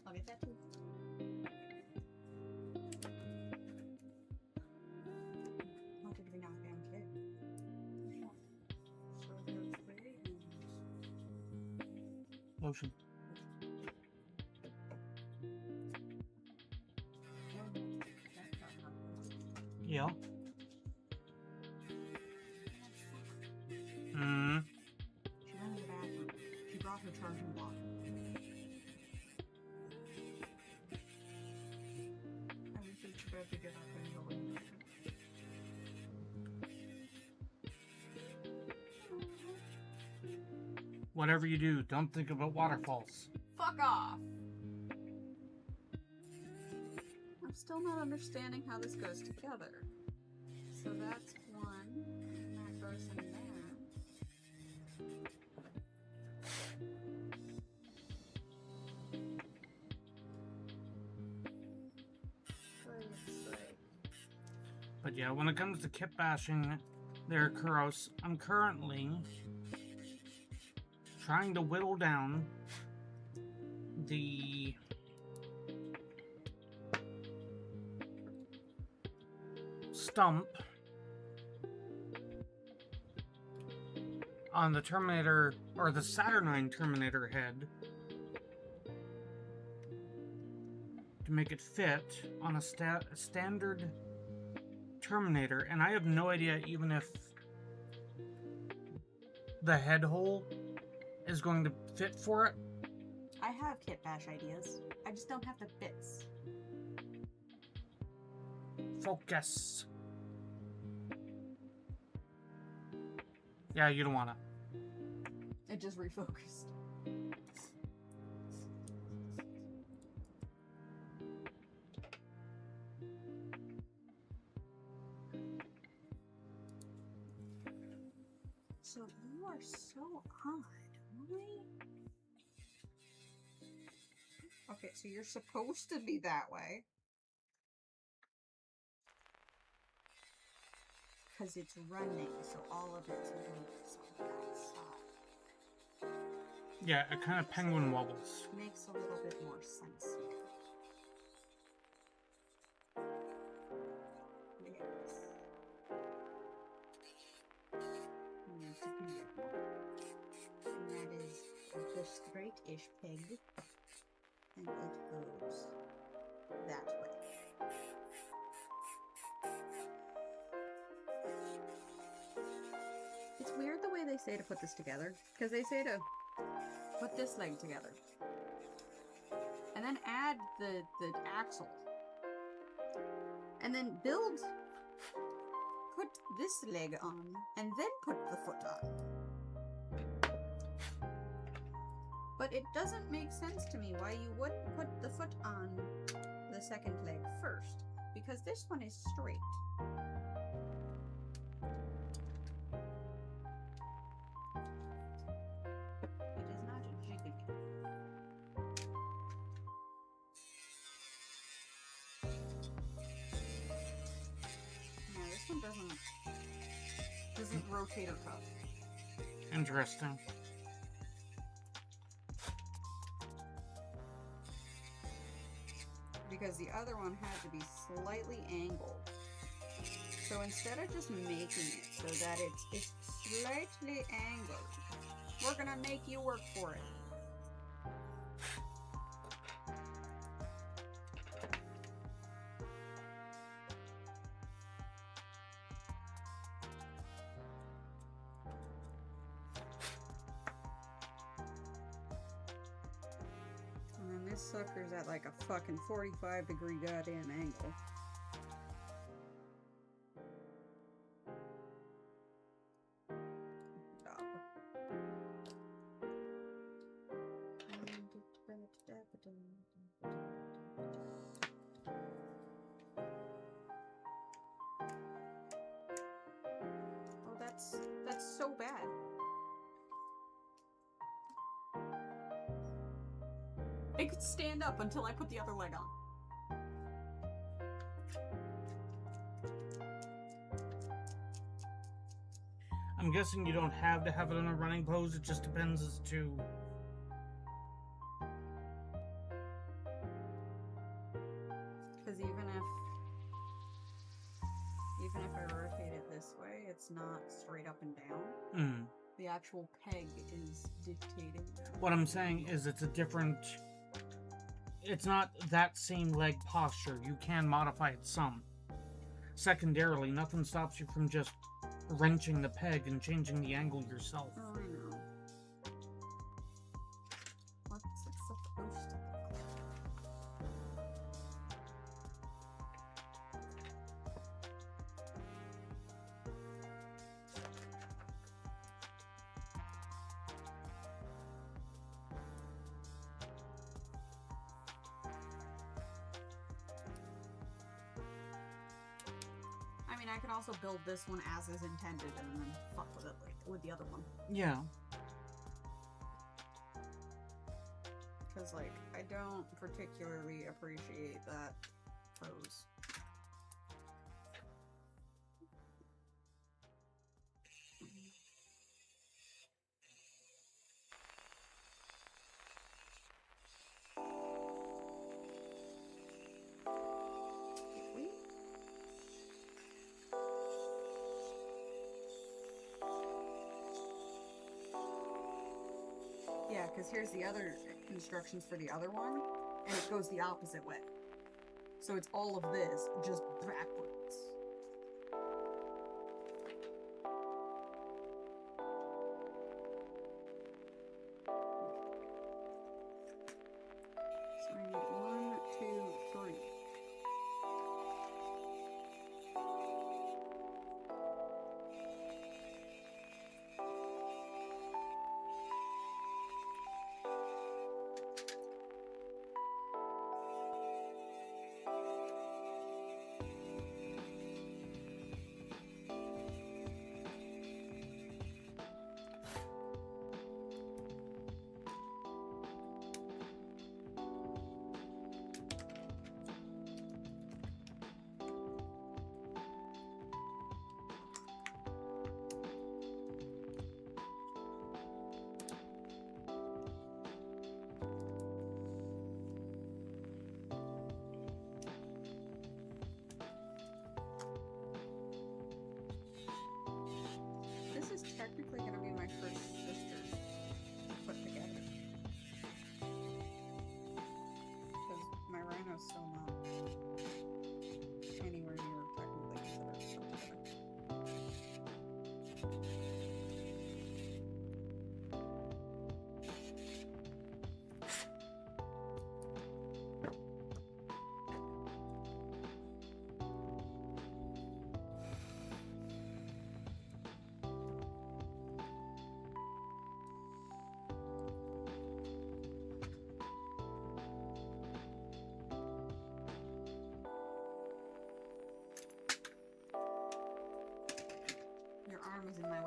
I'll get that too. What did we knock down today? So there's 3 Lotion. Yeah. Hmm. She ran to the bathroom. She brought her charging block. I was just about to get up and go in there. Whatever you do, don't think about waterfalls. Fuck off! I'm still not understanding how this goes together. So that's 1, and that goes in there. But yeah, when it comes to kit bashing there, Kuros, I'm currently trying to whittle down the stump on the Terminator, or the Saturnine Terminator head, to make it fit on a standard Terminator, and I have no idea even if the head hole is going to fit for it. I have kit bash ideas. I just don't have the bits. Focus. Yeah, you don't wanna. It just refocused. So you are so odd. Why? Okay, so you're supposed to be that way. Because it's running, so all of its weight is on that side. Yeah, it kind of penguin wobbles. Makes a little bit more sense here. Yes. Need to be it more. And that is the straight-ish peg. And it goes that way. It's weird the way they say to put this together, because they say to put this leg together and then add the axle and then put this leg on and then put the foot on. But it doesn't make sense to me why you wouldn't put the foot on the second leg first, because this one is straight. It is not jiggly. Yeah, this one doesn't rotate or cuff. Interesting. Because the other one had to be slightly angled. So instead of just making it so that it's slightly angled, we're gonna make you work for it. And then this sucker's at like a fucking 45-degree goddamn angle. Oh, that's so bad. It could stand up until I put the other leg on. I'm guessing you don't have to have it in a running pose, it just depends as to... Because even if I rotate it this way, it's not straight up and down. The actual peg is dictating that. What I'm saying is it's a different... It's not that same leg posture. You can modify it some. Secondarily, nothing stops you from just wrenching the peg and changing the angle yourself. Oh, I know. What's it supposed to look like? I mean, I could also build this one as is intended and then fuck with it like with the other one. Yeah. Because, like, I don't particularly appreciate that pose. Yeah, because here's the other instructions for the other one, and it goes the opposite way. So it's all of this, just backwards. So I need 1, 2, 3.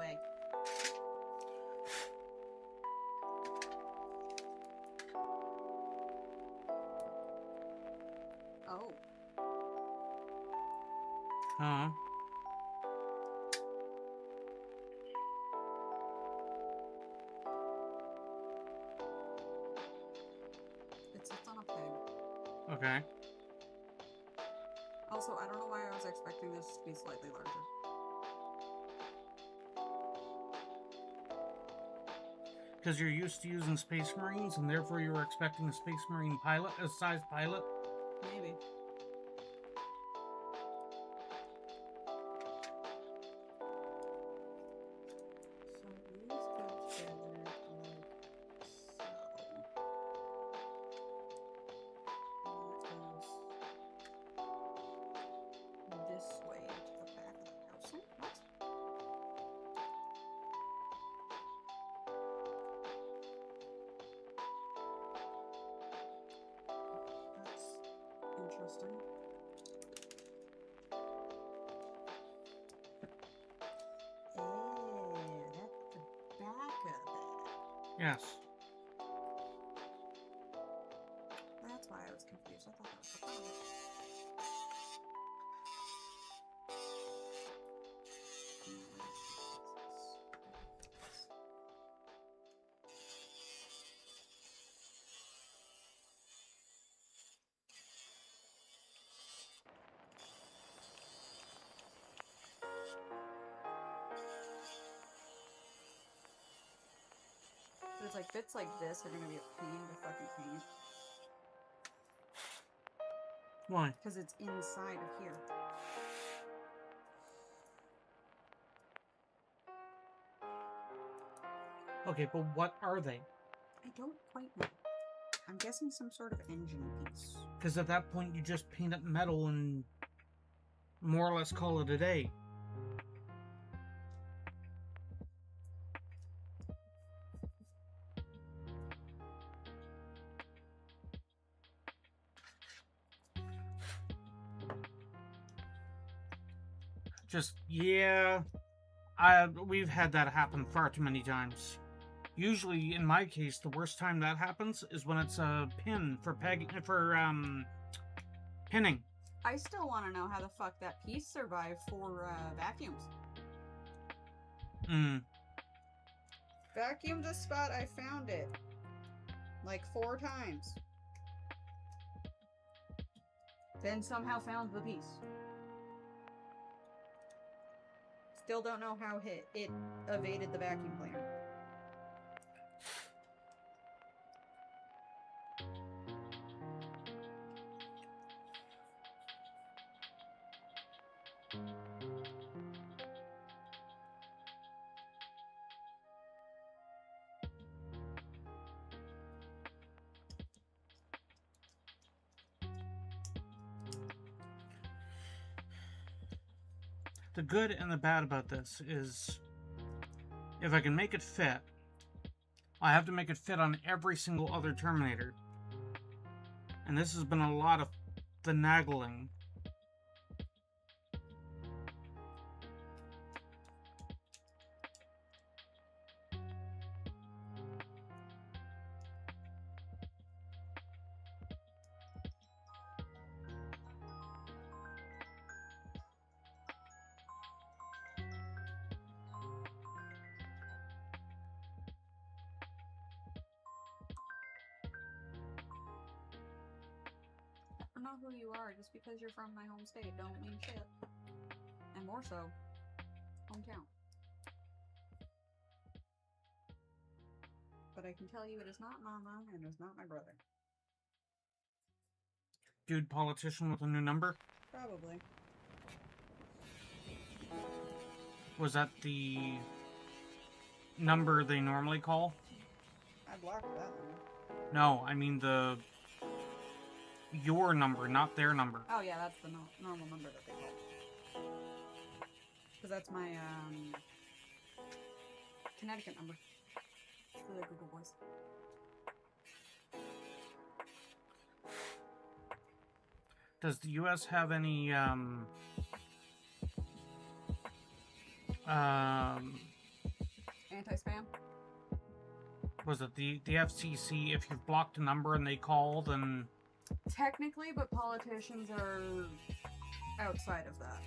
way. Oh. Huh? It sits on a peg. Okay. Also, I don't know why I was expecting this to be slightly larger. Because you're used to using Space Marines, and therefore you were expecting a Space Marine pilot, a sized pilot? Maybe. So these go together like so. And that goes this way into the back of the person. What? That's interesting. Oh, that's the back of it. Yes. That's why I was confused. I thought that was the front of it. But it's like bits like this are gonna be a pain to fucking paint. Why? Because it's inside of here. Okay, but what are they? I don't quite know. I'm guessing some sort of engine piece. Because at that point you just paint it metal and more or less call it a day. Just, yeah, we've had that happen far too many times. Usually, in my case, the worst time that happens is when it's a pin for pinning. I still want to know how the fuck that piece survived 4 vacuums. Vacuumed the spot, I found it. Like 4 times. Then somehow found the piece. Still don't know how it evaded the vacuum cleaner. The good and the bad about this is, if I can make it fit, I have to make it fit on every single other Terminator. And this has been a lot of finagling. I don't know who you are. Just because you're from my home state don't mean shit. And more so, hometown. But I can tell you it is not Mama and it is not my brother. Dude, politician with a new number? Probably. Was that the number they normally call? I blocked that one. No, I mean your number, not their number. Oh yeah, that's the normal number that they call. Because that's my Connecticut number for the Google Voice. Does the U.S. have any anti-spam? Was it the FCC? If you've blocked a number and they call, then Technically, but politicians are outside of that.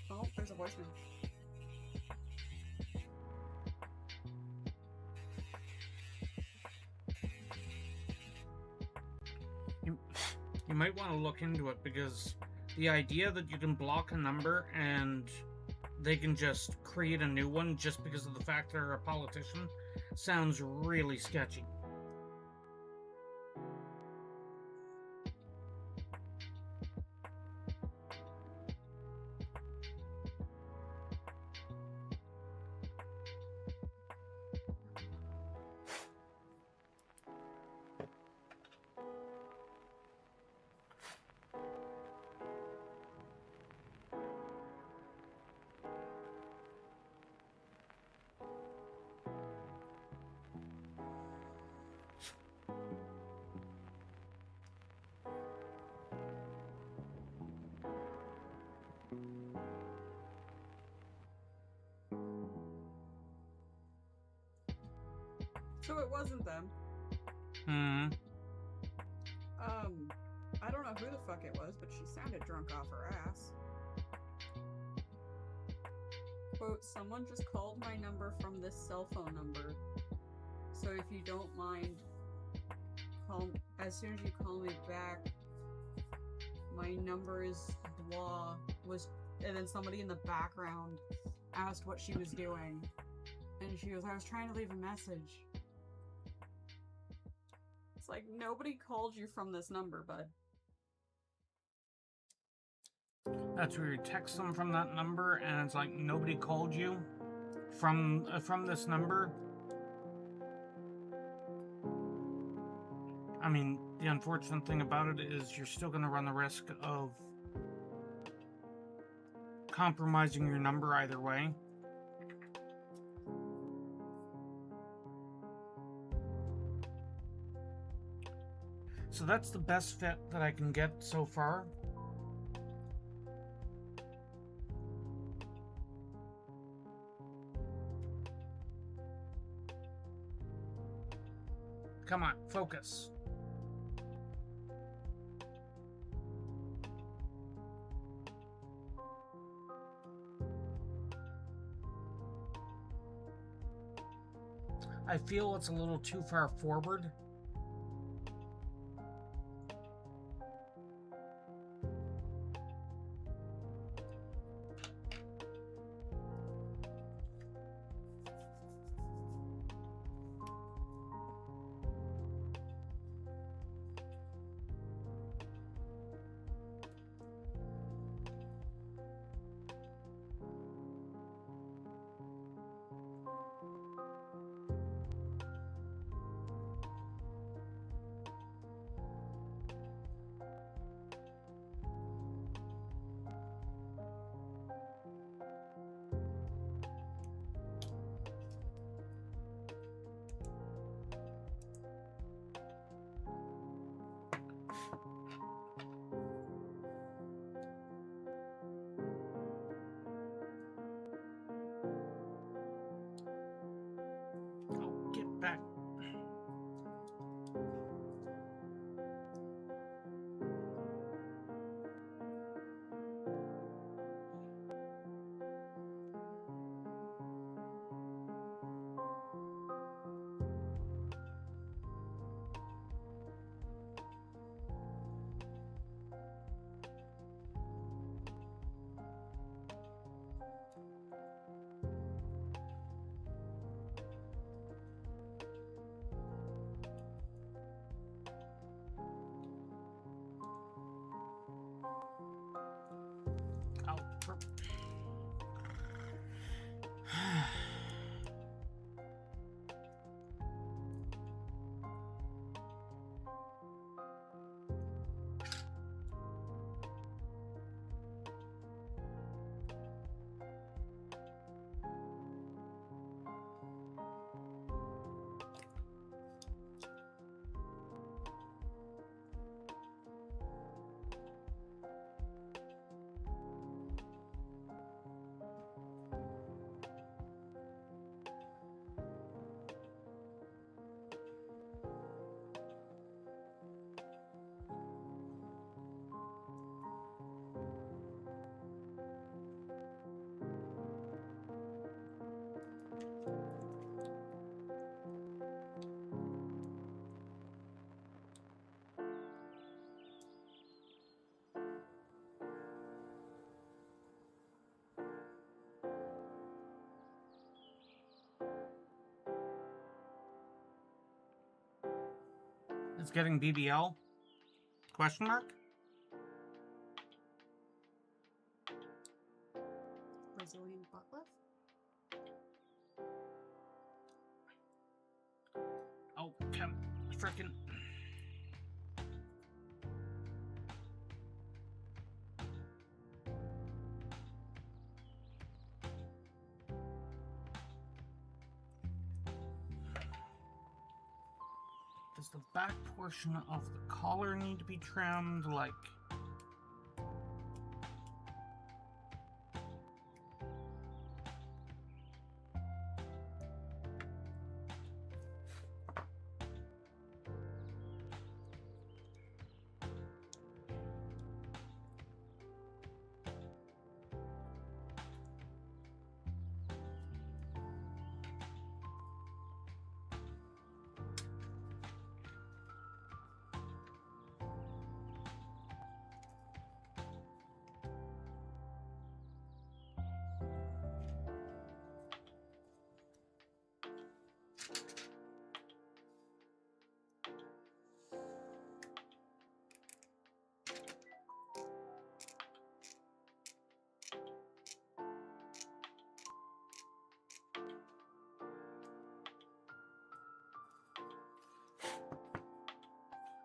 Oh, there's a voicemail. you might want to look into it, because the idea that you can block a number and they can just create a new one just because of the fact they're a politician sounds really sketchy. So it wasn't them. I don't know who the fuck it was, but she sounded drunk off her ass. Quote, someone just called my number from this cell phone number. So if you don't mind, as soon as you call me back, my number is blah, and then somebody in the background asked what she was doing. And she goes, I was trying to leave a message. It's like, nobody called you from this number, bud. That's where you text them from that number, and it's like, nobody called you from this number. I mean, the unfortunate thing about it is you're still going to run the risk of compromising your number either way. So that's the best fit that I can get so far. Come on, focus. I feel it's a little too far forward. It's getting BBL? Question mark? Brazilian butt lift? Oh, come frickin'. Does the back portion of the collar need to be trimmed? Like,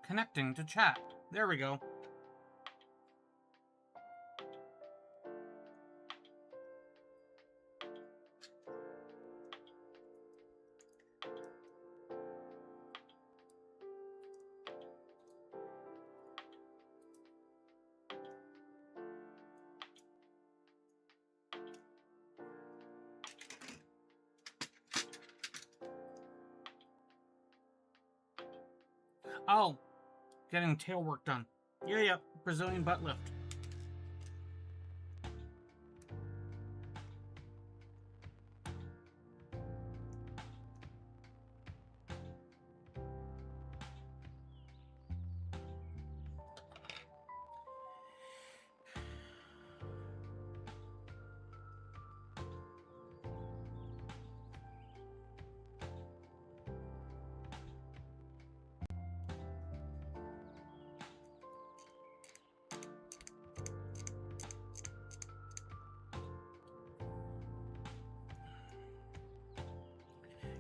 connecting to chat. There we go. Oh, getting tail work done. Yeah, Brazilian butt lift.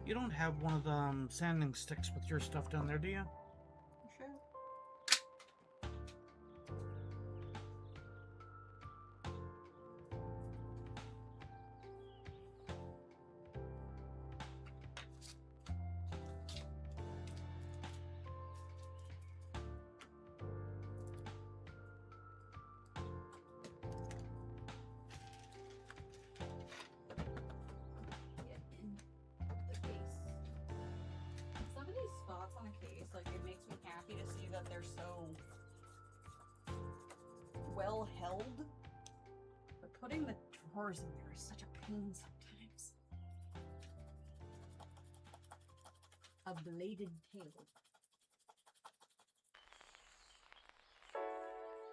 You don't have one of the sanding sticks with your stuff down there, do you? Sure. Some of these spots on a case, like, it makes me happy to see that they're so well held. But putting the drawers in there is such a pain sometimes. A bladed tail.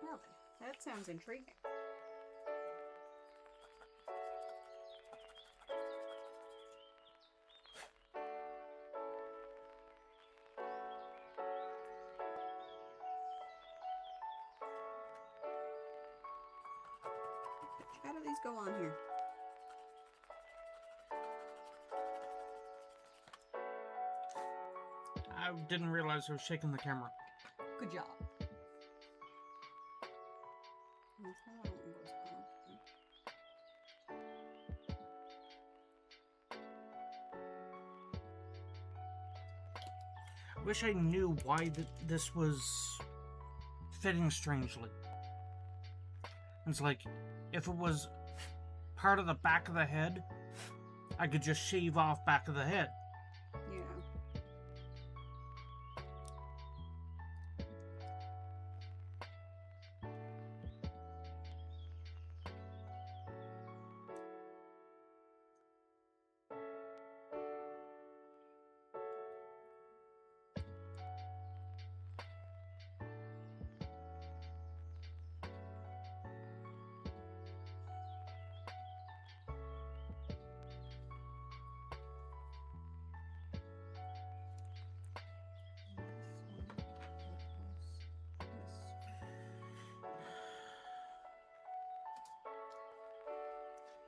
Well then, that sounds intriguing. How do these go on here? I didn't realize I was shaking the camera. Good job. Wish I knew why this was fitting strangely. It's like, if it was part of the back of the head, I could just shave off back of the head. Yeah.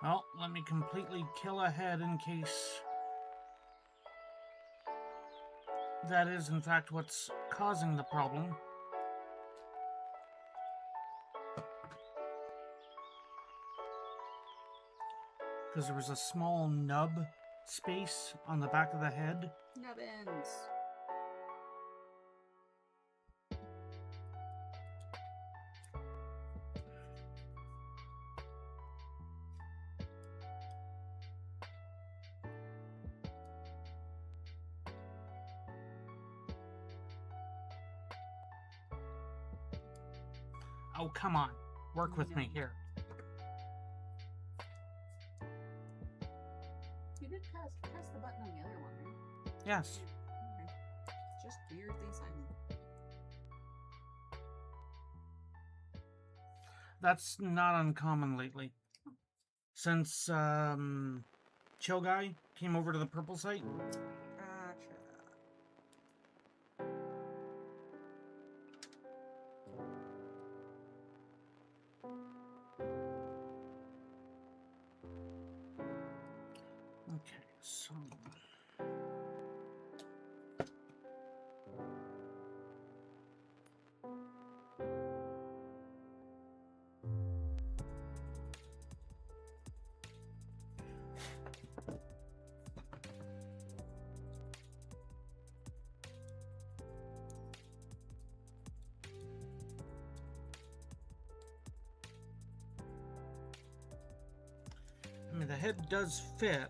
Well, let me completely kill a head in case that is, in fact, what's causing the problem. Because there was a small nub space on the back of the head. Nubbins. Oh, come on. Work with me here. You did press the button on the other one, right? Yes. Okay. Just weirdly silent. That's not uncommon lately. Since, Chill Guy came over to the purple site. Gotcha. Okay, so... I mean, the head does fit.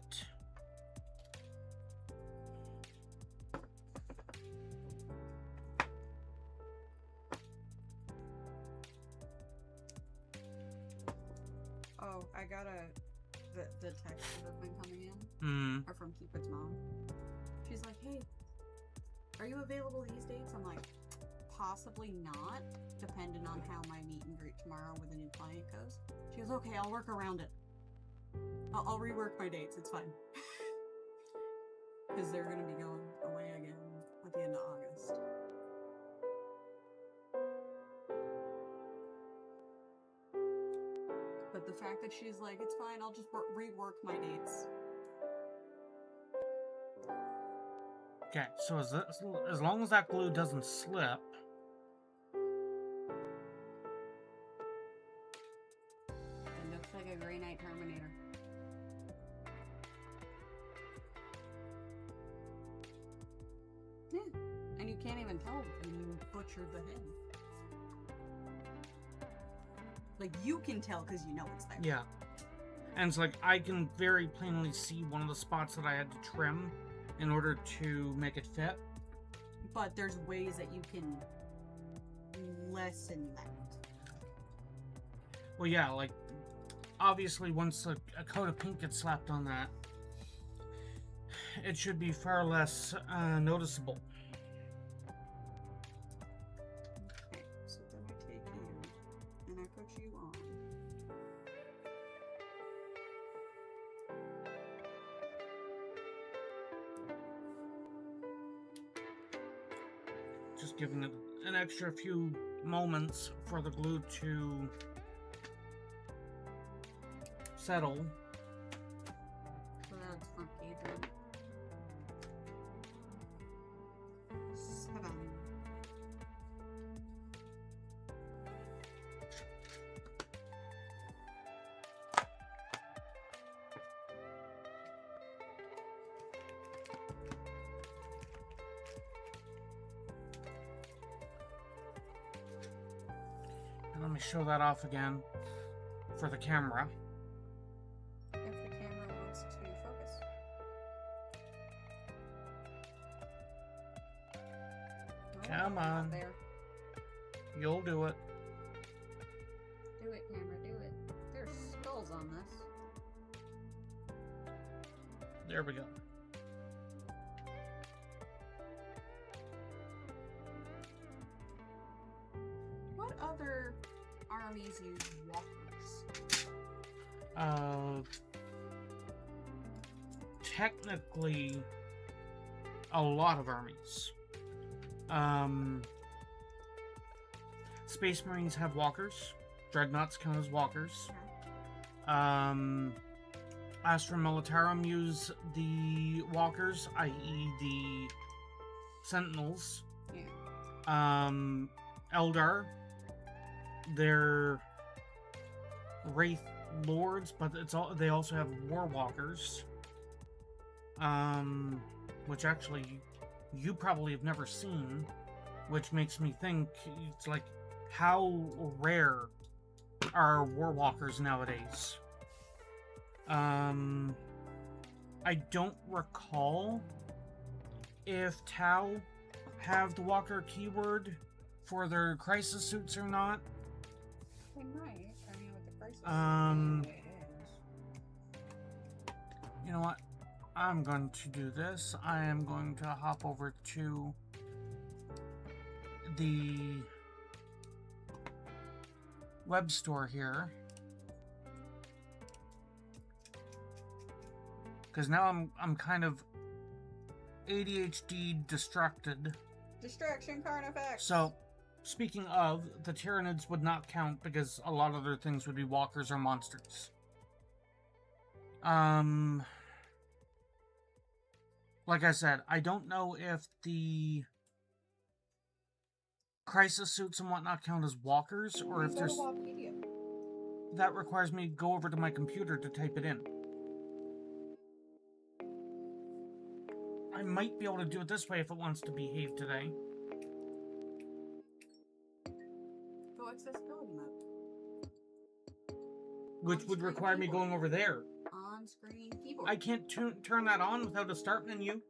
Oh, I got the text that have been coming in are from Cupid's mom. She's like, hey, are you available these dates? I'm like, possibly not, depending on how my meet and greet tomorrow with a new client goes. She goes, okay, I'll work around it. I'll rework my dates, it's fine. Because they're going to be going away again at the end of August. But the fact that she's like, it's fine, I'll just rework my dates. Okay, so as long as that glue doesn't slip... It looks like a Grey Knight Terminator. Yeah, and you can't even tell when you butchered the head. Like, you can tell because you know it's there. Yeah. And it's like, I can very plainly see one of the spots that I had to trim in order to make it fit. But there's ways that you can lessen that. Well, yeah, like, obviously once a coat of paint gets slapped on that, it should be far less noticeable. Okay, so then I take you and I put you on. Just giving it an extra few moments for the glue to settle. So that's front page one. 7. And let me show that off again for the camera. If the camera wants to focus. Come not on. there. You'll do it. Do it, camera, do it. There's skulls on this. There we go. What other armies use walkers? Technically, a lot of armies. Space Marines have walkers. Dreadnoughts count as walkers. Astra Militarum use the walkers, i.e. the sentinels. Yeah. Eldar, they're wraith lords, but they also have war walkers. Which actually you probably have never seen, which makes me think it's like, how rare are war walkers nowadays? I don't recall if Tau have the walker keyword for their crisis suits or not. They might. I mean, with the crisis. It is. You know what? I'm going to do this. I am going to hop over to the web store here, because now I'm kind of ADHD distracted. Distraction Carnifex. So, speaking of, the Tyranids would not count because a lot of their things would be walkers or monsters. Like I said, I don't know if the crisis suits and whatnot count as walkers, or if there's... That requires me to go over to my computer to type it in. I might be able to do it this way if it wants to behave today. Go accessibility mode. Which would require me going over there. On-screen keyboard. I can't turn that on without a start menu.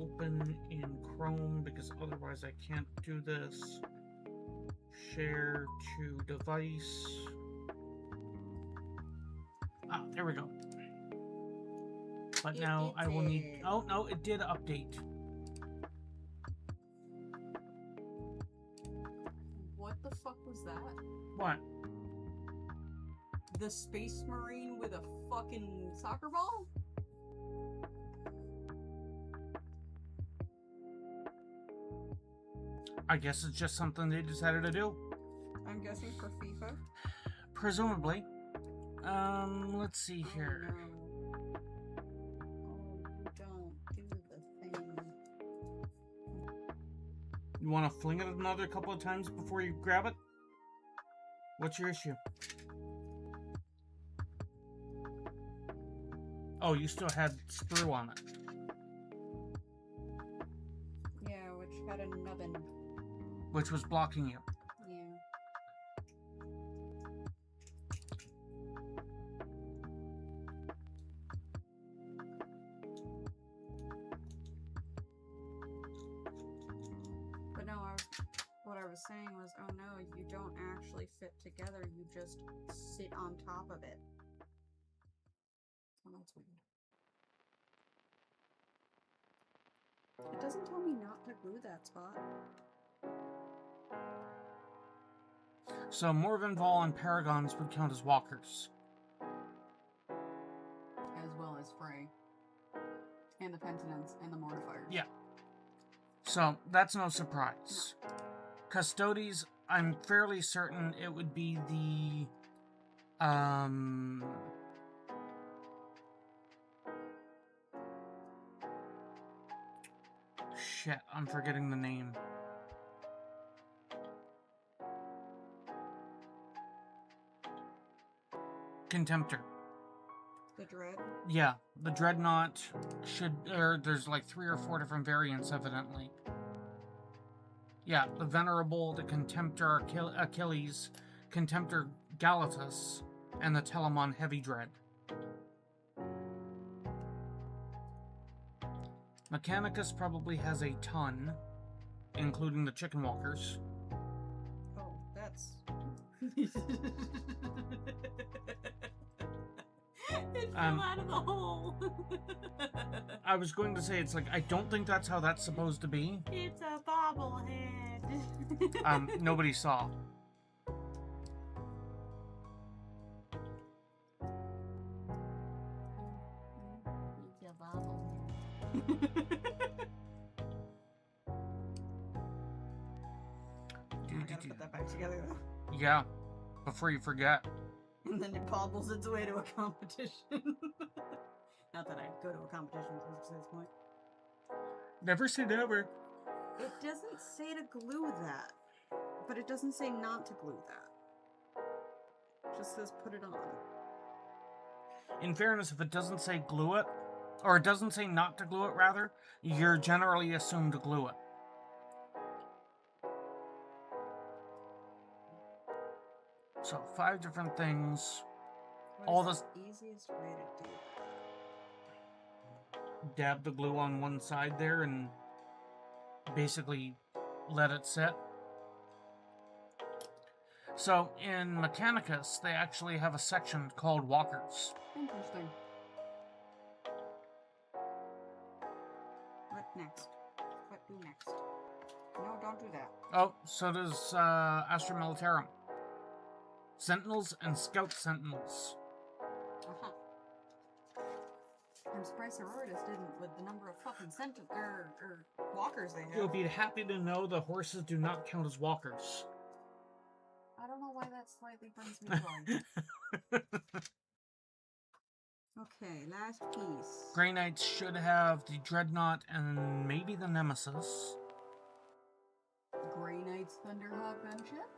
Open in Chrome, because otherwise I can't do this. Share to device. Ah, there we go. But now I will need... Oh, no, it did update. What the fuck was that? What? The Space Marine with a fucking soccer ball? I guess it's just something they decided to do. I'm guessing for FIFA? Presumably. Let's see here. Oh, no. Oh, you don't do the thing. You want to fling it another couple of times before you grab it? What's your issue? Oh, you still had sprue on it. Yeah, which had a nubbin. Which was blocking you. Yeah. But no, what I was saying was, oh no, you don't actually fit together, you just sit on top of it. Oh, that's weird. It doesn't tell me not to glue that spot. So Morvenval and Paragons would count as walkers. As well as Frey. And the Penitents and the Mortifiers. Yeah. So that's no surprise. No. Custodes, I'm fairly certain it would be the shit, I'm forgetting the name. Contemptor. The Dread? Yeah, the Dreadnought there's like 3 or 4 different variants, evidently. Yeah, the Venerable, the Contemptor Achilles, Contemptor Galatus, and the Telemon Heavy Dread. Mechanicus probably has a ton, including the Chicken Walkers. Oh, that's... It fell out of the hole. I was going to say, it's like, I don't think that's how that's supposed to be. It's a bobblehead. Nobody saw. I gotta put that back together though. Yeah, before you forget. And then it bobbles its way to a competition. Not that I'd go to a competition at this point. Never say never. It doesn't say to glue that. But it doesn't say not to glue that. It just says put it on. In fairness, if it doesn't say glue it, or it doesn't say not to glue it, rather, you're generally assumed to glue it. So 5 different things. What is the easiest way to do that? Dab the glue on one side there and basically let it sit. So in Mechanicus, they actually have a section called walkers. Interesting. What next? What do next? No, don't do that. Oh, so does Astra Militarum. Sentinels and Scout Sentinels. Uh-huh. I'm surprised Sororitas didn't with the number of fucking walkers they have. You'll be happy to know the horses do not count as walkers. I don't know why that slightly brings me joy. Okay, last piece. Grey Knights should have the Dreadnought and maybe the Nemesis. Grey Knight's Thunderhawk gunship?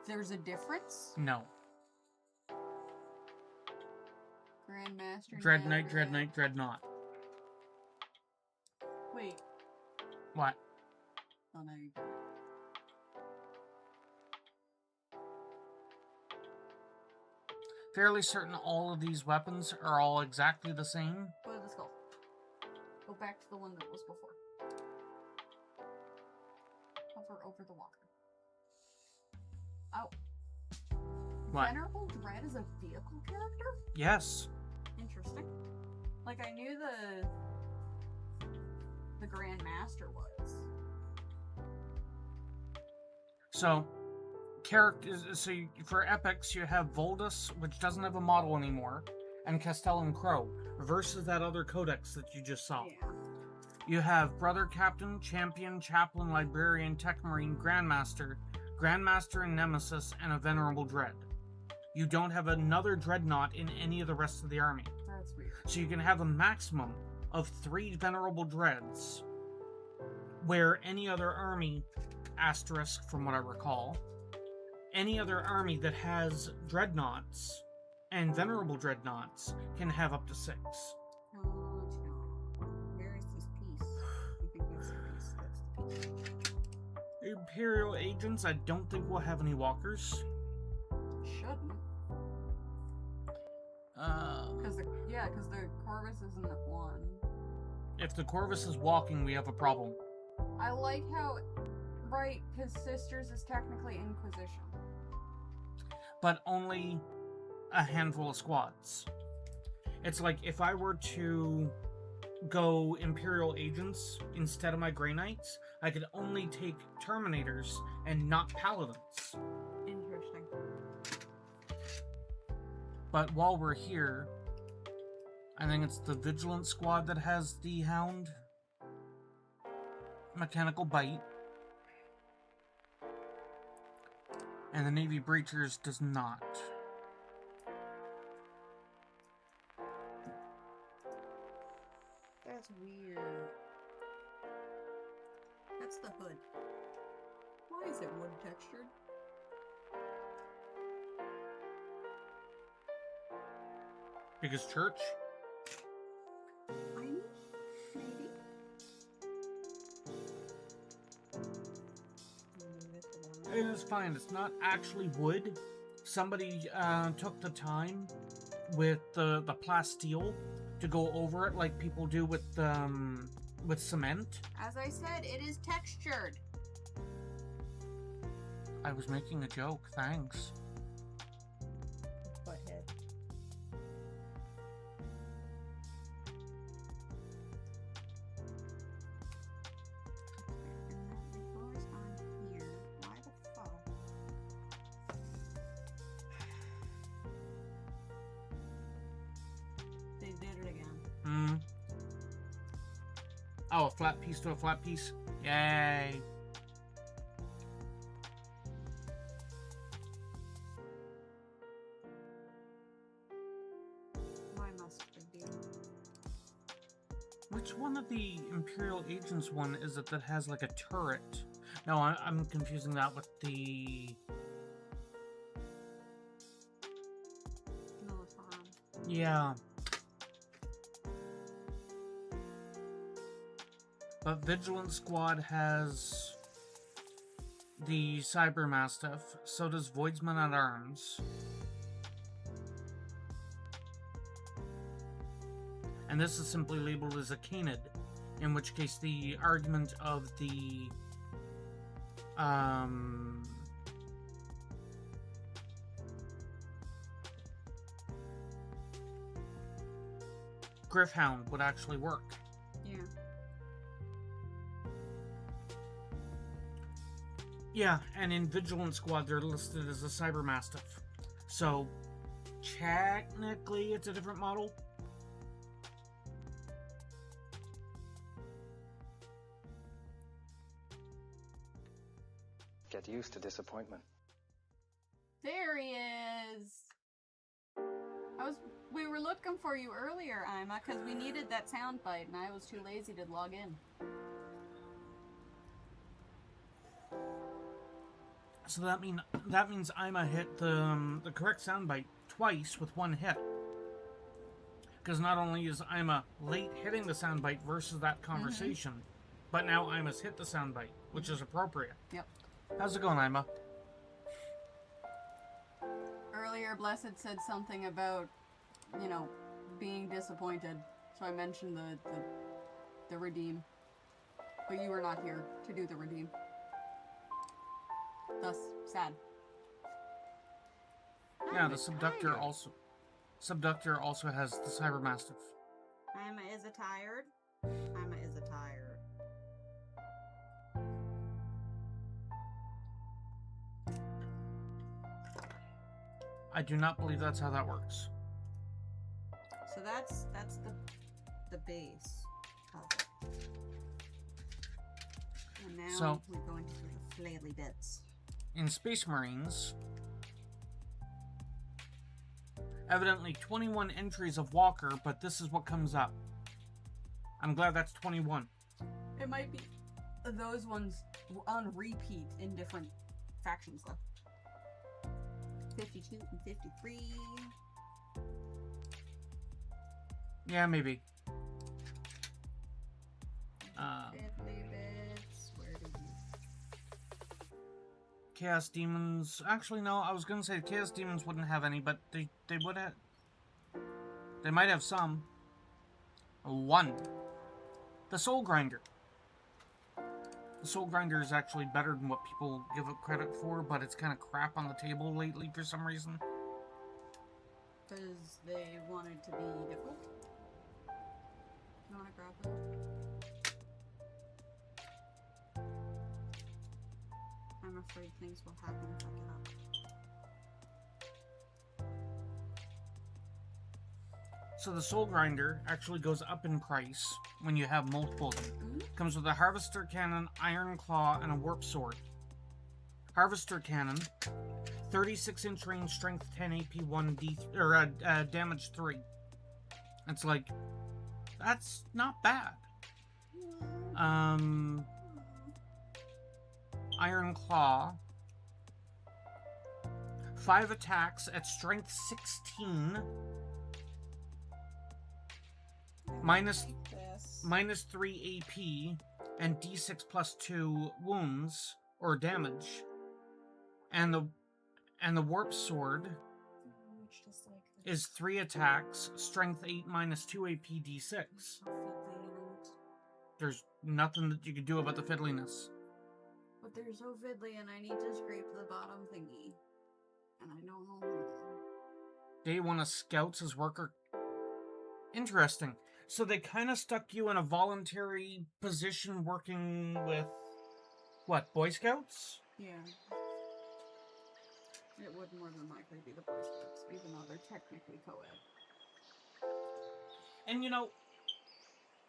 There's a difference? No. Grandmaster. Dread Knight, Dread Knight, Dreadnought. Wait. What? Oh, no, you got it. Fairly certain all of these weapons are all exactly the same. Go to the skull. Go back to the one that was before. Hover over the walker. Oh. What? Venerable Dread is a vehicle character? Yes. Interesting. Like, I knew the Grand Master was. So, characters. So for epics, you have Voldus, which doesn't have a model anymore, and Castellan Crow versus that other codex that you just saw. Yeah. You have Brother Captain, Champion, Chaplain, Librarian, Tech Marine, Grandmaster, Grandmaster and Nemesis, and a Venerable Dread. You don't have another Dreadnought in any of the rest of the army. That's weird. So you can have a maximum of 3 Venerable Dreads, where any other army, asterisk from what I recall, any other army that has Dreadnoughts and Venerable Dreadnoughts can have up to 6. Where is this piece? I think that's the piece. That's the piece. Imperial Agents, I don't think we'll have any walkers. Shouldn't. Because the Corvus isn't at 1. If the Corvus is walking, we have a problem. I like how, right, because Sisters is technically Inquisition. But only a handful of squads. It's like if I were to go Imperial Agents instead of my Grey Knights, I could only take Terminators and not Paladins. Interesting. But while we're here, I think it's the Vigilant Squad that has the Hound. Mechanical Bite. And the Navy Breachers does not. That's weird. That's the hood. Why is it wood textured? Because church? Maybe? It is fine. It's not actually wood. Somebody took the time with the plasteel to go over it like people do with cement. As I said, it is textured. I was making a joke. Thanks. Butthead. And that goes on here. Why the fuck? They did it again. Hmm. Oh, a flat piece to a flat piece? Yay. Why must it be? Which one of the Imperial Agents one is it that has like a turret? No, I'm confusing that with the... Militarum. Yeah. But Vigilant Squad has the Cyber Mastiff, so does Voidsman at Arms. And this is simply labeled as a canid, in which case the argument of the Griffhound would actually work. Yeah. Yeah, and in Vigilant Squad they're listed as a Cyber Mastiff. So technically it's a different model. Get used to disappointment. There he is. We were looking for you earlier, Ima, because we needed that sound bite, and I was too lazy to log in. So that means Ima hit the correct soundbite twice with one hit. Because not only is Ima late hitting the soundbite versus that conversation, but now Ima's hit the soundbite, which is appropriate. Yep. How's it going, Ima? Earlier, Blessed said something about, being disappointed. So I mentioned the redeem. But you were not here to do the redeem. Thus, sad. Yeah, the Subductor also has the Cyber Mastiff. Ima is a tired. Ima is a tired. I do not believe that's how that works. So that's the base of it. And now So- we're going to the flaily bits. In Space Marines, evidently 21 entries of Walker, but this is what comes up. I'm glad that's 21. It might be those ones on repeat in different factions though. 52 and 53. Yeah, maybe. Flaily bits. Where do you... Chaos Demons... Actually, no, I was going to say Chaos Demons wouldn't have any, but they would have... They might have some. One. The Soul Grinder. The Soul Grinder is actually better than what people give it credit for, but it's kind of crap on the table lately for some reason. Because they wanted to be difficult. You want to grab that? I'm afraid things will happen if I get up. So the Soul Grinder actually goes up in price when you have multiple of them. Comes with a Harvester Cannon, Iron Claw, and a Warp Sword. Harvester Cannon, 36-inch range, strength 10, AP 1, damage 3. It's like, that's not bad. Iron Claw, 5 attacks at strength 16. Minus 3 AP and D6 plus 2 wounds or damage, and the Warp Sword is 3 attacks, strength 8 minus 2 AP D6. There's nothing that you can do about the fiddliness. But they're so fiddly, and I need to scrape the bottom thingy, and I don't know how. Day 1 of Scouts as worker. Interesting. So they kind of stuck you in a voluntary position working with, what, Boy Scouts? Yeah. It would more than likely be the Boy Scouts, even though they're technically co-ed. And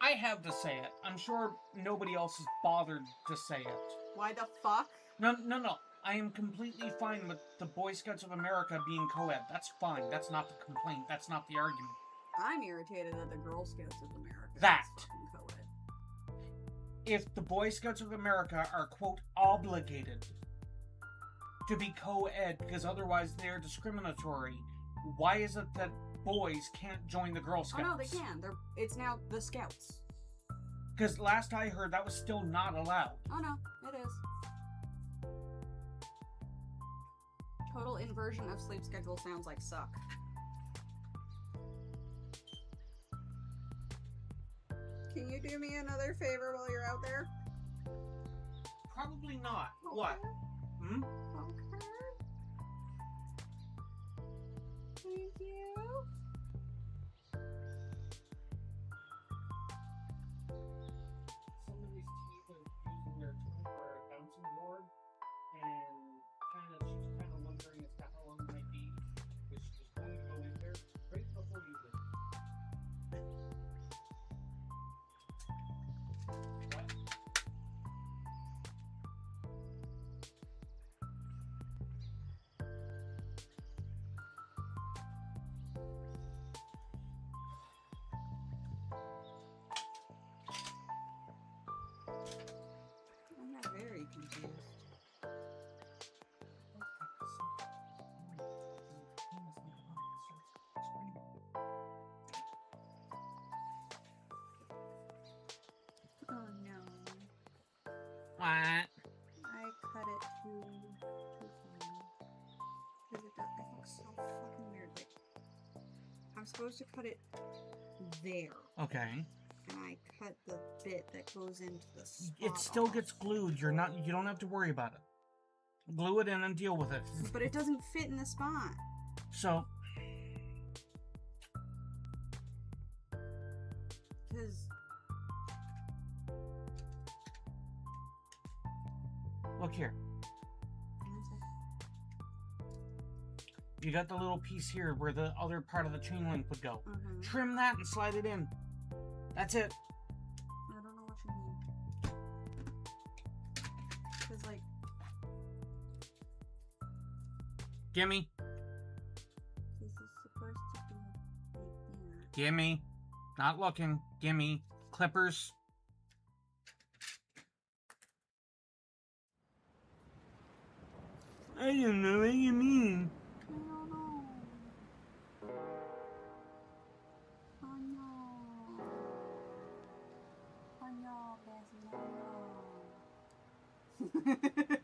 I have to say it. I'm sure nobody else is bothered to say it. Why the fuck? No. I am completely fine with the Boy Scouts of America being co-ed. That's fine. That's not the complaint. That's not the argument. I'm irritated that the Girl Scouts of America That. is fucking co-ed. If the Boy Scouts of America are, quote, obligated to be co-ed because otherwise they're discriminatory, why is it that boys can't join the Girl Scouts? Oh no, they can. It's now the Scouts. Because last I heard, that was still not allowed. Oh no, it is. Total inversion of sleep schedule sounds like suck. Can you do me another favor while you're out there? Probably not. Okay. What? Hmm? Okay. Thank you. Some of these teeth are using their tongue for a bouncing board, and she's kind of wondering as to how long it might be, because she was going to go in there right before you did. What? I'm not very confused. Oh no. What? I cut it too fine. Because it looks so fucking weird. Like, I'm supposed to cut it there. Okay. And I cut the bit that goes into the spot It still off. gets glued. You don't have to worry about it. Glue it in and deal with it. But it doesn't fit in the spot. So, Because look here. You got the little piece here where the other part of the chain link would go. Trim that and slide it in. That's it. I don't know what you mean. Because, like, Gimme. this is supposed to be like that. Gimme. Not looking. Gimme. Clippers. I don't know what you mean. I don't know. Oh no. Oh no, Bessie, oh no.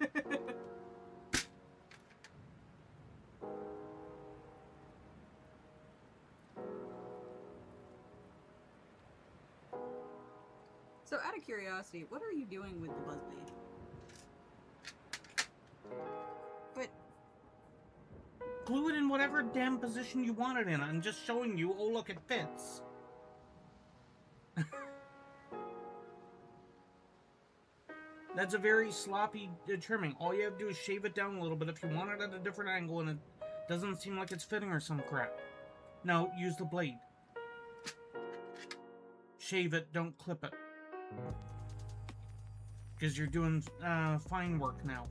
So, out of curiosity, what are you doing with the buzzblade? But Glue it in whatever damn position you want it in. I'm just showing you. Oh, look, it fits. That's a very sloppy trimming. All you have to do is shave it down a little bit if you want it at a different angle and it doesn't seem like it's fitting or some crap. No, use the blade. Shave it, don't clip it. Because you're doing fine work now.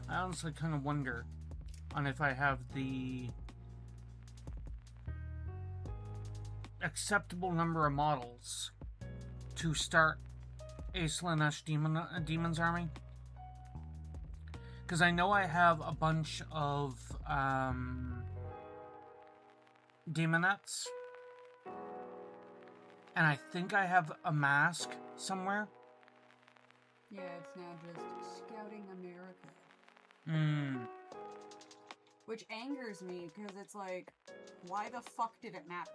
I honestly kind of wonder on if I have the acceptable number of models to start a Slaanesh Demon's Army. Because I know I have a bunch of Demonettes. And I think I have a mask somewhere. yeah, it's now just Scouting America. Which angers me, because it's like, why the fuck did it matter?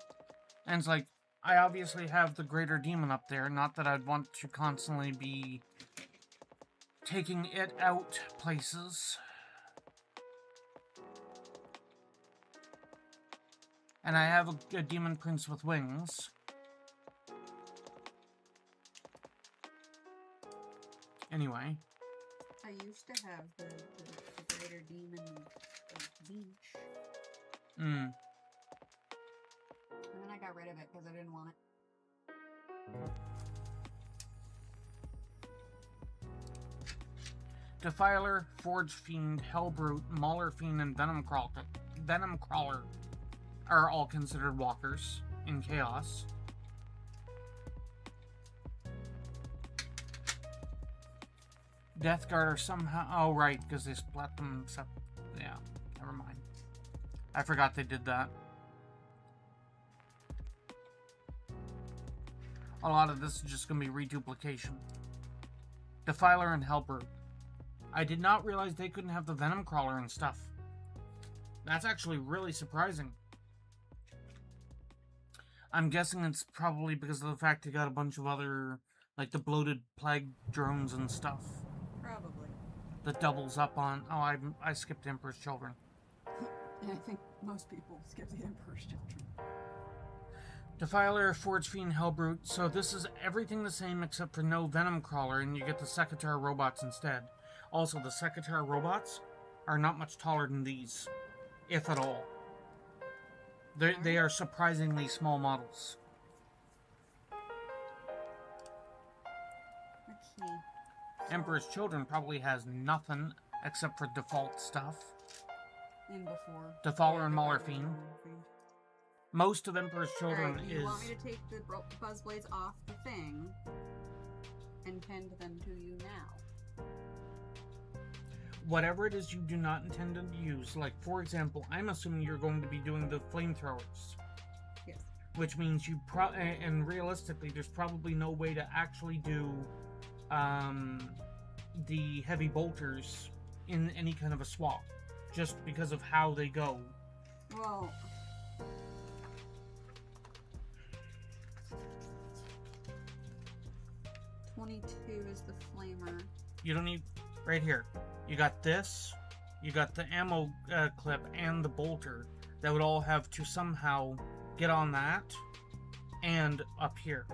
And it's like, I obviously have the greater demon up there, not that I'd want to constantly be taking it out places. And I have a demon prince with wings. Anyway. I used to have the greater demon beach. And then I got rid of it because I didn't want it. Defiler, Forge Fiend, Hellbrute, Mauler Fiend, and Venom Crawler are all considered walkers in Chaos. Death Guard are somehow... Oh, right, because they split them... Yeah, never mind. I forgot they did that. A lot of this is just going to be reduplication. Defiler and Hellbrute. I did not realize they couldn't have the Venom Crawler and stuff. That's actually really surprising. I'm guessing it's probably because of the fact they got a bunch of other, like the bloated plague drones and stuff. Probably. That doubles up on... Oh, I skipped Emperor's Children. And I think most people skip the Emperor's Children. Defiler, Forge Fiend, Hellbrute. So this is everything the same except for no Venom Crawler, and you get the Sekitar robots instead. Also, the Sekitar robots are not much taller than these, if at all. They are surprisingly small models. Okay. Emperor's Children probably has nothing except for default stuff. In before. Defiler and Mauler Fiend. Most of Emperor's Children Alright, is... you want me to take the buzz blades off the thing and tend them to you now? Whatever it is you do not intend to use, like, for example, I'm assuming you're going to be doing the flamethrowers. Yes. Which means you and realistically, there's probably no way to actually do the heavy bolters in any kind of a swap, just because of how they go. Well... 22 is the flamer. You don't need... Right here. You got this, you got the ammo clip, and the bolter. That would all have to somehow get on that, and up here.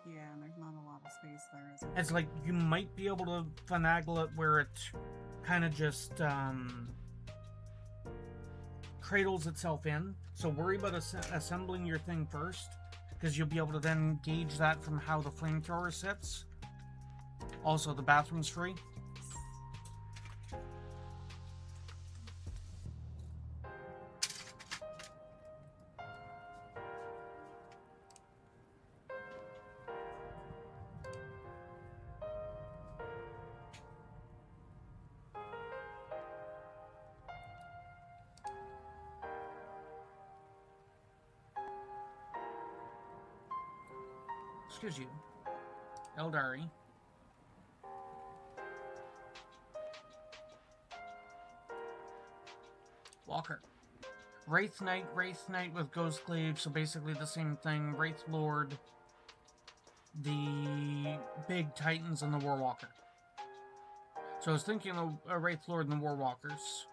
Yeah, and there's not a lot of space there, is there? It's like, you might be able to finagle it where it kind of just cradles itself in. So worry about assembling your thing first, because you'll be able to then gauge that from how the flamethrower sits. Also, the bathroom's free. Excuse you. Eldari. Walker. Wraith Knight with Ghost Glaive, so basically the same thing. Wraith Lord, the big Titans, and the Warwalker. So I was thinking of a Wraith Lord and the Warwalkers.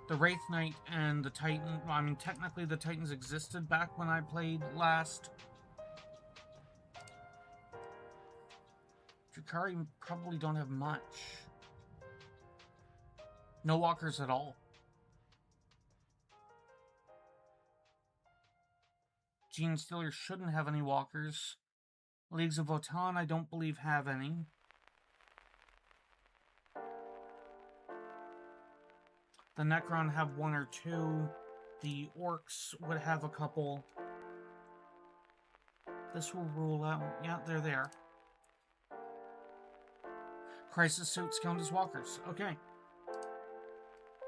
The Wraith Knight and the Titan, well, I mean, technically the Titans existed back when I played last. Drakari probably don't have much. No walkers at all. Gene Stealer shouldn't have any walkers. Leagues of Votan I don't believe have any. The Necron have one or two. The Orcs would have a couple. This will rule out. Yeah, they're there. Crisis suits count as walkers. Okay.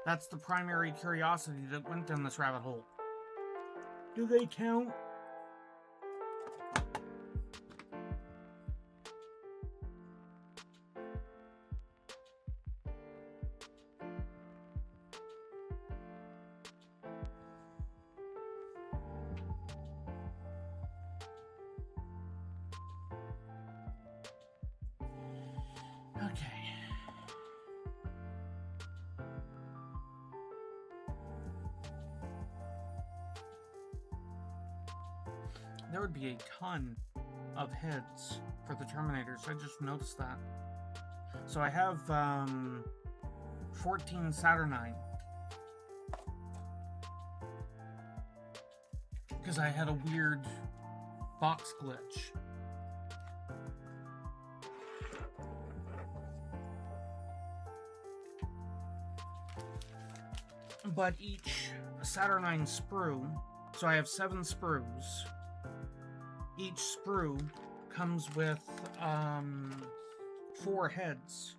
That's the primary curiosity that went down this rabbit hole. Do they count? there would be a ton of heads for the Terminators. I just noticed that. So I have 14 Saturnine. Because I had a weird box glitch. But each Saturnine sprue, so I have 7 sprues. Each sprue comes with 4 heads.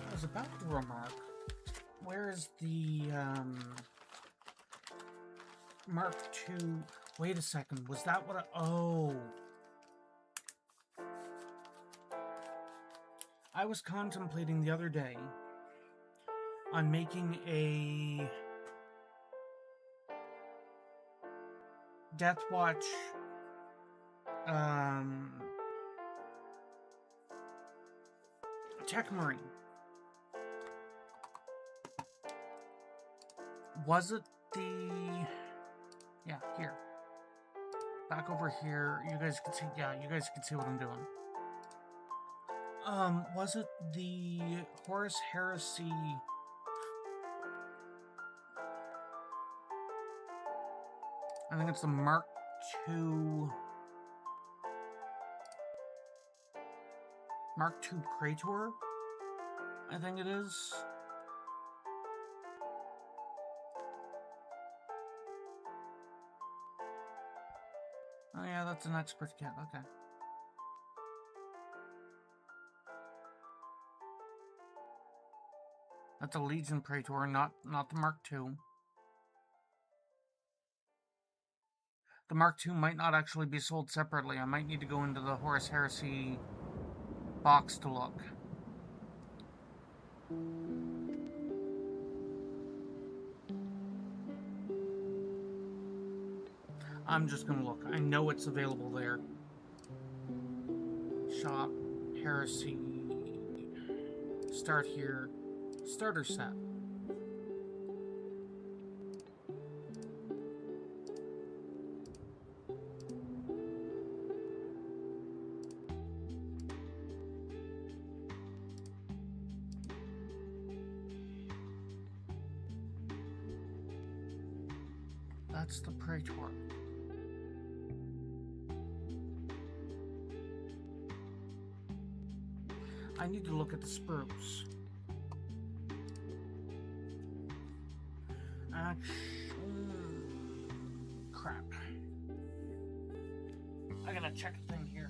I was about to remark, where is the Mark II? Wait a second, was that what oh. I was contemplating the other day on making a Death Watch Tech Marine. Was it the... Yeah, here. Back over here. You guys can see... Yeah, you guys can see what I'm doing. Was it the Horus Heresy... I think it's the Mark II... Mark II Praetor? I think it is. Oh yeah, that's an expert kit, okay. That's a Legion Praetor, not the Mark II. The Mark II might not actually be sold separately. I might need to go into the Horus Heresy box to look. I'm just gonna look. I know it's available there. Shop, Heresy, start here, starter set. That's the Praetor. I need to look at the sprues. Crap. I gotta check a thing here.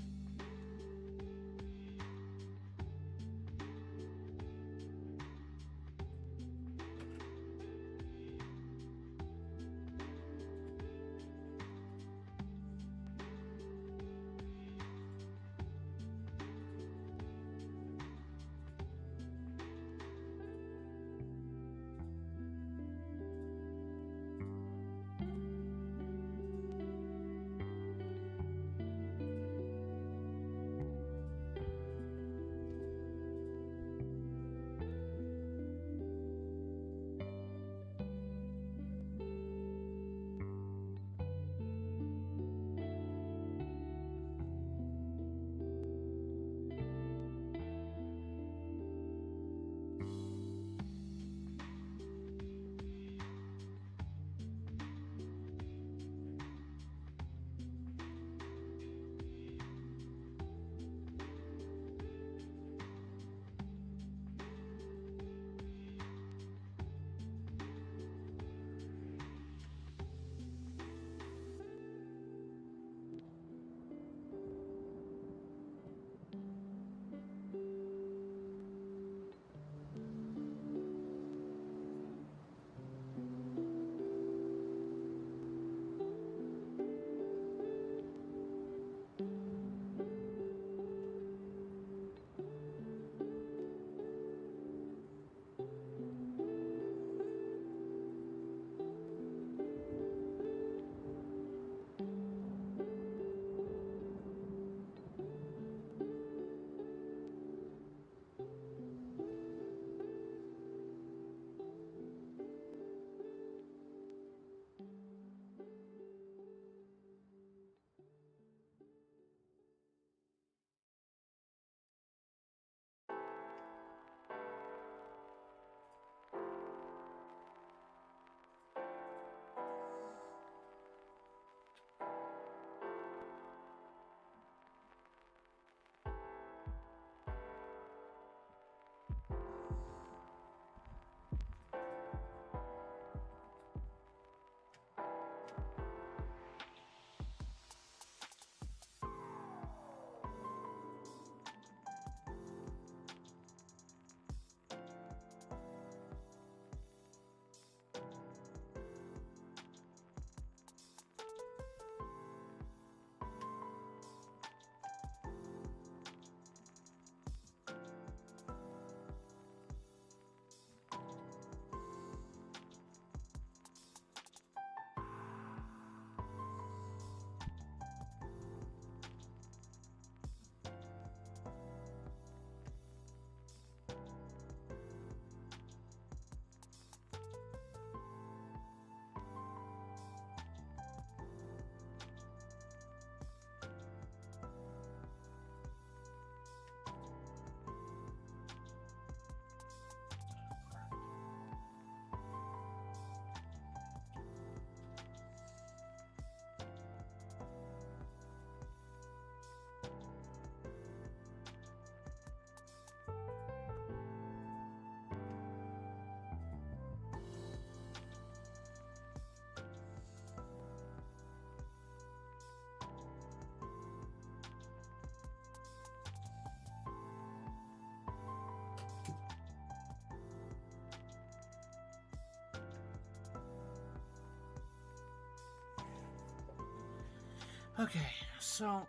Okay, so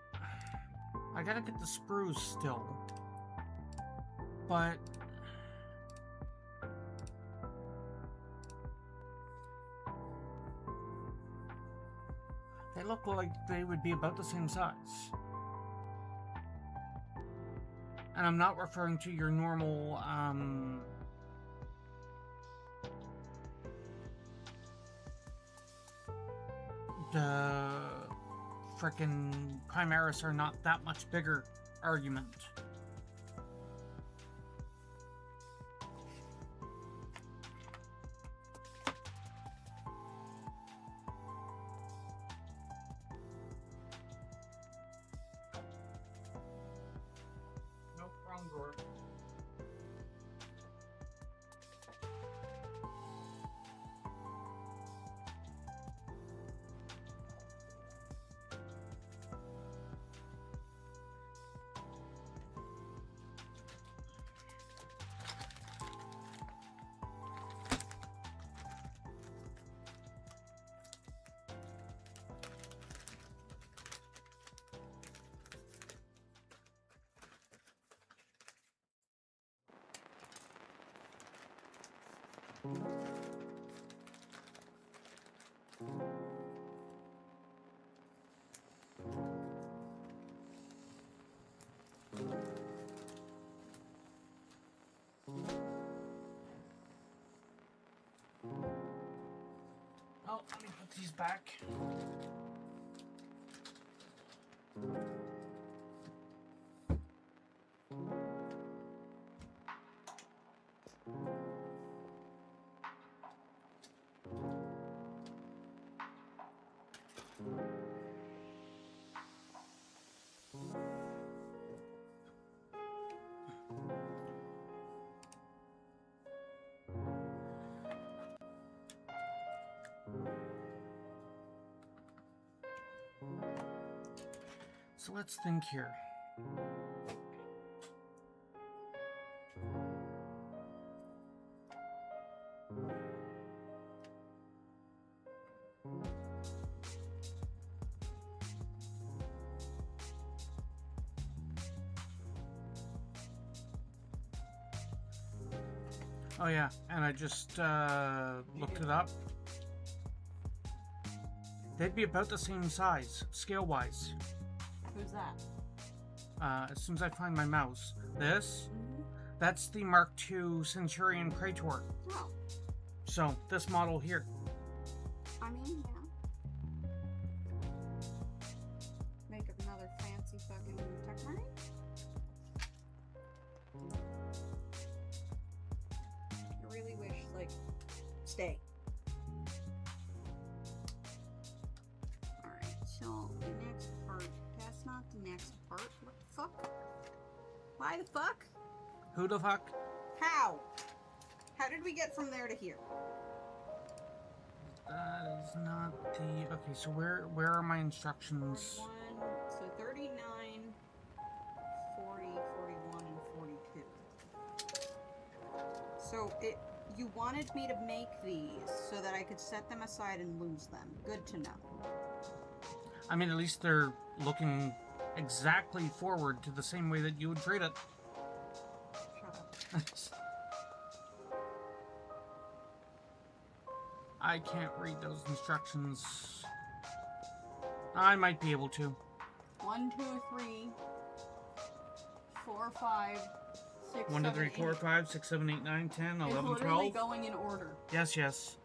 I gotta get the sprues still, but they look like they would be about the same size. And I'm not referring to your normal, the frickin' Primaris are not that much bigger argument. Nope, wrong drawer. Oh, let me put these back. So let's think here. Oh yeah, and I just looked it up. They'd be about the same size, scale-wise. Who's that? As soon as I find my mouse. This, that's the Mark II Centurion Praetor. Oh, So, this model here. I mean, yeah. Make up another fancy fucking tech money? I really wish, like, stay. Alright, so the next part, that's not the next part. What the fuck? Why the fuck? Who the fuck? How? How did we get from there to here? That is not the... Okay, so where are my instructions? 41, so 39, 40, 41, and 42. So you wanted me to make these so that I could set them aside and lose them. Good to know. I mean, at least they're looking exactly forward to the same way that you would treat it. Shut up. I can't read those instructions. I might be able to. 1, 2, 3, 4, 5, 6, 1, 2, 7, 3, 4, 5, 6, 7, 8, 9, 10, It's 11, literally 12. going in order. Yes, yes.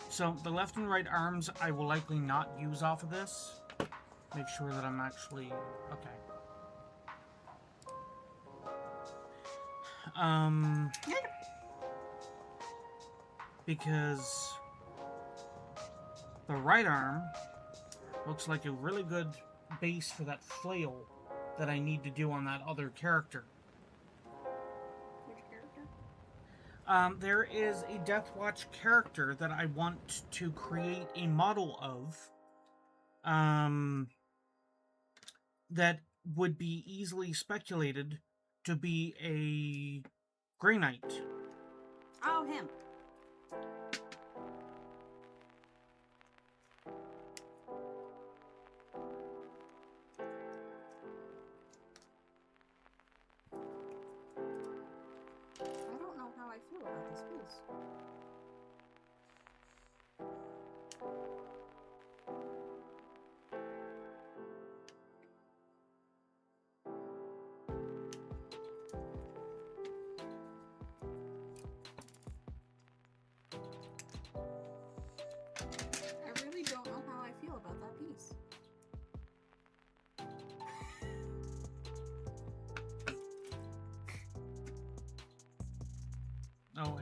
So, the left and right arms I will likely not use off of this. Make sure that I'm actually... Okay. Because the right arm looks like a really good base for that flail that I need to do on that other character. Which character? There is a Deathwatch character that I want to create a model of that would be easily speculated to be a Grey Knight. Oh, him.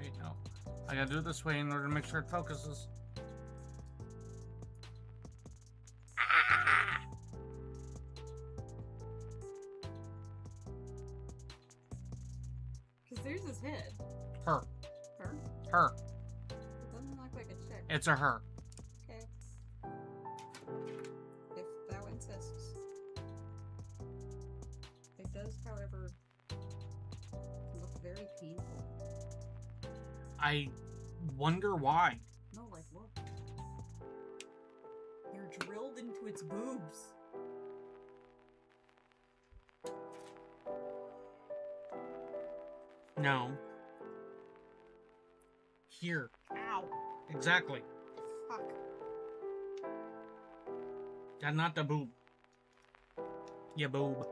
Wait, no. I gotta do it this way in order to make sure it focuses. Because there's his head. Her. Her? Her. It doesn't look like a chick. It's a her. Okay. If thou insists. It does, however, look very painful. I wonder why. No, like, look. You're drilled into its boobs. No. Here. Ow. Exactly. Fuck. And not the boob. Yeah, boob.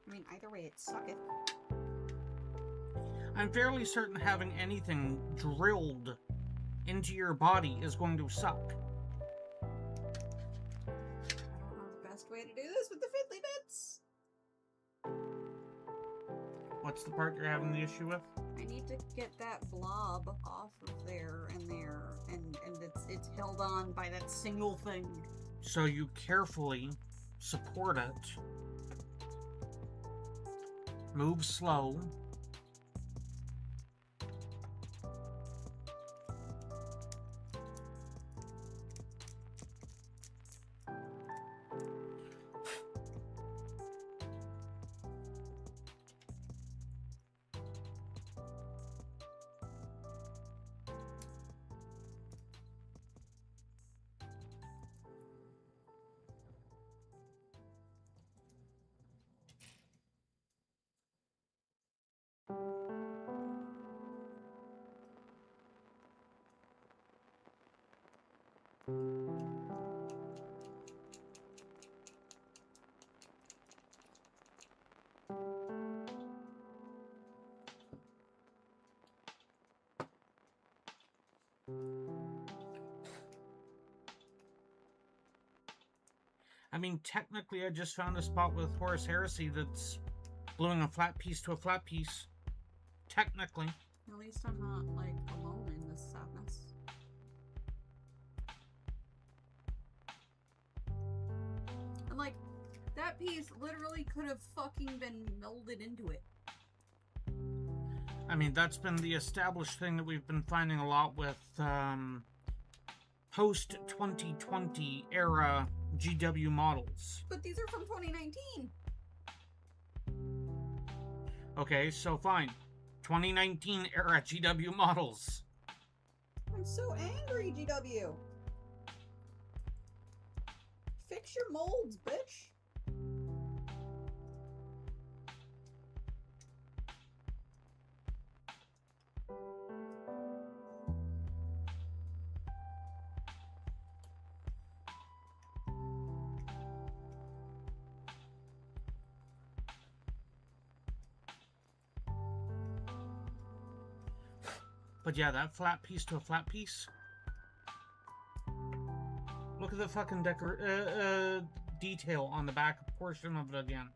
I mean, either way, it sucketh. I'm fairly certain having anything drilled into your body is going to suck. I don't know the best way to do this with the fiddly bits. What's the part you're having the issue with? I need to get that blob off of there, and it's held on by that single thing. So you carefully support it. Move slow. I mean, technically, I just found a spot with Horus Heresy that's gluing a flat piece to a flat piece. Technically. At least I'm not, like, alone in this sadness. And, like, that piece literally could have fucking been melded into it. I mean, that's been the established thing that we've been finding a lot with, post-2020 era GW models. But these are from 2019! Okay, so fine. 2019 era GW models. I'm so angry, GW! Fix your molds, bitch! But yeah, that flat piece to a flat piece. Look at the fucking detail on the back portion of it again.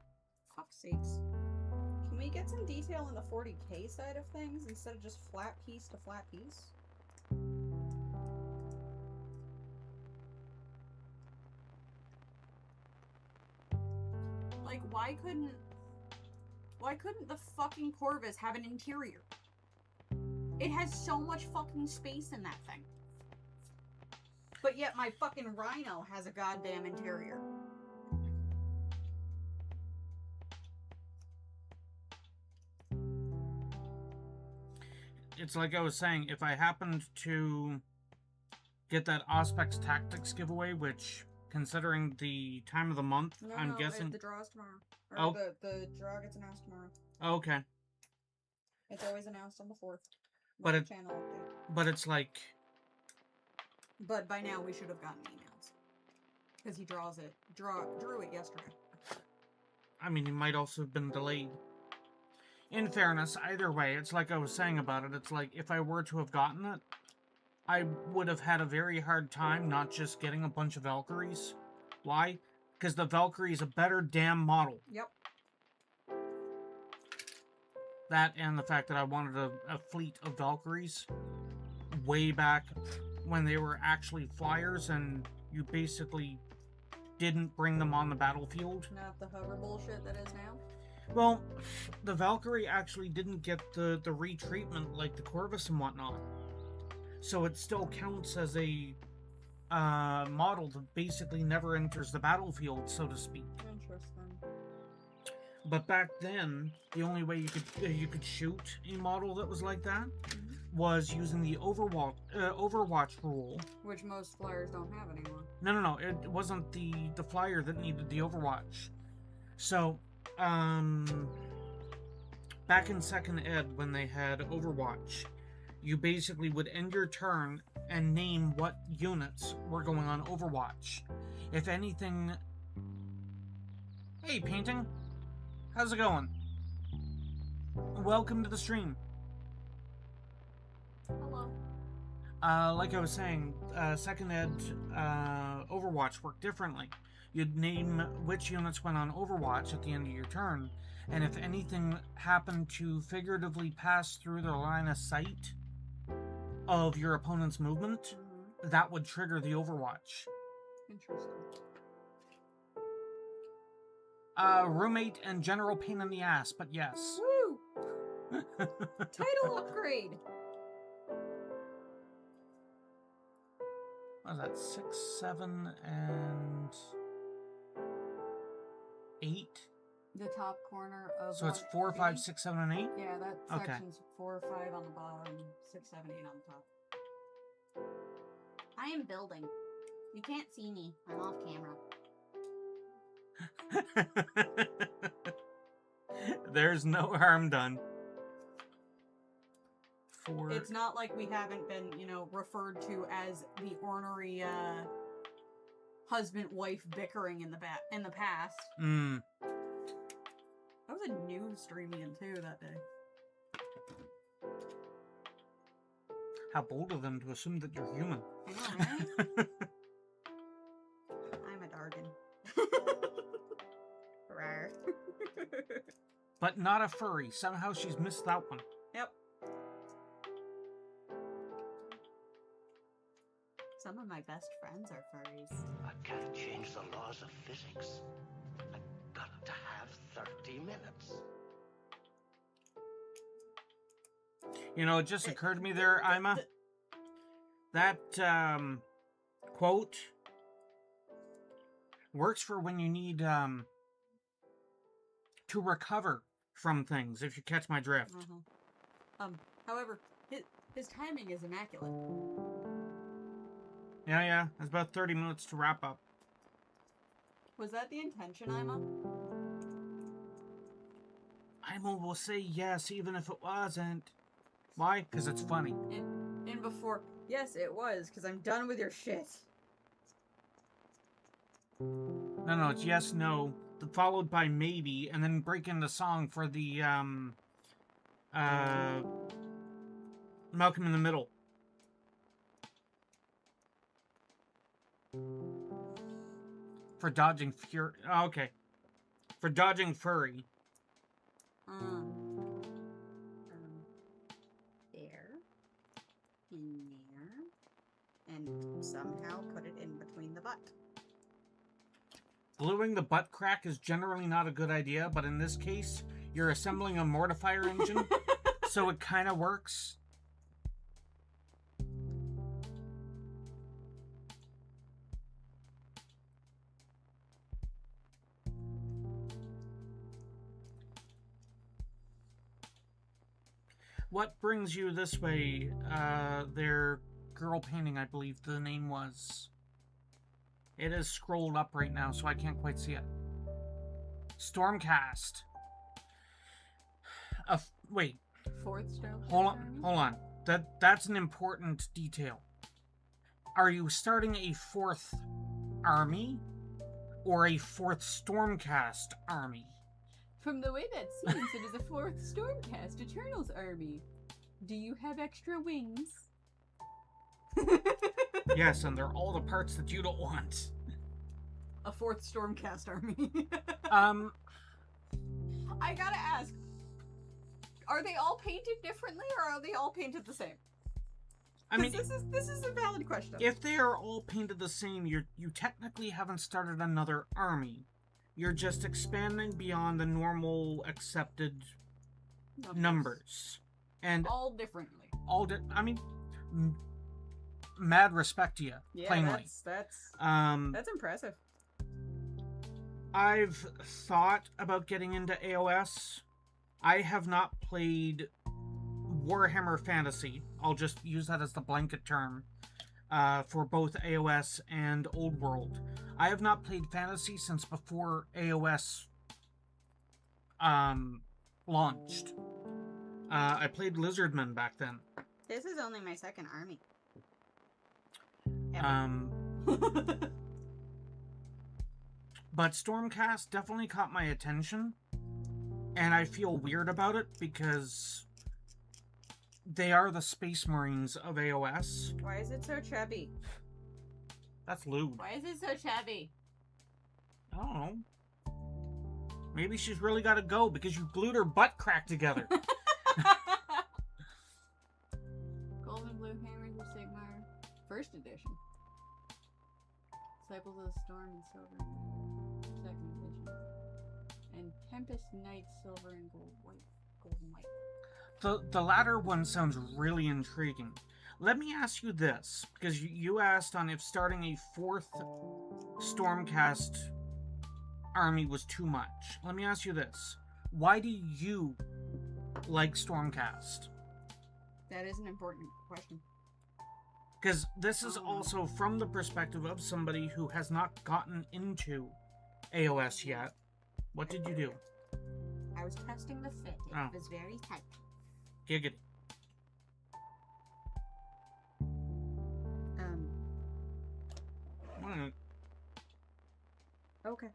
Fuck's sakes. Can we get some detail on the 40K side of things instead of just flat piece to flat piece? Like, why couldn't the fucking Corvus have an interior? It has so much fucking space in that thing. But yet my fucking Rhino has a goddamn interior. It's like I was saying, if I happened to get that Auspex Tactics giveaway, which, considering the time of the month, I'm guessing... the draw's tomorrow. Or Oh. the draw gets announced tomorrow. Okay. It's always announced on the 4th. But it- Channel update. But it's like... But by now we should have gotten emails. Because he drew it yesterday. I mean, it might also have been delayed. In fairness, either way, it's like I was saying about it, it's like, if I were to have gotten it, I would have had a very hard time not just getting a bunch of Valkyries. Why? Because the Valkyrie is a better damn model. Yep. That and the fact that I wanted a fleet of Valkyries way back when they were actually flyers and you basically didn't bring them on the battlefield. Not the hover bullshit that is now. Well, the Valkyrie actually didn't get the retreatment like the Corvus and whatnot. So it still counts as a model that basically never enters the battlefield, so to speak. Interesting. But back then, the only way you could shoot a model that was like that was using the Overwatch rule. Which most flyers don't have anymore. No. It wasn't the flyer that needed the Overwatch. So, back in 2nd Ed, when they had Overwatch, you basically would end your turn and name what units were going on Overwatch. If anything... Hey, Painting! How's it going? Welcome to the stream. Hello. Like I was saying, 2nd Ed Overwatch worked differently. You'd name which units went on Overwatch at the end of your turn, and if anything happened to figuratively pass through the line of sight of your opponent's movement, that would trigger the Overwatch. Interesting. Roommate and general pain in the ass, but yes. Woo! Title upgrade! What was that? 6, 7, and 8? The top corner of... So it's 4, 5, 6, 7, and 8? Yeah, that Okay. section's 4, 5 on the bottom, 6, 7, 8 on the top. I am building. You can't see me. I'm off camera. There's no harm done. It's not like we haven't been, referred to as the ornery husband-wife bickering in the past. Mm. That was a new streaming in too that day. How bold of them to assume that you're human. I know, right? I'm a Dargan. Rawr. But not a furry. Somehow she's missed that one. Yep. Some of my best friends are furries. I can't change the laws of physics. I got to have 30 minutes. You know, it just occurred to me there, Ima. That quote works for when you need to recover from things, if you catch my drift. However, his timing is immaculate. Yeah, it's about 30 minutes to wrap up. Was that the intention, Ima? Ima will say yes, even if it wasn't. Why? Because it's funny. And before, yes, it was, because I'm done with your shit. No, it's yes, no, followed by maybe, and then break into song for the, Malcolm in the Middle. For dodging fury. Oh, okay. For dodging furry. There. In there. And somehow put it in between the butt. Gluing the butt crack is generally not a good idea, but in this case, you're assembling a mortifier engine, so it kind of works. What brings you this way? Their girl painting, I believe the name was. It is scrolled up right now, so I can't quite see it. Stormcast. Wait. Fourth stroke? Hold on. That's an important detail. Are you starting a 4th army? Or a 4th Stormcast army? From the way that seems, it is a 4th Stormcast Eternals army. Do you have extra wings? Yes, and they're all the parts that you don't want. A 4th Stormcast army. I I gotta ask, Are they all painted differently, or are they all painted the same? I mean, this is a valid question. if they are all painted the same, you technically haven't started another army. You're just expanding beyond the normal accepted numbers. And all differently. I mean, mad respect to you, plainly. That's impressive. I've thought about getting into AOS. I have not played Warhammer Fantasy. I'll just use that as the blanket term for both AOS and Old World. I have not played Fantasy since before AOS launched. I played Lizardmen back then. This is only my second army. But Stormcast definitely caught my attention, and I feel weird about it because they are the Space Marines of AOS. Why is it so chubby? That's lewd. Why is it so chubby? I don't know. Maybe she's really got to go because you glued her butt crack together. Gold and Blue Hammers of Sigmar, first edition. Disciples of the Storm and Silver, second edition. And Tempest Knight, Silver and Gold and White. The latter one sounds really intriguing. Let me ask you this, because you asked on if starting a fourth Stormcast army was too much. Let me ask you this. Why do you like Stormcast? That is an important question. Because this is also from the perspective of somebody who has not gotten into AOS yet. What did you do? I was testing the fit. It was very tight. Giggity. Okay.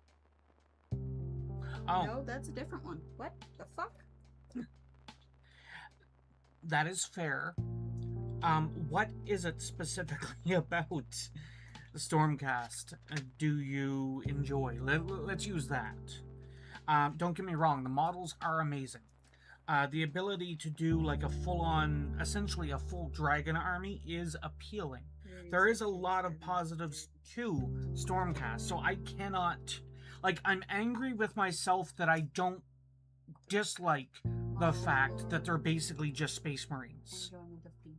Oh. No, that's a different one. What the fuck? That is fair. What is it specifically about Stormcast do you enjoy? Let's use that. Don't get me wrong, the models are amazing. The ability to do like a full-on, essentially a full dragon army is appealing. There is a lot of positives to Stormcast, so I cannot... Like, I'm angry with myself that I don't dislike the fact that they're basically just Space Marines. Enjoyment of painting.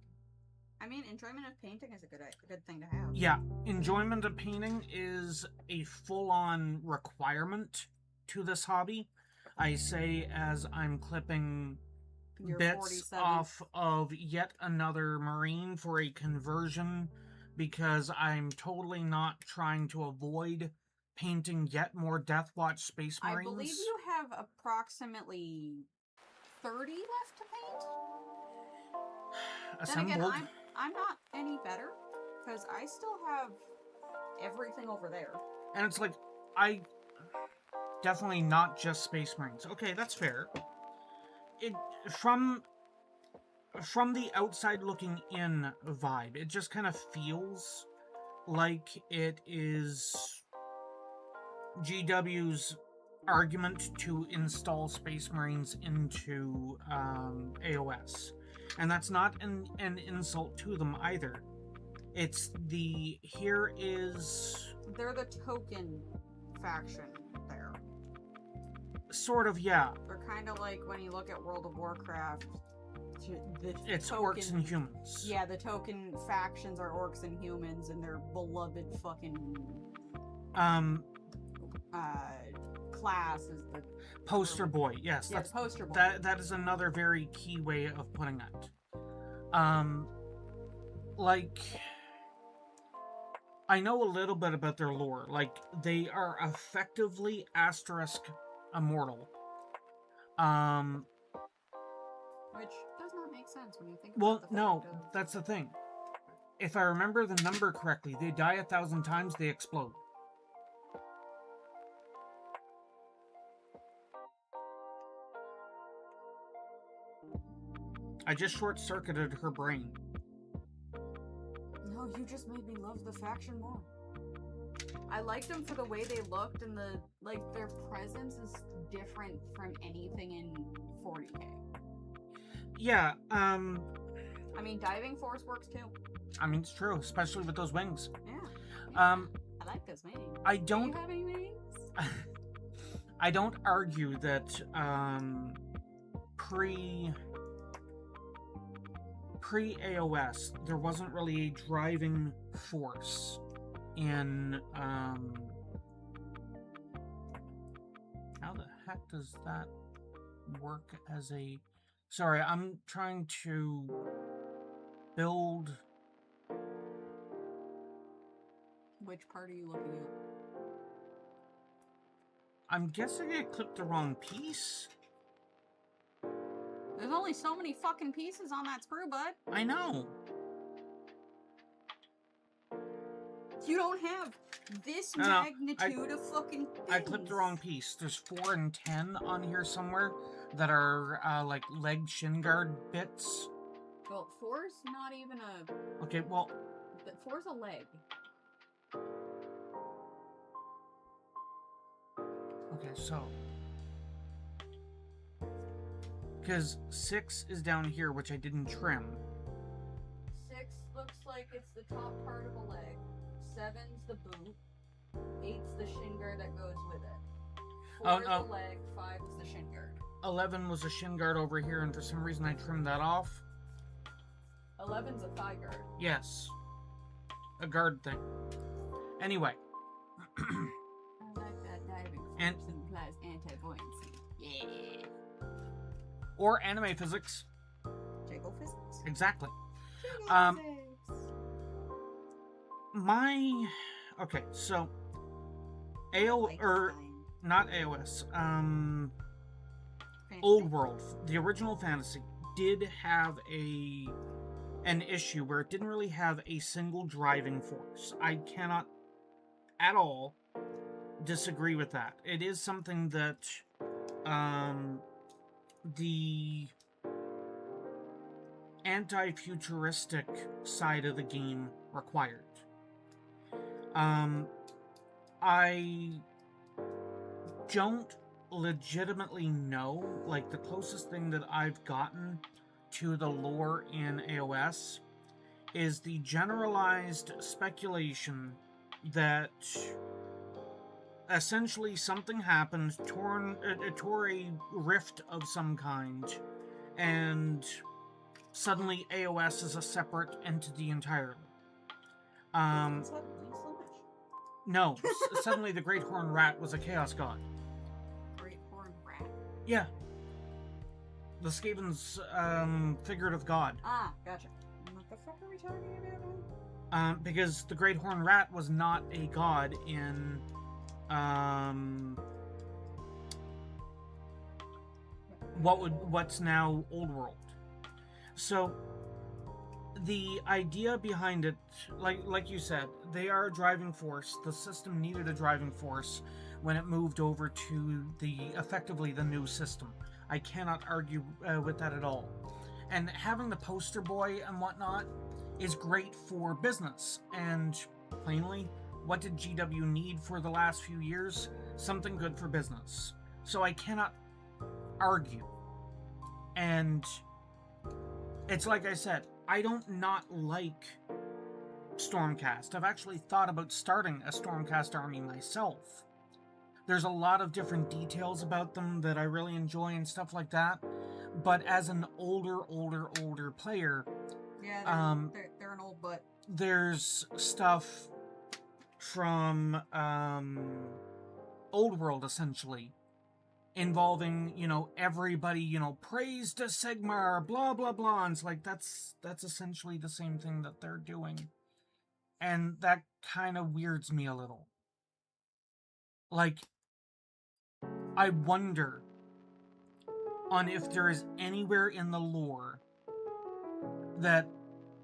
I mean, enjoyment of painting is a good thing to have. Yeah, enjoyment of painting is a full-on requirement to this hobby. I say as I'm clipping You're bits 47. off of yet another Marine for a conversion because I'm totally not trying to avoid painting yet more Deathwatch Space Marines. I believe you have approximately 30 left to paint. Assembled. Then again, I'm not any better because I still have everything over there. And it's like, I definitely not just Space Marines. Okay, that's fair. It from the outside looking in vibe, it just kind of feels like it is GW's argument to install Space Marines into AOS. And that's not an insult to them either. It's the, here is... They're the token faction there. Sort of, yeah. They're kind of like when you look at World of Warcraft. It's orcs and humans. Yeah, the token factions are orcs and humans, and their beloved fucking class is the poster boy. Yes, yeah, that's poster boy. That is another very key way of putting it. Like, I know a little bit about their lore. Like, they are effectively asterisk immortal. Which does not make sense when you think Well, about the no, fact of... that's the thing. If I remember the number correctly, they die 1,000 times, they explode. I just short-circuited her brain. No, you just made me love the faction more. I liked them for the way they looked, and their presence is different from anything in 40k. yeah, I mean, diving force works too. I mean, it's true, especially with those wings. Yeah. Um, I like those wings. I Do don't, you have any wings? I don't argue that, pre-AOS, there wasn't really a driving force in, how the heck does that work as a... Sorry, I'm trying to build... Which part are you looking at? I'm guessing I clicked the wrong piece? There's only so many fucking pieces on that sprue, bud. I know. You don't have this No, magnitude of fucking things. I clicked the wrong piece. There's 4 and 10 on here somewhere that are, like, leg shin guard bits. Well, 4's not even a... Okay, well... 4's a leg. Okay, so... Because 6 is down here, which I didn't trim. 6 looks like it's the top part of a leg. 7's the boot. 8's the shin guard that goes with it. 4's the leg. 5's the shin guard. 11 was a shin guard over here, and for some reason I trimmed that off. 11's a thigh guard. Yes. A guard thing. Anyway. I like that diving And- force implies anti-buoyancy. Yeah. Or anime physics. Jiggle physics? Exactly. Jiggle Um, physics. Okay, so... Not AOS. Fantasy. Old World, the original Fantasy, did have an issue where it didn't really have a single driving force. I cannot at all disagree with that. It is something that the anti-futuristic side of the game required. I don't legitimately know, like, the closest thing that I've gotten to the lore in AOS is the generalized speculation that essentially something happened, tore a rift of some kind, and suddenly AOS is a separate entity entirely. No, suddenly the Great Horned Rat was a Chaos God. Great Horned Rat. Yeah. The Skaven's figurative god. Ah, gotcha. What the fuck are we talking about? Because the Great Horned Rat was not a god in what's now Old World. So the idea behind it, like you said, they are a driving force. The system needed a driving force when it moved over to effectively the new system. I cannot argue with that at all. And having the poster boy and whatnot is great for business. And plainly, what did GW need for the last few years? Something good for business. So I cannot argue. And it's like I said, I don't not like Stormcast. I've actually thought about starting a Stormcast army myself. There's a lot of different details about them that I really enjoy and stuff like that. But as an older player, Yeah, they're an old butt. there's stuff from Old World, essentially, involving, everybody, praise to Sigmar, blah, blah, blah. And it's like, that's essentially the same thing that they're doing. And that kind of weirds me a little. Like, I wonder on if there is anywhere in the lore that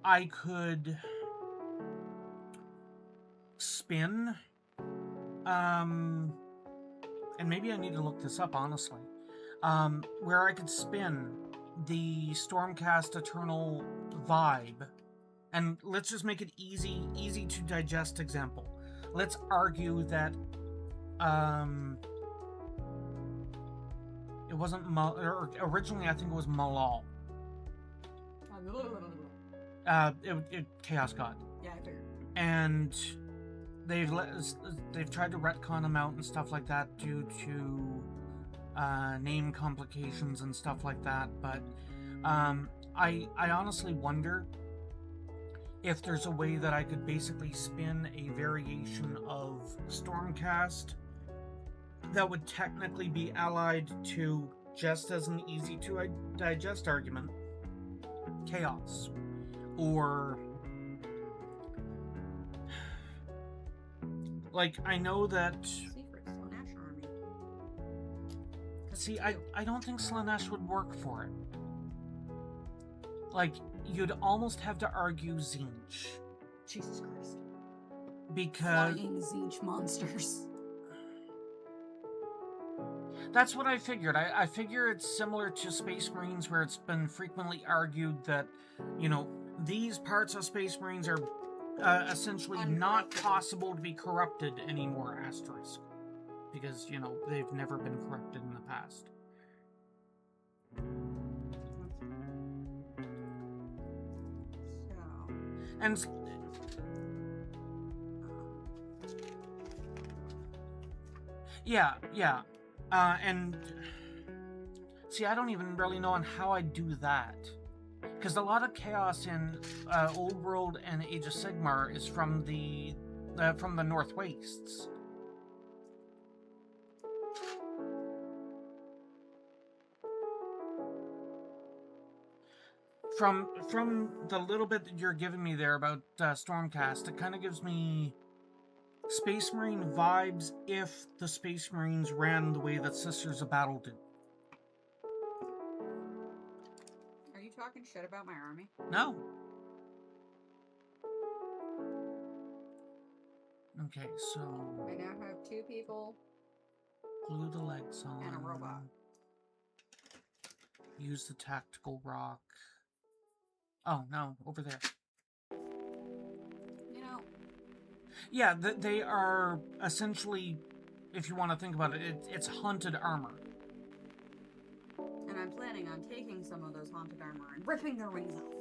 I could spin, and maybe I need to look this up, honestly, where I could spin the Stormcast Eternal vibe, and let's just make it easy to digest example. Let's argue that, it wasn't originally I think it was Malal. Chaos God. Yeah, I figured. And they've tried to retcon him out and stuff like that due to name complications and stuff like that. But I honestly wonder if there's a way that I could basically spin a variation of Stormcast that would technically be allied to, just as an easy to digest argument, Chaos. Or, like, I know that... Secret Slaanesh army. See, I don't think Slaanesh would work for it. Like, you'd almost have to argue Tzeentch. Jesus Christ. Because... Flying Tzeentch monsters. That's what I figured. I figure it's similar to Space Marines, where it's been frequently argued that, you know, these parts of Space Marines are essentially not possible to be corrupted anymore, asterisk. Because, you know, they've never been corrupted in the past. So... And... Yeah. And... See, I don't even really know on how I'd do that. Because a lot of chaos in Old World and Age of Sigmar is from the North Wastes. From the little bit that you're giving me there about Stormcast, it kind of gives me Space Marine vibes if the Space Marines ran the way that Sisters of Battle do. Are you talking shit about my army? No. Okay, so... I now have 2 people. Glue the legs on. And a robot. Use the tactical rock. Oh, no, over there. You know... Yeah, they are essentially, if you want to think about it, it's haunted armor. And I'm planning on taking some of those haunted armor and ripping their wings off.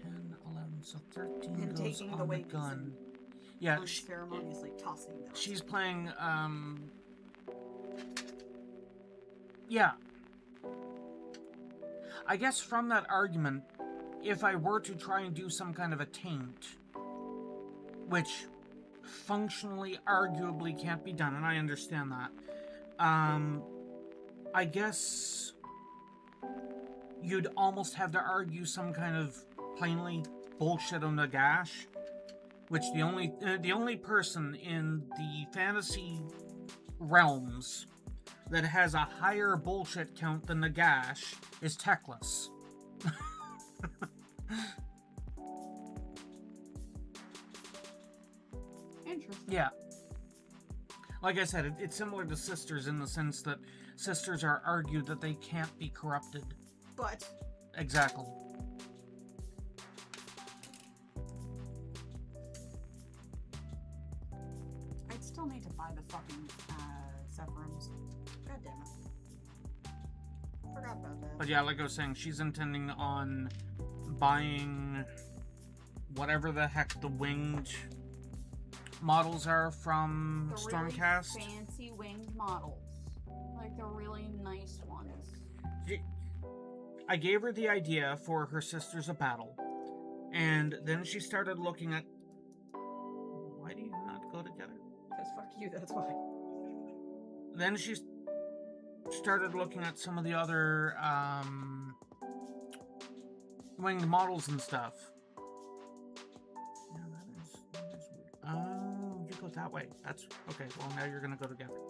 10, 11, so 13 And goes taking on the the wings gun. Yeah, unceremoniously tossing them. she's playing, yeah. I guess from that argument, if I were to try and do some kind of a taint, which functionally, arguably can't be done, and I understand that, I guess you'd almost have to argue some kind of plainly bullshit on Nagash, which the only person in the fantasy realms that has a higher bullshit count than Nagash is Teclis. Interesting. Yeah. Like I said, it's similar to Sisters in the sense that Sisters are argued that they can't be corrupted. But... Exactly. I'd still need to buy the fucking Sephiroths. God damn it. Forgot about that. But yeah, like I was saying, she's intending on buying whatever the heck the winged models are from the Stormcast. Really fancy winged models. Like the really nice ones. I gave her the idea for her Sisters of Battle, and then she started looking at... Why do you not go together? Because fuck you, that's why. Then she started looking at some of the other winged models and stuff. Yeah, that is weird. Oh, you go that way. That's okay. Well, now you're gonna go together.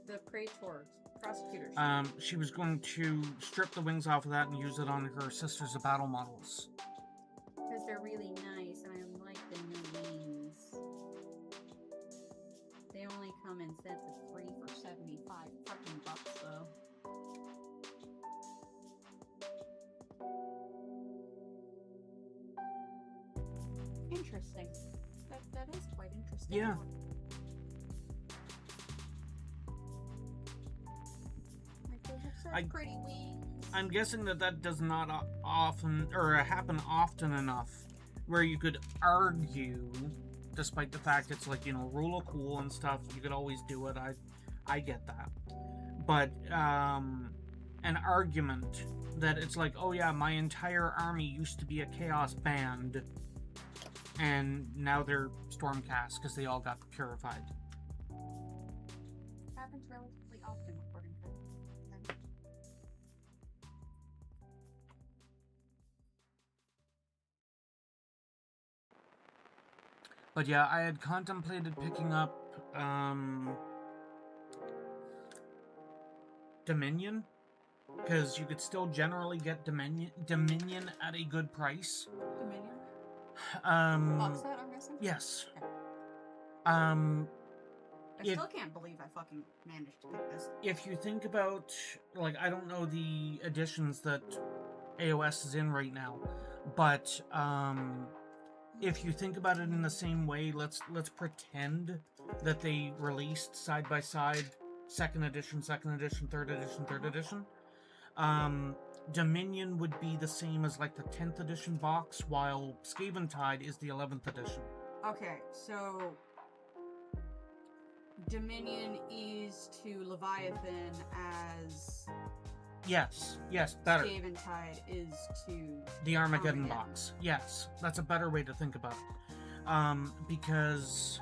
The praetors, prosecutors. She was going to strip the wings off of that and use it on her Sisters of Battle models. Because they're really nice, and I like the new wings. They only come in sets of 3 for 75 fucking bucks, though. Interesting. That is quite interesting. Yeah. Like, they have such pretty wings. I'm guessing that does not often, or happen often enough, where you could argue, despite the fact it's like, you know, rule of cool and stuff, you could always do it, I get that. But, an argument that it's like, oh yeah, my entire army used to be a chaos band, and now they're Stormcast because they all got purified. Happens relatively often, according to them. But yeah, I had contemplated picking up, Dominion, because you could still generally get Dominion at a good price. Dominion? Box set, I'm guessing? Yes. Okay. I still can't believe I fucking managed to pick this. If you think about, like, I don't know the editions that AOS is in right now, but, if you think about it in the same way, let's pretend that they released side by side second edition, third edition. Dominion would be the same as like the 10th edition box, while Scaventide is the 11th edition. Okay, so Dominion is to Leviathan as Yes, better. Scaventide is to The Armageddon box. Yes, that's a better way to think about it. Because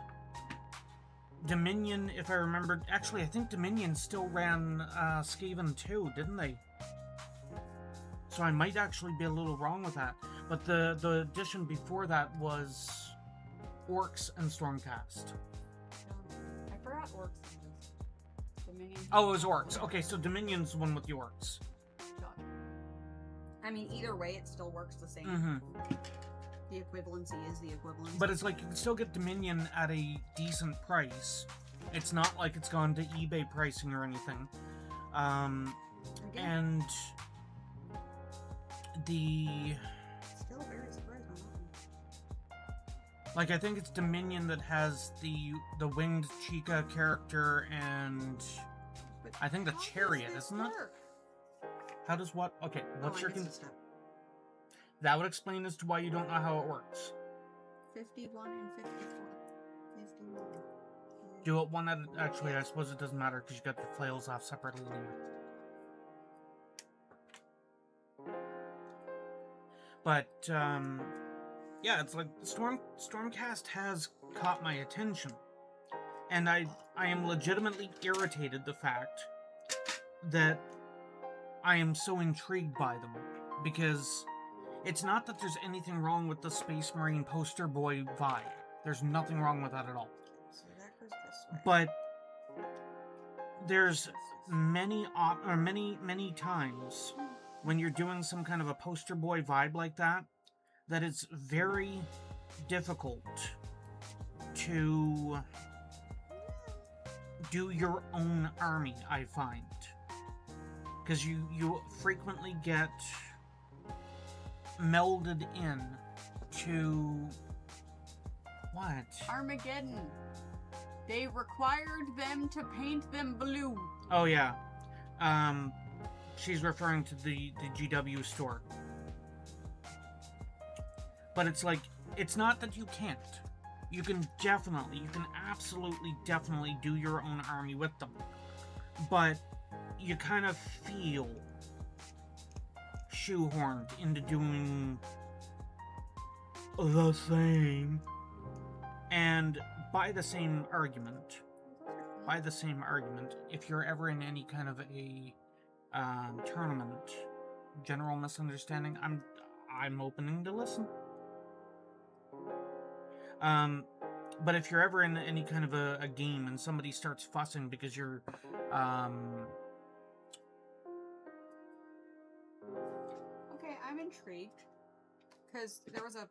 Dominion, if I remember, actually I think Dominion still ran Skaven too, didn't they? So I might actually be a little wrong with that. But the edition before that was Orcs and Stormcast. I forgot Orcs. Dominion. Oh, it was Orcs. Okay, so Dominion's the one with the Orcs. Gotcha. I mean, either way, it still works the same. Mm-hmm. The equivalency is the equivalency. But it's like you can still get Dominion at a decent price. It's not like it's gone to eBay pricing or anything. And the... Still very surprised on that one. Like, I think it's Dominion that has the winged Chica character and... But I think the how does chariot, this isn't it? work? How does what? Okay, what's your... I missed a step. That would explain as to why you don't know how it works. 51 and 54. 51. Do it one at a... Actually, I suppose it doesn't matter because you got your flails off separately anyway. But, yeah, it's like Stormcast has caught my attention. And I am legitimately irritated the fact that I am so intrigued by them. Because it's not that there's anything wrong with the Space Marine poster boy vibe. There's nothing wrong with that at all. So that goes this way. But there's many times when you're doing some kind of a poster boy vibe like that, that it's very difficult to do your own army, I find. Because you frequently get melded in to... What? Armageddon. They required them to paint them blue. Oh, yeah. She's referring to the GW store. But it's like, it's not that you can't. You can absolutely, definitely do your own army with them. But you kind of feel shoehorned into doing the same. And by the same argument, if you're ever in any kind of a tournament, general misunderstanding, I'm opening to listen. But if you're ever in any kind of a game and somebody starts fussing because you're, Okay, I'm intrigued. Because there was a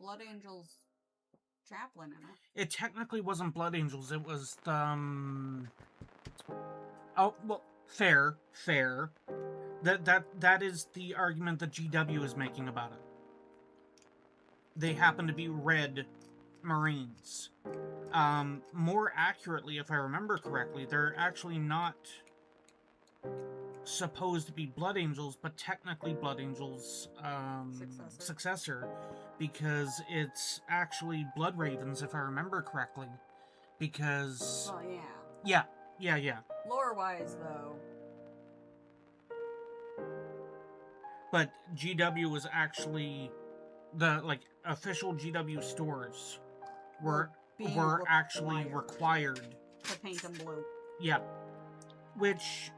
Blood Angels chaplain in it. It technically wasn't Blood Angels, it was the, oh, well, fair. That is the argument that GW is making about it. They happen to be red Marines. More accurately, if I remember correctly, they're actually not supposed to be Blood Angels, but technically Blood Angels' successor, because it's actually Blood Ravens, if I remember correctly. Because Well, yeah. yeah. Lore-wise, though. But GW was actually the official GW stores were actually required to paint them blue. Yeah, which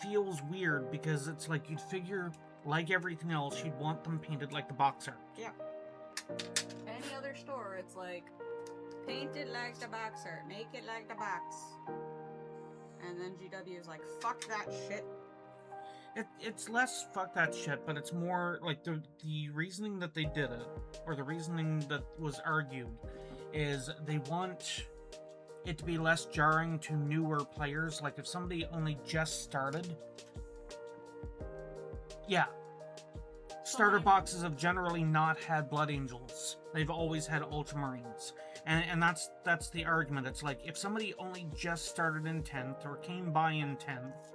feels weird because it's like you'd figure, like everything else, you'd want them painted like the box art. Yeah. Any other store, it's like, paint it like the box art, make it like the box. And then GW is like, fuck that shit. It's less fuck that shit, but it's more like the reasoning that they did it, or the reasoning that was argued, is they want it to be less jarring to newer players. Like if somebody only just started, starter boxes have generally not had Blood Angels. They've always had Ultramarines, and that's the argument. It's like if somebody only just started in 10th or came by in 10th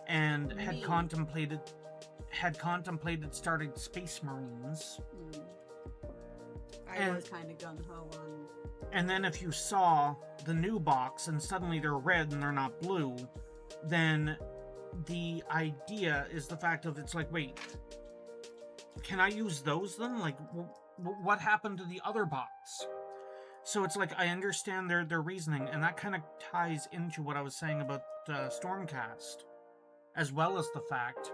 and had contemplated starting Space Marines. I was kind of gung-ho on. And then if you saw the new box and suddenly they're red and they're not blue, then the idea is the fact of it's like, wait, can I use those then? Like, what happened to the other box? So it's like, I understand their reasoning, and that kind of ties into what I was saying about Stormcast, as well as the fact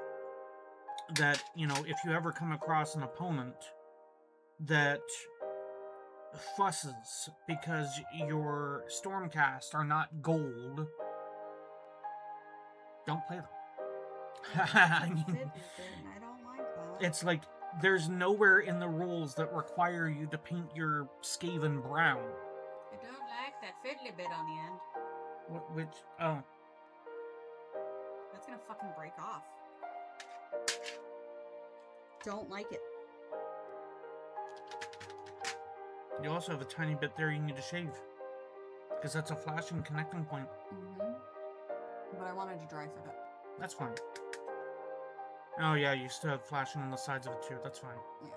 that, if you ever come across an opponent that fusses because your Stormcast are not gold, don't play them. I mean, I don't like that. it's like there's nowhere in the rules that require you to paint your Skaven brown. I don't like that fiddly bit on the end. Which, oh. That's gonna fucking break off. Don't like it. You also have a tiny bit there you need to shave. Because that's a flashing connecting point. Mm-hmm. But I wanted to dry fit it. That's fine. Oh yeah, you still have flashing on the sides of it too. That's fine. Yeah.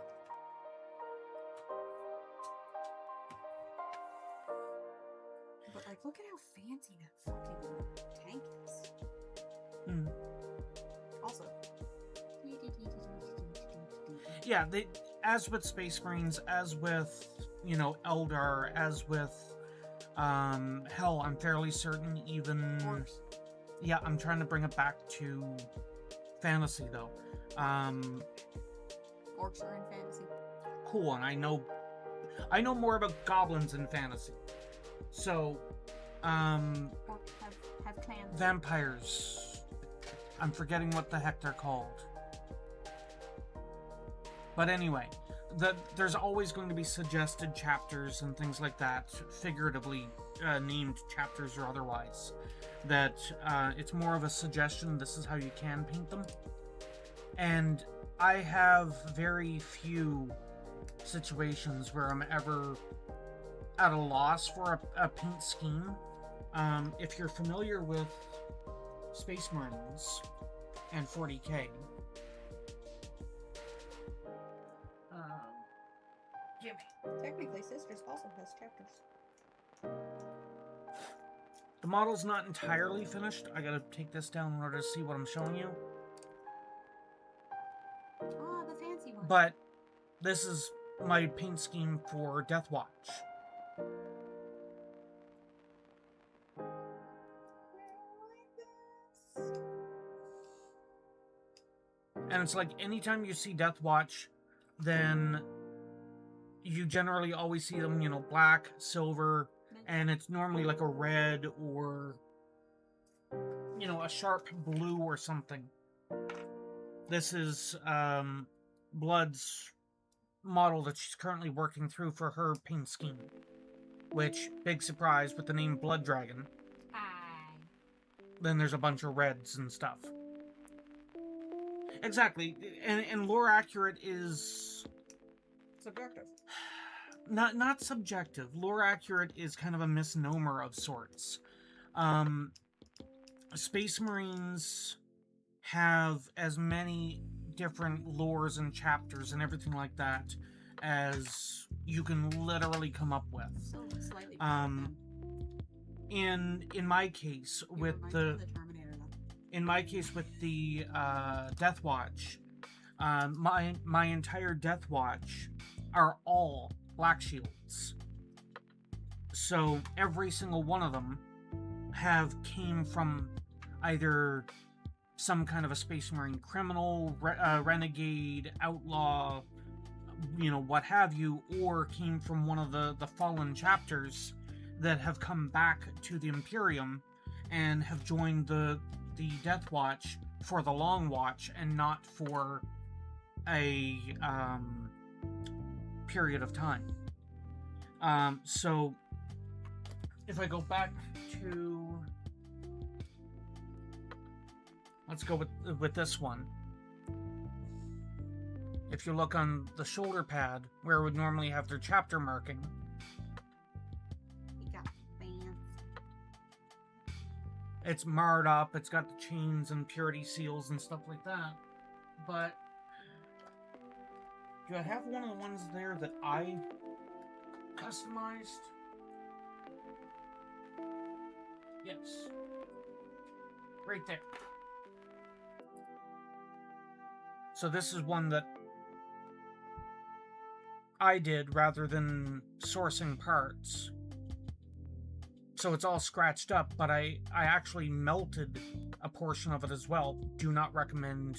But like, look at how fancy that fucking tank is. Hmm. Also. Yeah, as with Space Marines, as with, Eldar, as with, hell, I'm fairly certain even... Orcs. Yeah, I'm trying to bring it back to fantasy, though. Orcs are in fantasy. Cool, and I know more about goblins in fantasy. So, Orcs have clans. Vampires. I'm forgetting what the heck they're called. But anyway, there's always going to be suggested chapters and things like that, figuratively named chapters or otherwise, that it's more of a suggestion, this is how you can paint them. And I have very few situations where I'm ever at a loss for a paint scheme. If you're familiar with Space Marines and 40k, Technically, Sisters also has chapters. the model's not entirely finished. I gotta take this down in order to see what I'm showing you. Oh, the fancy one. But this is my paint scheme for Death Watch. And it's like anytime you see Death Watch, then you generally always see them, black, silver, and it's normally like a red or, a sharp blue or something. This is Blood's model that she's currently working through for her paint scheme. Which, big surprise, with the name Blood Dragon. Then there's a bunch of reds and stuff. Exactly, and lore accurate is... subjective. Not subjective. Lore accurate is kind of a misnomer of sorts. Space Marines have as many different lores and chapters and everything like that as you can literally come up with. So slightly in my case with the Terminator, in my case with the Death Watch, my entire Death Watch are all Black Shields. So every single one of them came from either some kind of a Space Marine criminal, renegade, outlaw, what have you, or came from one of the fallen chapters that have come back to the Imperium and have joined the Death Watch for the Long Watch and not for a period of time. So if I go back to, let's go with this one. If you look on the shoulder pad where it would normally have their chapter marking, he got fans. it's marred up, it's got the chains and purity seals and stuff like that. But do I have one of the ones there that I customized? Yes. Right there. So this is one that I did rather than sourcing parts. So it's all scratched up, but I actually melted a portion of it as well. Do not recommend,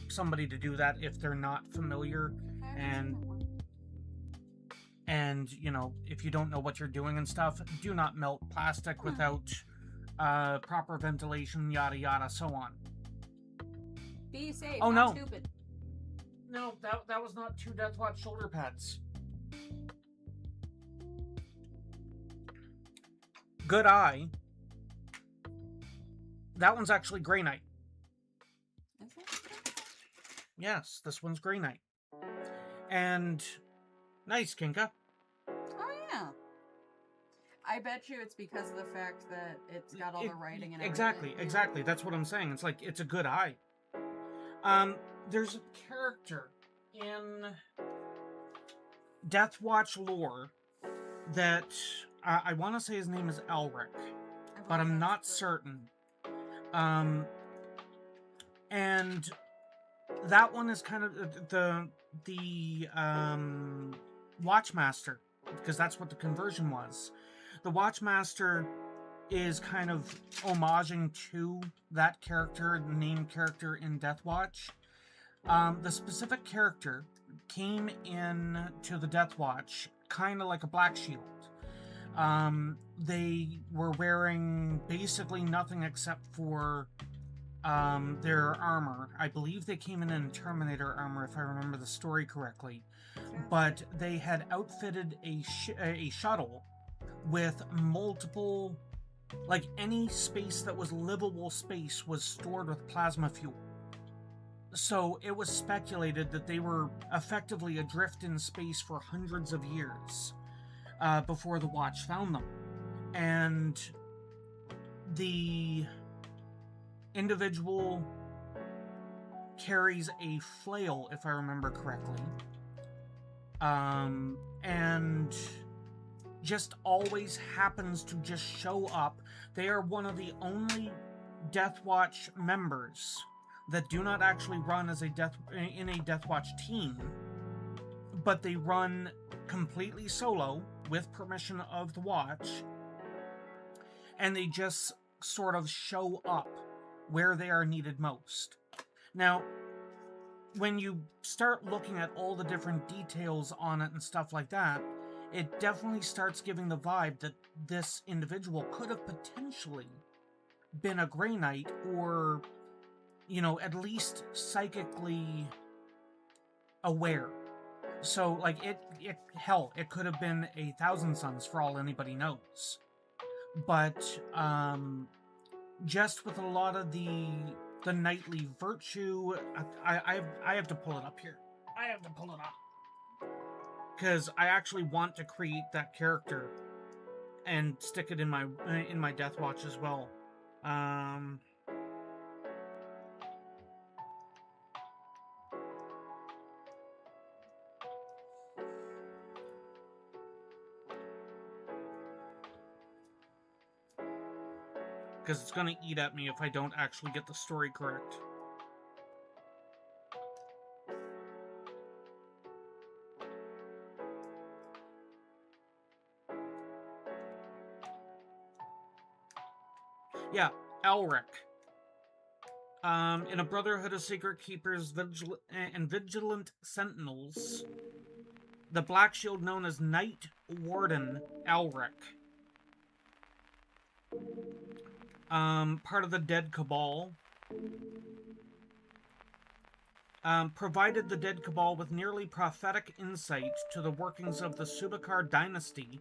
somebody to do that if they're not familiar and if you don't know what you're doing and stuff. Do not melt plastic without proper ventilation, yada yada, so on. Be safe. Oh, not no. Stupid. No, that was not 2 Death Watch shoulder pads. Good Eye. That one's actually Grey Knight. Is it? Yes, this one's Grey Knight. And nice, Kinka. Oh yeah. I bet you it's because of the fact that it's got all the writing and everything. Exactly. That's what I'm saying. It's like, it's a good eye. There's a character in Death Watch lore that I want to say his name is Elric, but I'm not certain. And that one is kind of the Watchmaster, because that's what the conversion was. The Watchmaster is kind of homaging to that character, the named character in Death Watch. The specific character came in to the Death Watch kind of like a Black Shield. They were wearing basically nothing except for their armor. I believe they came in Terminator armor, if I remember the story correctly. But they had outfitted a shuttle with multiple, like any space that was livable space was stored with plasma fuel. So it was speculated that they were effectively adrift in space for hundreds of years before the Watch found them. And the individual carries a flail, if I remember correctly. And just always happens to just show up. They are one of the only Death Watch members that do not actually run as in a Death Watch team, but they run completely solo with permission of the Watch, and they just sort of show up where they are needed most. Now, when you start looking at all the different details on it and stuff like that, it definitely starts giving the vibe that this individual could have potentially been a Grey Knight, or, at least psychically aware. So, like, it could have been a Thousand Sons for all anybody knows. But, just with a lot of the knightly virtue, I have to pull it up here. I have to pull it up. Because I actually want to create that character and stick it in my Death Watch as well. because it's going to eat at me if I don't actually get the story correct. Yeah, Elric. In a brotherhood of secret keepers and vigilant sentinels, the Black Shield known as Night Warden Elric. Part of the Dead Cabal. Provided the Dead Cabal with nearly prophetic insight to the workings of the Subakar dynasty,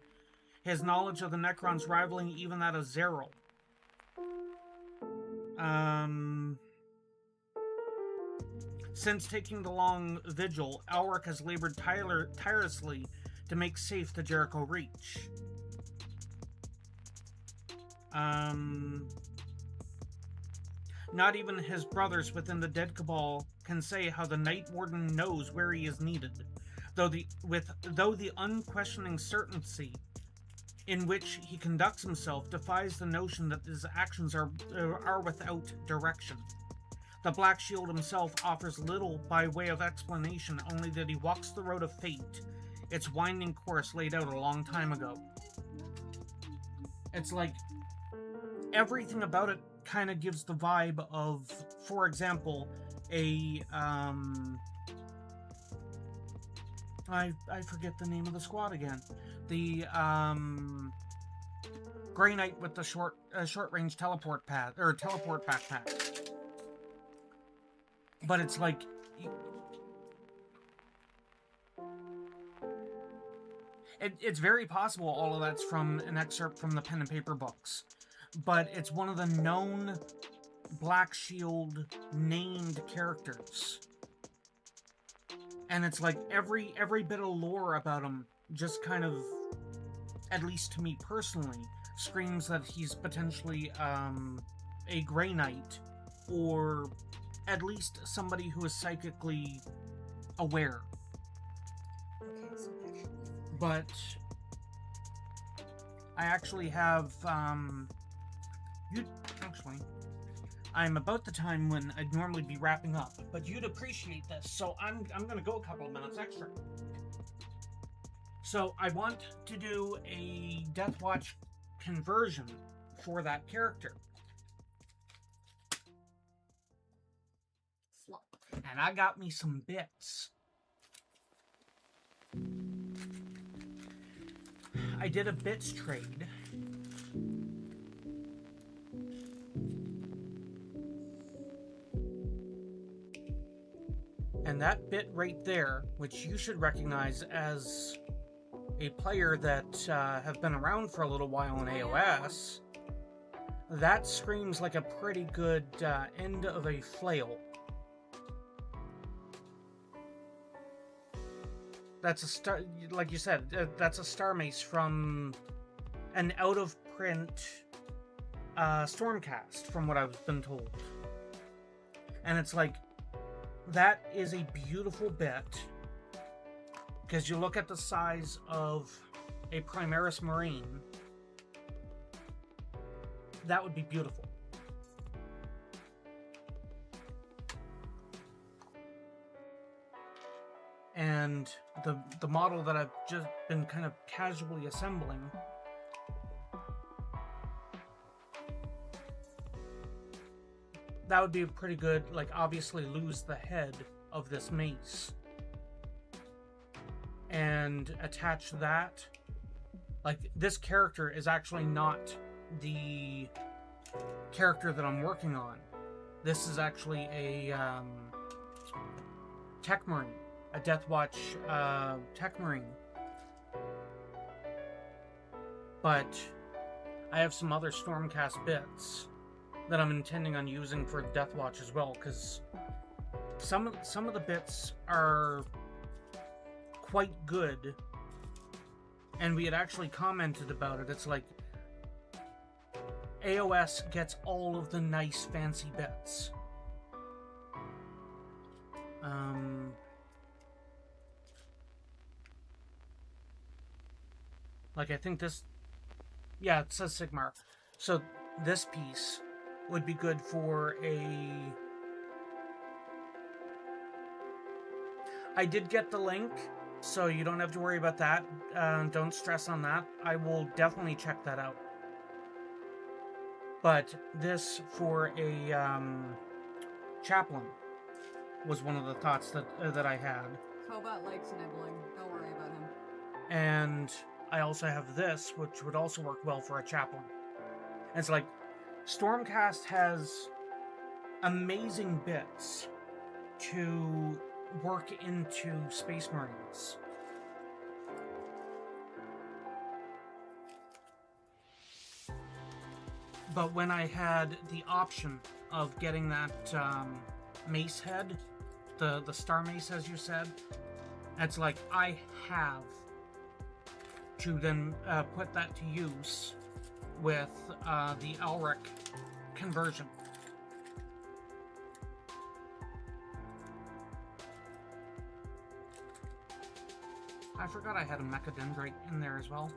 his knowledge of the Necrons rivaling even that of Zeril. Since taking the long vigil, Elric has labored tirelessly to make safe the Jericho Reach. Not even his brothers within the Dead Cabal can say how the Night Warden knows where he is needed, though the unquestioning certainty in which he conducts himself defies the notion that his actions are without direction. The Black Shield himself offers little by way of explanation, only that he walks the road of fate, its winding course laid out a long time ago. It's like, everything about it kind of gives the vibe of, for example, I forget the name of the squad again. The Grey Knight with the short range teleport backpack. But it's like, it's very possible all of that's from an excerpt from the pen and paper books. But it's one of the known Black Shield named characters. And it's like every bit of lore about him just kind of, at least to me personally, screams that he's potentially a Grey Knight, or at least somebody who is psychically aware. Okay, so actually... But I actually have, I'm about the time when I'd normally be wrapping up, but you'd appreciate this, so I'm gonna go a couple of minutes extra. So I want to do a Death Watch conversion for that character. Flop. And I got me some bits. I did a bits trade. And that bit right there, which you should recognize as a player that have been around for a little while in AOS, that screams like a pretty good end of a flail. That's a star, like you said, that's a star mace from an out-of-print Stormcast, from what I've been told. And it's like, that is a beautiful bit, because you look at the size of a Primaris Marine, that would be beautiful. And the model that I've just been kind of casually assembling, that would be a pretty good, like, obviously lose the head of this mace and attach that. Like, this character is actually not the character that I'm working on. This is actually a Tech Marine, a Death Watch Tech Marine. But I have some other Stormcast bits that I'm intending on using for Death Watch as well, because some of the bits are quite good, and we had actually commented about it. It's like, AOS gets all of the nice fancy bits. Like, I think this, yeah, it says Sigmar. So this piece would be good for a... I did get the link, so you don't have to worry about that. Don't stress on that. I will definitely check that out. But this for a chaplain was one of the thoughts that I had. Cobot likes nibbling. Don't worry about him. And I also have this, which would also work well for a chaplain. And it's like, Stormcast has amazing bits to work into Space Marines. But when I had the option of getting that mace head, the star mace, as you said, it's like I have to then put that to use with the Elric conversion. I forgot I had a mechadendrite in there as well.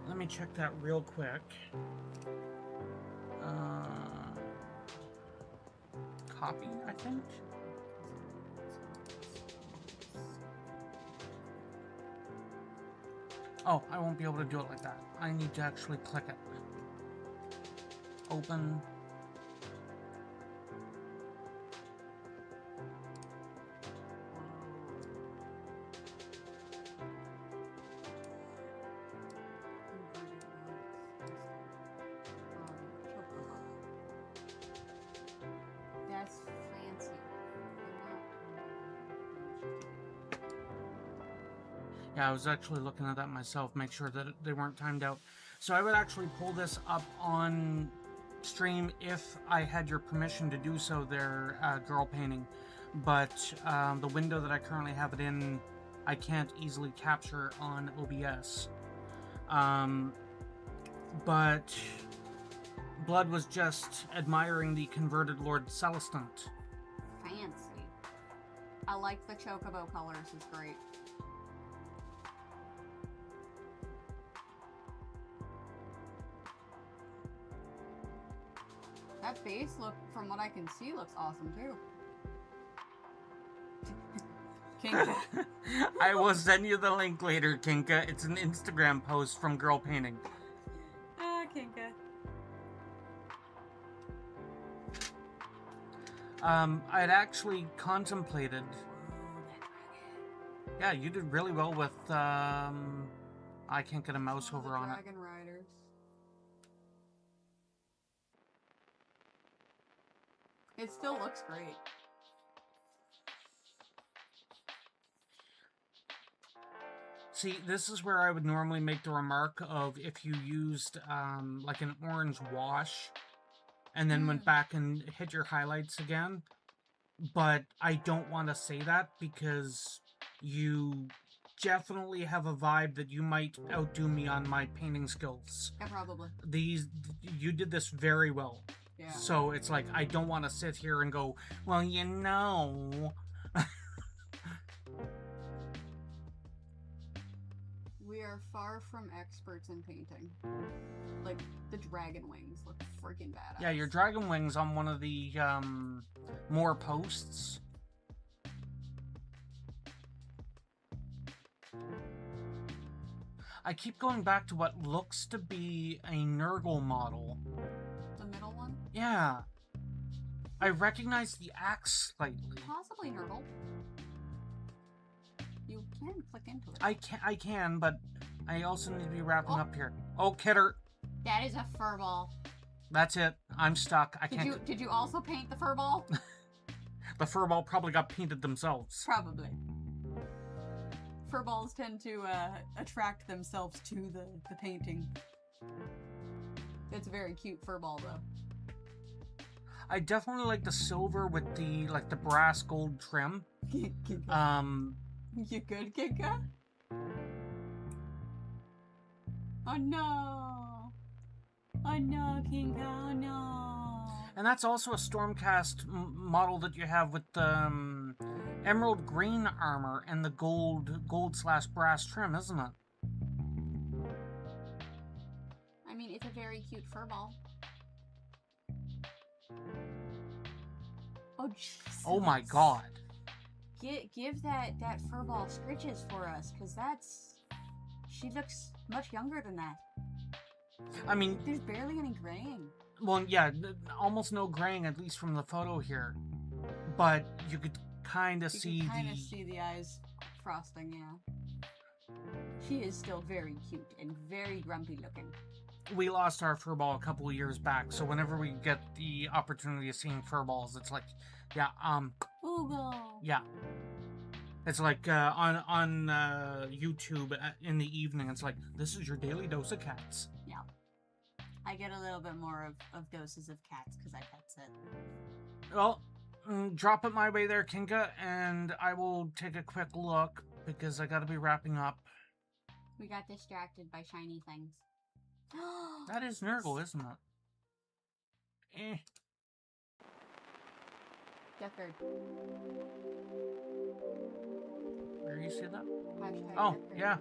Let me check that real quick. Copy, I think. Oh, I won't be able to do it like that. I need to actually click it. Open. That's fancy. Yeah, I was actually looking at that myself, make sure that they weren't timed out. So I would actually pull this up on stream if I had your permission to do so there, girl painting. But the window that I currently have it in, I can't easily capture on OBS. But Blood was just admiring the converted Lord Celestant. Fancy. I like the chocobo colors. It's great. That base look, from what I can see, looks awesome too. Kinka. I will send you the link later, Kinka. It's an Instagram post from Girl Painting. Ah, Kinka. I'd actually contemplated... Yeah, you did really well with, I can't get a mouse over on it. Dragon Riders. It still looks great. See, this is where I would normally make the remark of if you used, like an orange wash and then went back and hit your highlights again. But I don't want to say that because you definitely have a vibe that you might outdo me on my painting skills. Yeah, probably. You did this very well. Yeah. So it's like, I don't want to sit here and go, well, you know. We are far from experts in painting. Like, the dragon wings look freaking badass. Yeah, your dragon wings on one of the more posts. I keep going back to what looks to be a Nurgle model. The middle one? Yeah. I recognize the axe slightly. Possibly Nurgle. You can click into it. I can, but I also need to be wrapping up here. Oh, Kidder. That is a furball. That's it. I'm stuck. I can't. Did you also paint the furball? The furball probably got painted themselves. Probably. Furballs tend to attract themselves to the painting. It's a very cute furball, though. I definitely like the silver with the the brass gold trim. You good, Kinka? Oh no! Oh no, Kinka! Oh no! And that's also a Stormcast model that you have with the emerald green armor and the gold/brass trim, isn't it? I mean, it's a very cute furball. Oh Jesus! Oh my god! Give that furball scritches for us, cause she looks much younger than that. I mean, there's barely any graying. Well, yeah, almost no graying, at least from the photo here. But you could kind of see the eyes frosting, yeah. She is still very cute and very grumpy looking. We lost our furball a couple of years back, so whenever we get the opportunity of seeing furballs, it's like, yeah, Ugo. Yeah. It's like on YouTube in the evening, it's like, this is your daily dose of cats. Yeah. I get a little bit more of doses of cats because I pets it. Well, drop it my way there, Kinka, and I will take a quick look because I gotta be wrapping up. We got distracted by shiny things. That is Nurgle, isn't it? Eh. Deckard. Where you see that? Hashtag Oh, Deckard. yeah.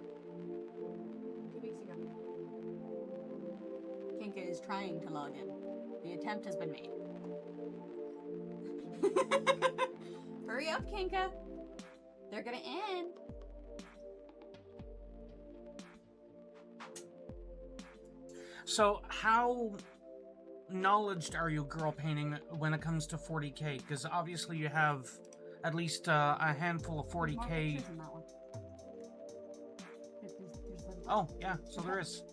2 weeks ago. Kinka is trying to log in. The attempt has been made. Hurry up, Kinka. They're gonna end. So, how knowledged are you girl painting when it comes to 40k? Because obviously you have at least a handful of 40k. More pictures in that one. Oh, yeah, so there is.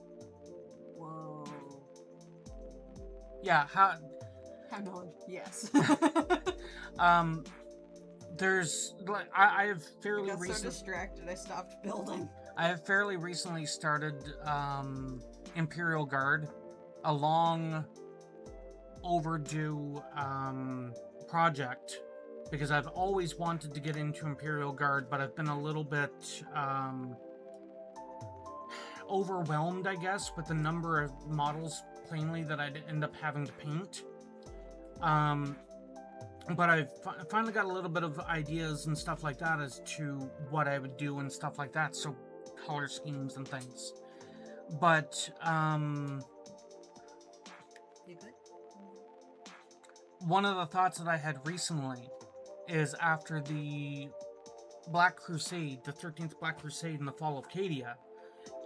Whoa. Yeah, how knowledge? Yes. There's I have fairly I got so recently distracted I stopped building. I have fairly recently started Imperial Guard, a long overdue project, because I've always wanted to get into Imperial Guard, but I've been a little bit overwhelmed, I guess, with the number of models plainly that I'd end up having to paint. But I've finally got a little bit of ideas and stuff like that as to what I would do and stuff like that, so color schemes and things. But, You good? one of the thoughts that I had recently is after the Black Crusade, the 13th Black Crusade in the Fall of Cadia,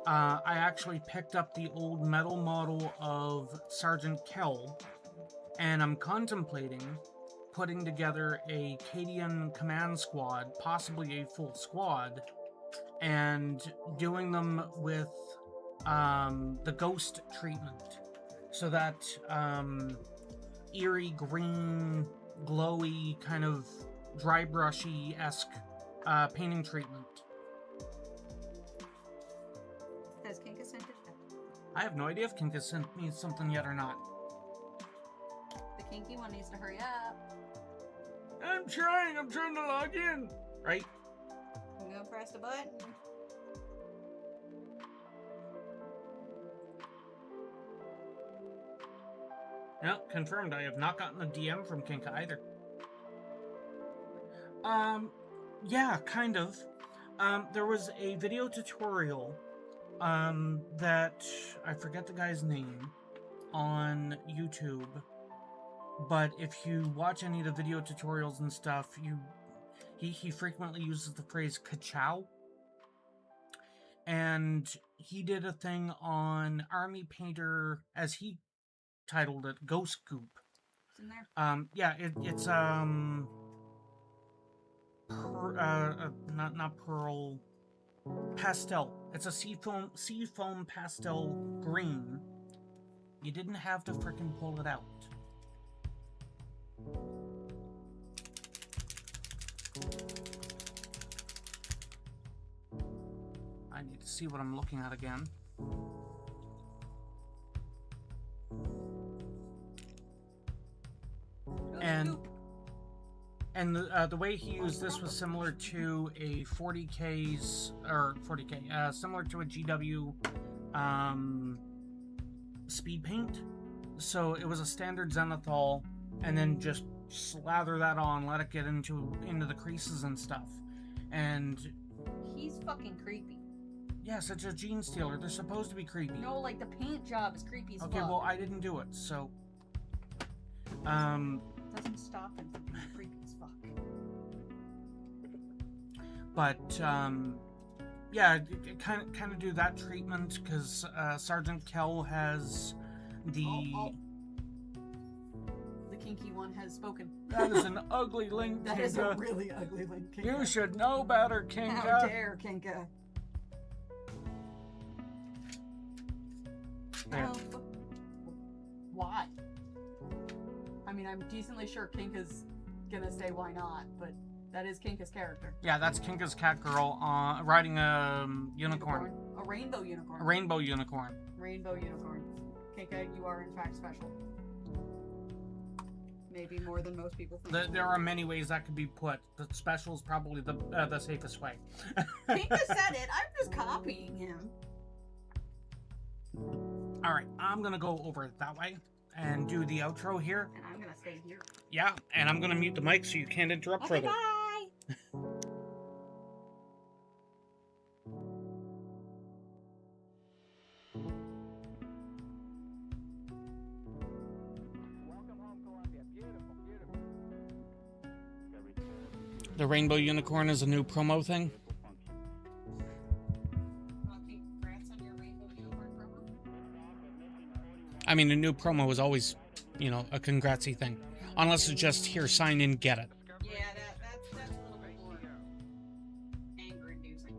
I actually picked up the old metal model of Sergeant Kell, and I'm contemplating putting together a Cadian command squad, possibly a full squad, and doing them with the ghost treatment. So that eerie green, glowy, kind of dry brushy-esque painting treatment. Has Kinka sent it yet? I have no idea if Kinka sent me something yet or not. The kinky one needs to hurry up. I'm trying to log in. Right? I'm gonna press the button. Yeah, confirmed. I have not gotten a DM from Kinka either. Yeah, kind of. There was a video tutorial, that, I forget the guy's name, on YouTube. But if you watch any of the video tutorials and stuff, he frequently uses the phrase ka-chow. And he did a thing on Army Painter, as he titled it, Ghost Goop. It's in there. Yeah, it's not pearl, pastel. It's a seafoam pastel green. You didn't have to frickin' pull it out. I need to see what I'm looking at again. And the way he used this was similar to a 40K's, or 40K, similar to a GW speed paint. So it was a standard zenithal, and then just slather that on, let it get into the creases and stuff. And He's fucking creepy. yes, it's a gene stealer. They're supposed to be creepy. No, like the paint job is creepy as Okay, fuck. well, I didn't do it, so Doesn't stop him from being creepy as fuck. but yeah, kind of do that treatment, because Sergeant Kell has the The kinky one has spoken. that is an ugly link, That is a Kinka. really ugly link, Kinka. You should know better, How Kinka. dare, Kinka. There. Why? I mean, I'm decently sure Kinka's gonna say why not, but that is Kinka's character. Yeah, that's Kinka's cat girl riding a unicorn. A rainbow unicorn. A rainbow unicorn. Rainbow unicorn. Kinka, you are in fact special. Maybe more than most people think. There are many ways that could be put. The special is probably the safest way. Kinka said it. I'm just copying him. Alright, I'm gonna go over that way and do the outro here. And I'm gonna stay here. Yeah, and I'm gonna mute the mic so you can't interrupt Okay, further. bye! The rainbow unicorn is a new promo thing. I mean, a new promo is always, you know, a congratsy thing. Unless it's just, here, sign in, get it. Yeah, that's a little bit more anger-inducing.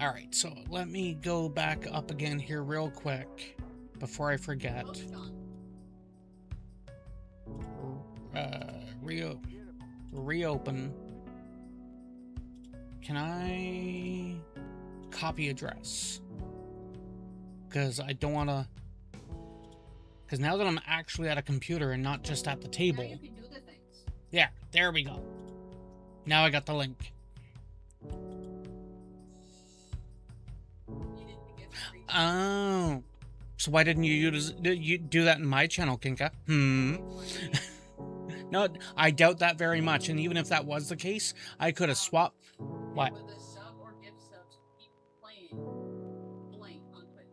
Alright, so let me go back up again here real quick before I forget. Reopen. Can I copy address? Because I don't want to... Because now that I'm actually at a computer and not just at the table... Now you can do the things. Yeah, there we go. Now I got the link. Oh. So why didn't you do that in my channel, Kinka? No, I doubt that very much. And even if that was the case, I could have swapped... What? With a sub or gift subs, keep playing blank on Twitch.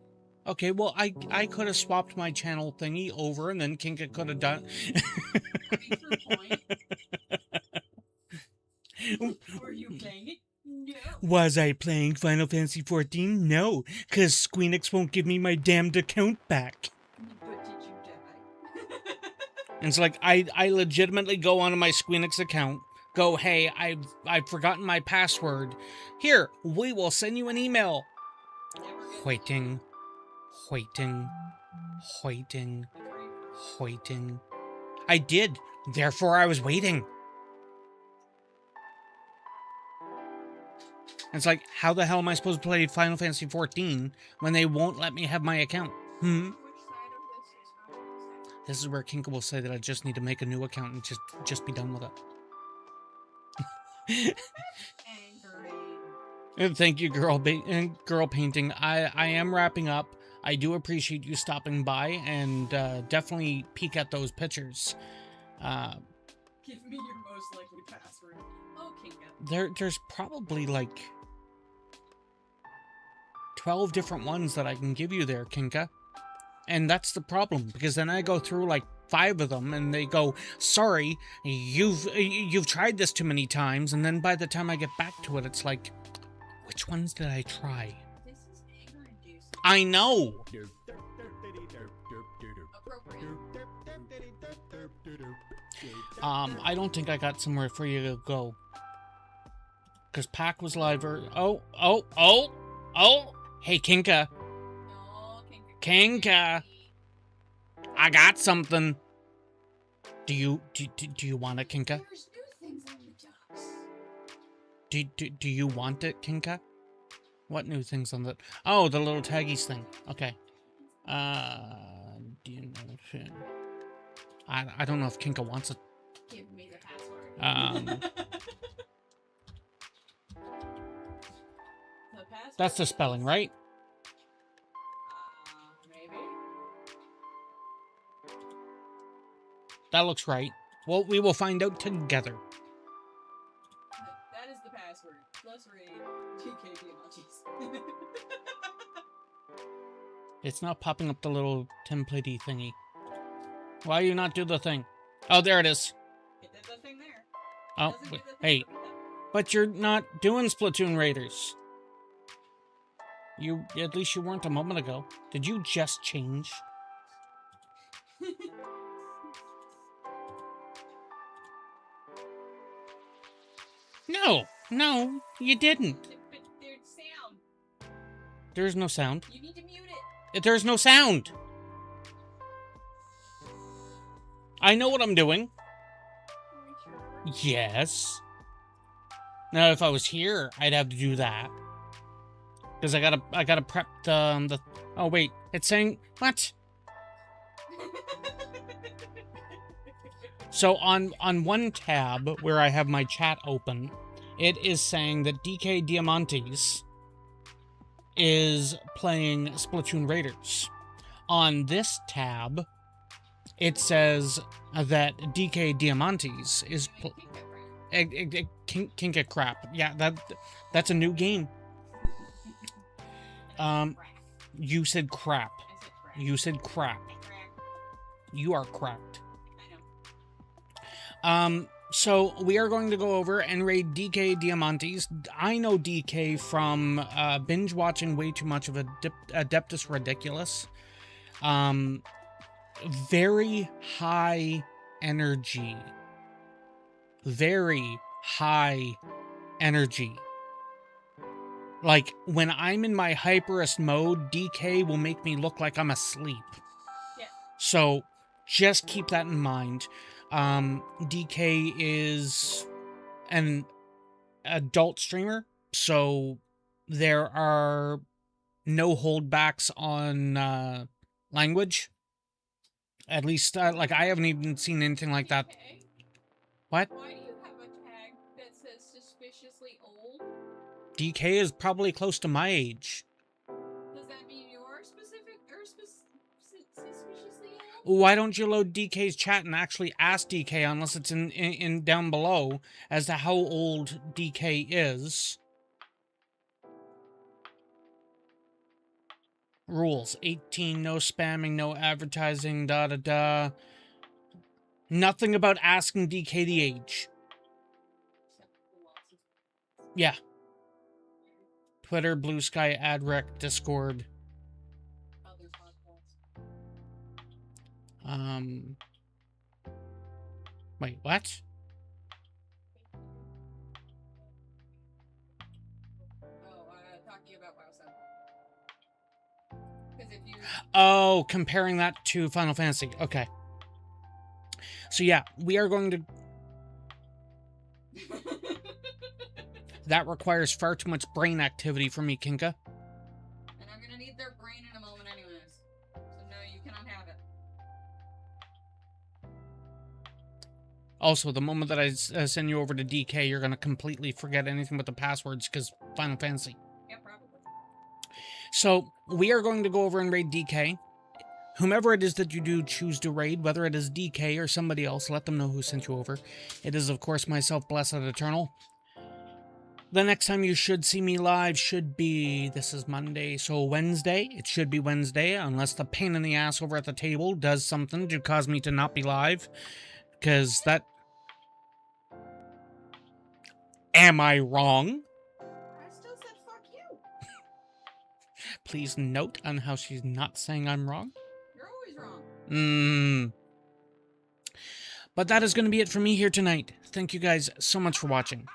Okay, well, I could have swapped my channel thingy over, and then Kinka could have done... Were you playing it? No. Was I playing Final Fantasy XIV? No, because Squeenix won't give me my damned account back. But did you die? And it's like, I legitimately go onto my Squeenix account, go, hey, I've forgotten my password. Here, we will send you an email. Waiting. I did, therefore I was waiting. It's like, how the hell am I supposed to play Final Fantasy XIV when they won't let me have my account? Which side of this is how This is where Kinka will say that I just need to make a new account and just be done with it. And thank you, girl painting. I am wrapping up. I do appreciate you stopping by, and definitely peek at those pictures. Give me your most likely password. Oh, Kinka. There's probably like 12 different ones that I can give you there, Kinka. And that's the problem, because then I go through like 5 of them and they go, sorry, you've tried this too many times, and then by the time I get back to it, it's like, which ones did I try? This is anger-inducing. I know! Appropriate. I don't think I got somewhere for you to go. Because Pac was live Oh! Hey, Kinka. No, Kinka. I got something. Do you want it, Kinka? There's new things on the docks. Do you want it, Kinka? What new things on the... Oh, the little taggies thing. Okay. Do you know... I don't know if Kinka wants it. Give me the password. That's the spelling, right? Maybe. That looks right. Well, we will find out together. That is the password. Let's read TKD emojis. It's not popping up the little templatey thingy. Why do you not do the thing? Oh, there it is. It did the thing there. Oh, wait, hey. But you're not doing Splatoon Raiders. At least you weren't a moment ago. Did you just change? No, you didn't. But there's sound. There's no sound. You need to mute it. There's no sound. I know what I'm doing. Are you sure? Yes. Now, if I was here, I'd have to do that. Because I gotta prep the... Oh, wait. It's saying... What? So, on one tab, where I have my chat open, it is saying that DK Diamantes is playing Splatoon Raiders. On this tab, it says that DK Diamantes is... Kinka crap. Yeah, that's a new game. You said crap. You said crap. You are cracked. So we are going to go over and raid DK Diamantes. I know DK from binge watching way too much of Adeptus Ridiculous. Very high energy. Very high energy. Like, when I'm in my hyperist mode, DK will make me look like I'm asleep. Yeah. So, just keep that in mind. DK is an adult streamer, so there are no holdbacks on language. At least, like, I haven't even seen anything like that. Okay. What? Why do you have a tag that says suspiciously old? DK is probably close to my age. Does that mean you're specific or suspiciously old? Why don't you load DK's chat and actually ask DK, unless it's in down below, as to how old DK is? Rules: 18, no spamming, no advertising, da-da-da. Nothing about asking DK the age. Yeah. Twitter, Blue Sky, AdRec, Discord. Wait, what? Talking about WoW 7. Because if you... Oh, comparing that to Final Fantasy. Okay. So yeah, we are going to... That requires far too much brain activity for me, Kinka. And I'm gonna need their brain in a moment anyways. So no, you cannot have it. Also, the moment that I send you over to DK, you're going to completely forget anything but the passwords, because Final Fantasy. Yeah, probably. So, we are going to go over and raid DK. Whomever it is that you do choose to raid, whether it is DK or somebody else, let them know who sent you over. It is, of course, myself, Blessed Eternal. The next time you should see me live should be... This is Monday, so Wednesday. It should be Wednesday, unless the pain in the ass over at the table does something to cause me to not be live. Because that... Am I wrong? I still said fuck you. Please note on how she's not saying I'm wrong. You're always wrong. But that is going to be it for me here tonight. Thank you guys so much for watching.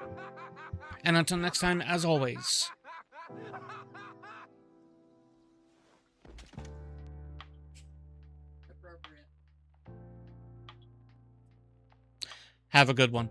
And until next time, as always... Appropriate. Have a good one.